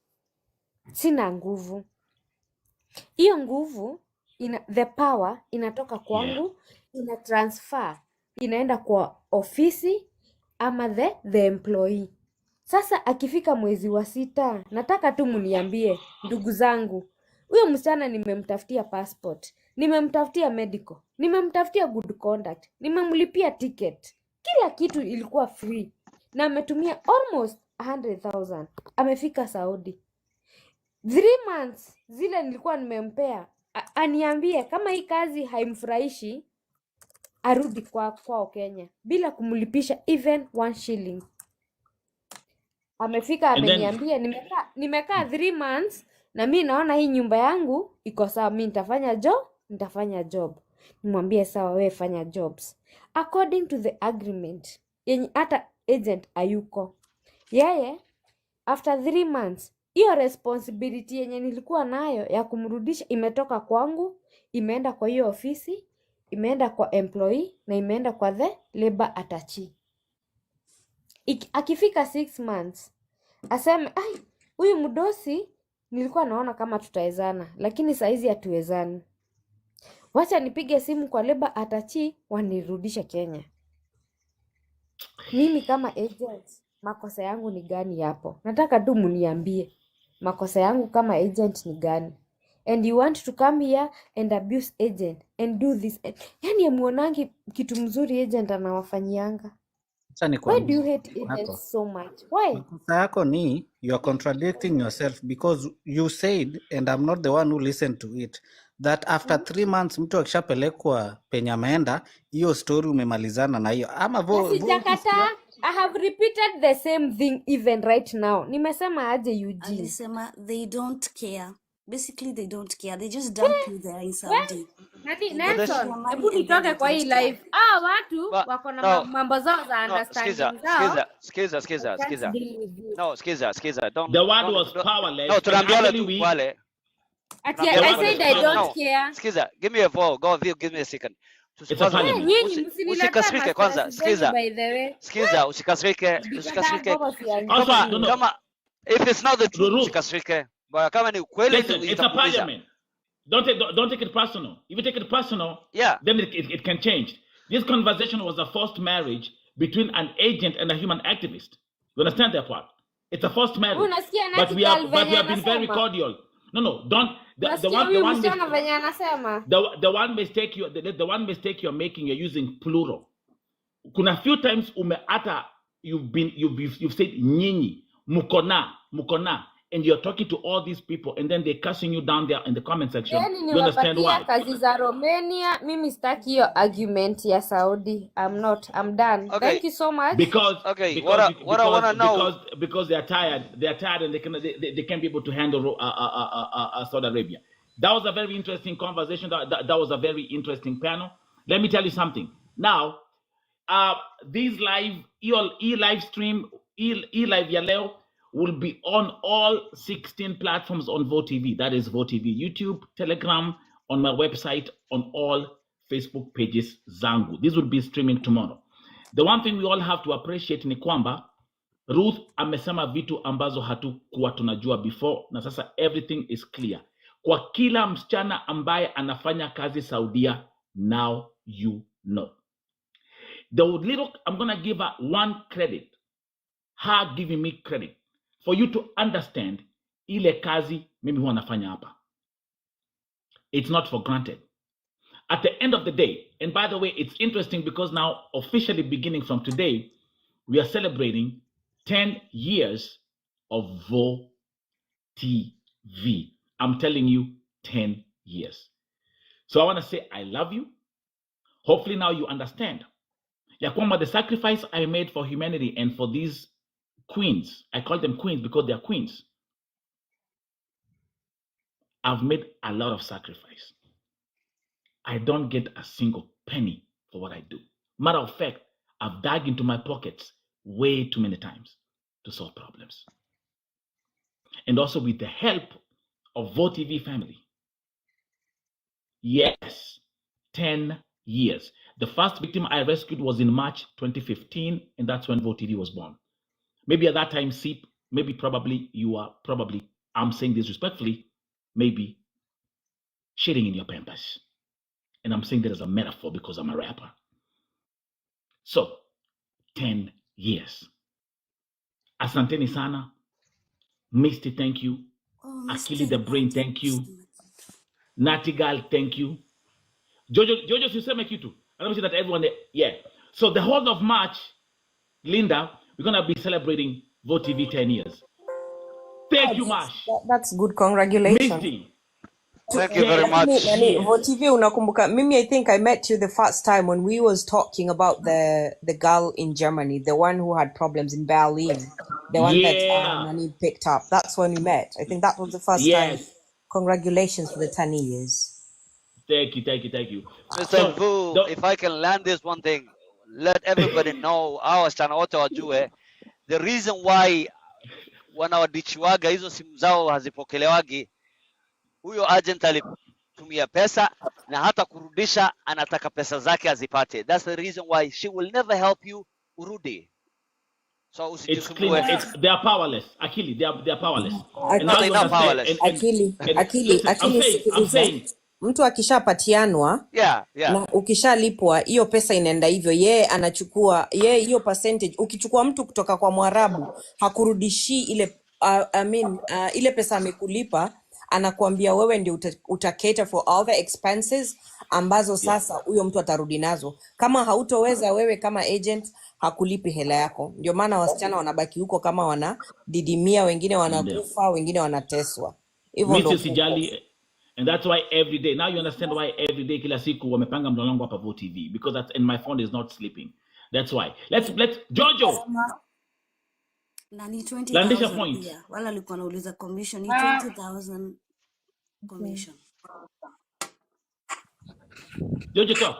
sina nguvu. Hiyo nguvu, the power, inatoka kwangu, ina transfer, inaenda kwa ofisi, ama the employee. Sasa akifika mwezi wa 6, nataka tu mniambie ndugu zangu, huyo msichana nimemtafutia passport, nimemtafutia medical, nimemtafutia good conduct, nimemlipia ticket, kila kitu ilikuwa free, na ametumia almost 100,000. Amefika Saudi 3 months zile nilikuwa nimempea, aniambie kama hii kazi haimfurahishi, arudi kwao Kenya bila kumlipisha even 1 shilling. Amefika ameniambia, nimekaa 3 months na mimi naona hii nyumba yangu iko sawa, mimi nitafanya job. Nimwambie sawa, wewe fanya jobs according to the agreement yenye hata agent ayuko. Yeye after 3 months hiyo responsibility yenye nilikuwa nayo ya kumrudisha imetoka kwangu, imeenda kwa hiyo ofisi, imeenda kwa employee na imeenda kwa the labor attachee. Akifika 6 months aseme ai, huyu mdosi nilikuwa naona kama tutawezana, lakini saizi hatuwezani, wacha nipige simu kwa labor attachee wanirudishe Kenya. Mimi kama agent, makosa yangu ni gani hapo? Nataka tu mniambie makosa yangu kama agent ni gani? And you want to come here and abuse agent and do this. Yani amuonangi kitu mzuri agent anawafanyianga. Acha Why do nikwambie you hate yako. agents so much? Why? Makosa yako ni you are contradicting yourself because you said, and I'm not the one who listened to it, that after 3 months mtu akishapelekwa penye ameenda, hiyo story umemalizana na hiyo. Ama Na sijakataa. I have repeated the same thing even right now. Nimesema aje Eugene? Alisema they don't care. Basically they don't care. They just dump you there in Saudi. Nani They get your Nelson, money hebu and then tutoke they kwa hii don't care. live. Watu But wako na no, mambo zao za no, understanding skiza, zao. skiza, I can't skiza. deal with you. No, skiza. The word was powerless. No, And tunaambiana actually tu we, wale. Ati the I word was said I powerless. don't care. Skiza, give me a vote. Go view, give me a second. It's a Kwanza parliament. Nyinyi msiniletee usikasirike kwanza, mastress zenu skiza. by the way. Skiza, usikasirike. Ngoma siangi. Also, no, no. Kama if it's not the truth, Ruth, usikasirike. Bwana kama ni ukweli listen, it's a itakuuliza. parliament. Don't take it personal. If you take it personal, Yeah. then it can change. This conversation was a forced marriage between an agent and a human activist. You understand that part? It's a forced marriage. Unasikia But we National venye have been very anasema? cordial. No, don't. The Unasikia one huyu msichana venye anasema? the one mistake the one mistake you're making, you're using plural. Kuna few times you've said nyinyi, mukona, and you're talking to all these people and then they're cussing you down there in the comment section. Yani You understand niwapatia why? kazi za Romania, mimi sitaki hiyo argument ya Saudi. I'm done. Okay. Thank you so much. Because what I wanna know, because they're tired and they can't be able to handle Saudi Arabia. That was a very interesting conversation. That was a very interesting panel. Let me tell you something. Now, these live live stream live yaleo will be on all 16 platforms on VoTV. That is VoTV, YouTube, Telegram, on my website, on all Facebook pages zangu. This will be streaming tomorrow. The one thing we all have to appreciate ni kwamba Ruth amesema vitu ambazo hatukuwa tunajua before, na sasa everything is clear. Kwa kila msichana ambaye anafanya kazi Saudia, now you know. I'm gonna give her one credit, her giving me credit, for you to understand ile kazi mimi huwa nafanya hapa. It's not for granted. At the end of the day, and by the way, it's interesting because now, officially beginning from today, we are celebrating 10 years of VoTV. I'm telling you, 10 years. So I want to say I love you. Hopefully now you understand. Ya kwamba the sacrifice I made for humanity and for these queens, I call them queens because they are queens. I've made a lot of sacrifice. I don't get a single penny for what I do. Matter of fact, I've dug into my pockets way too many times to solve problems. And also with the help of VoTV family. Yes, 10 years. The first victim I rescued was in March 2015, and that's when VoTV was born. Maybe at that time, Seep, I'm saying this respectfully, maybe shitting in your pampers. And I'm saying that as a metaphor because I'm a rapper. So, 10 years. Asanteni sana. Misty, thank you. Akili the Brain, thank you. Natigal, thank you. Jojo, siseme kitu. I don't see that everyone, yeah. So the whole of March, Linda, we're going to be celebrating VoTV 10 years. Thank you, Mash. That's good. Congratulations. Misty. Thank you very much. VoTV unakumbuka mimi, I think I met you the first time when we was talking about the girl in Germany, the one who had problems in Berlin, the one that Nani picked up. That's when we met. I think that was the first time. Congratulations for the 10 years. Thank you. Mr. Vu, if I can land this one thing, let everybody know, our Stanauto Ajue, the reason why wanawadichiwaga, hizo simu zao hazipokelewagi. Huyo agent alitumia pesa na hata kurudisha, anataka pesa zake azipate. That's the reason why she will never help you urudi. So It's clean. They are powerless. Akili, they are powerless. And now you understand. Akili, I'm saying, mtu akishapatianwa na ukishalipwa hiyo pesa inaenda hivyo, yeye anachukua hiyo percentage. Ukichukua mtu kutoka kwa Mwarabu hakurudishi ile ile pesa amekulipa, anakuambia wewe ndio cater for all the expenses ambazo sasa huyo mtu atarudi nazo. Kama hautoweza wewe kama agent, hakulipi hela yako. Ndio maana wasichana wanabaki huko kama wanadidimia, wengine wanakufa, wengine wanateswa. Hivyo ndio sijali. And that's why every day, now you understand why every day kila siku wamepanga mlolongo hapa Vo TV, because that's, and my phone is not sleeping. That's why. Let's Jojo. Na ni 20,000 pia. Wala alikuwa anauliza commission ni 20,000 commission. Jojo, talk.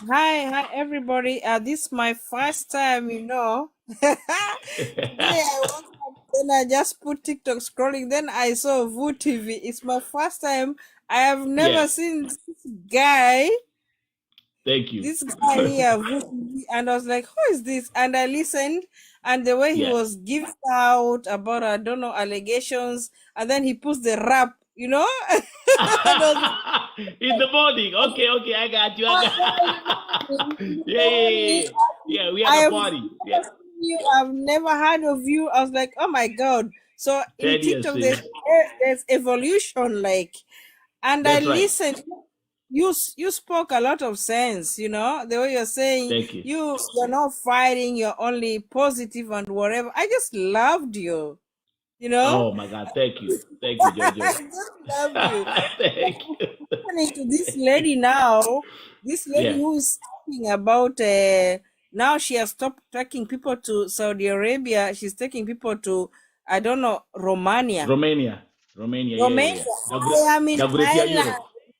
Hi everybody. This is my first time, you know. Then I just put TikTok scrolling. Then I saw Vo TV. It's my first time. I have never seen this guy. Thank you. This guy here, Vo TV, and I was like, who is this? And I listened, and the way he was giving out about, I don't know, allegations, and then he puts the rap, you know. In the morning. Okay, I got you. Yeah, we had a party. Yeah. I've never heard of you. I was like, oh my God. So in TikTok, there's evolution, like, and I listened. You spoke a lot of sense, you know, the way you're saying. Thank you. You're not fighting, you're only positive and whatever. I just loved you, you know. Oh my God, thank you, Jojo. I just love you. Thank you. Listening to this lady now, this lady who is talking about now she has stopped taking people to Saudi Arabia. She's taking people to, I don't know, Romania. Yeah. I mean, Ireland.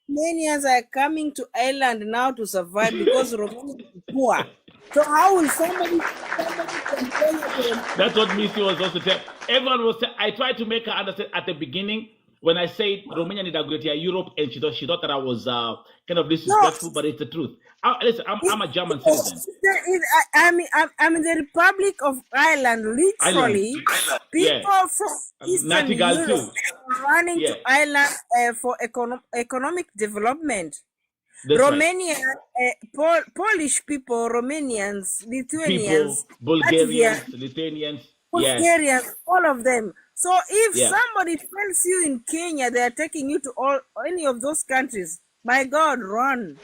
Romanians are coming to Ireland now to survive because Romania is poor. So how will somebody complain? That's what Missy was also saying. Everyone was saying, I tried to make her understand at the beginning when I said Romania need a great Europe, and she thought that I was kind of disrespectful, but it's the truth. Listen, I'm a German citizen. I'm in the Republic of Ireland, literally. People from Eastern Europe are running to Ireland for economic development. That's Romania, Polish people, Romanians, Lithuanians, Bulgarians, Lithuanians, all of them. So if somebody tells you in Kenya they are taking you to any of those countries, by God, run.